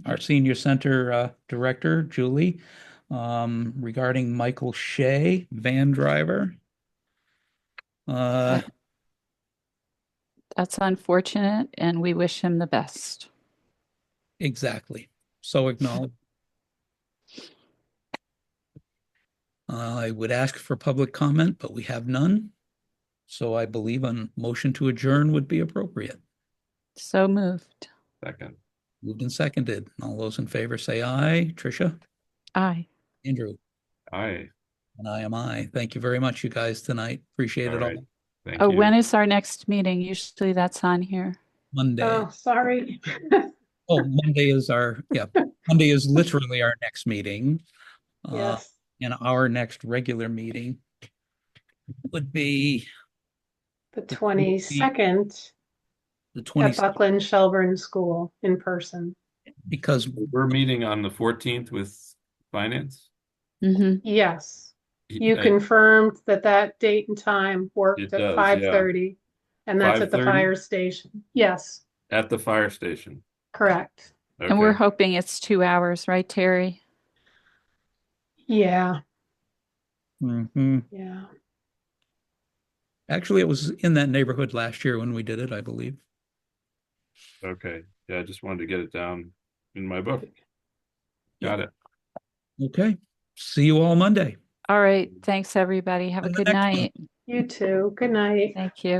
our senior center director, Julie, regarding Michael Shea, van driver. That's unfortunate, and we wish him the best. Exactly. So acknowledged. I would ask for public comment, but we have none. So I believe a motion to adjourn would be appropriate. So moved. Second. Moved and seconded. All those in favor say aye. Tricia? Aye. Andrew? Aye. And I am aye. Thank you very much, you guys, tonight. Appreciate it All right. all. Thank Oh, you. when is our next meeting? Usually that's on here. Monday. Oh, sorry. Oh, Monday is Monday is literally our next meeting. Yes. And our next regular meeting would be The 22nd the at 20th, Buckland Shelburne School in person. because We're meeting on the 14th with finance. Yes. You I- confirmed that date and time worked It at does, 5:30. And that's at the 5:30? fire station. Yes, At the fire station. correct. Okay. And we're hoping it's 2 hours, right, Terry? Yeah, Mhm. yeah. Actually, it was in that neighborhood last year when we did it, I believe. Okay. Yeah, I just wanted to get it down in my book. Got it. Okay. See you all Monday. All right. Thanks, everybody. Have a On the good next one. night. You too. Good night. Thank you.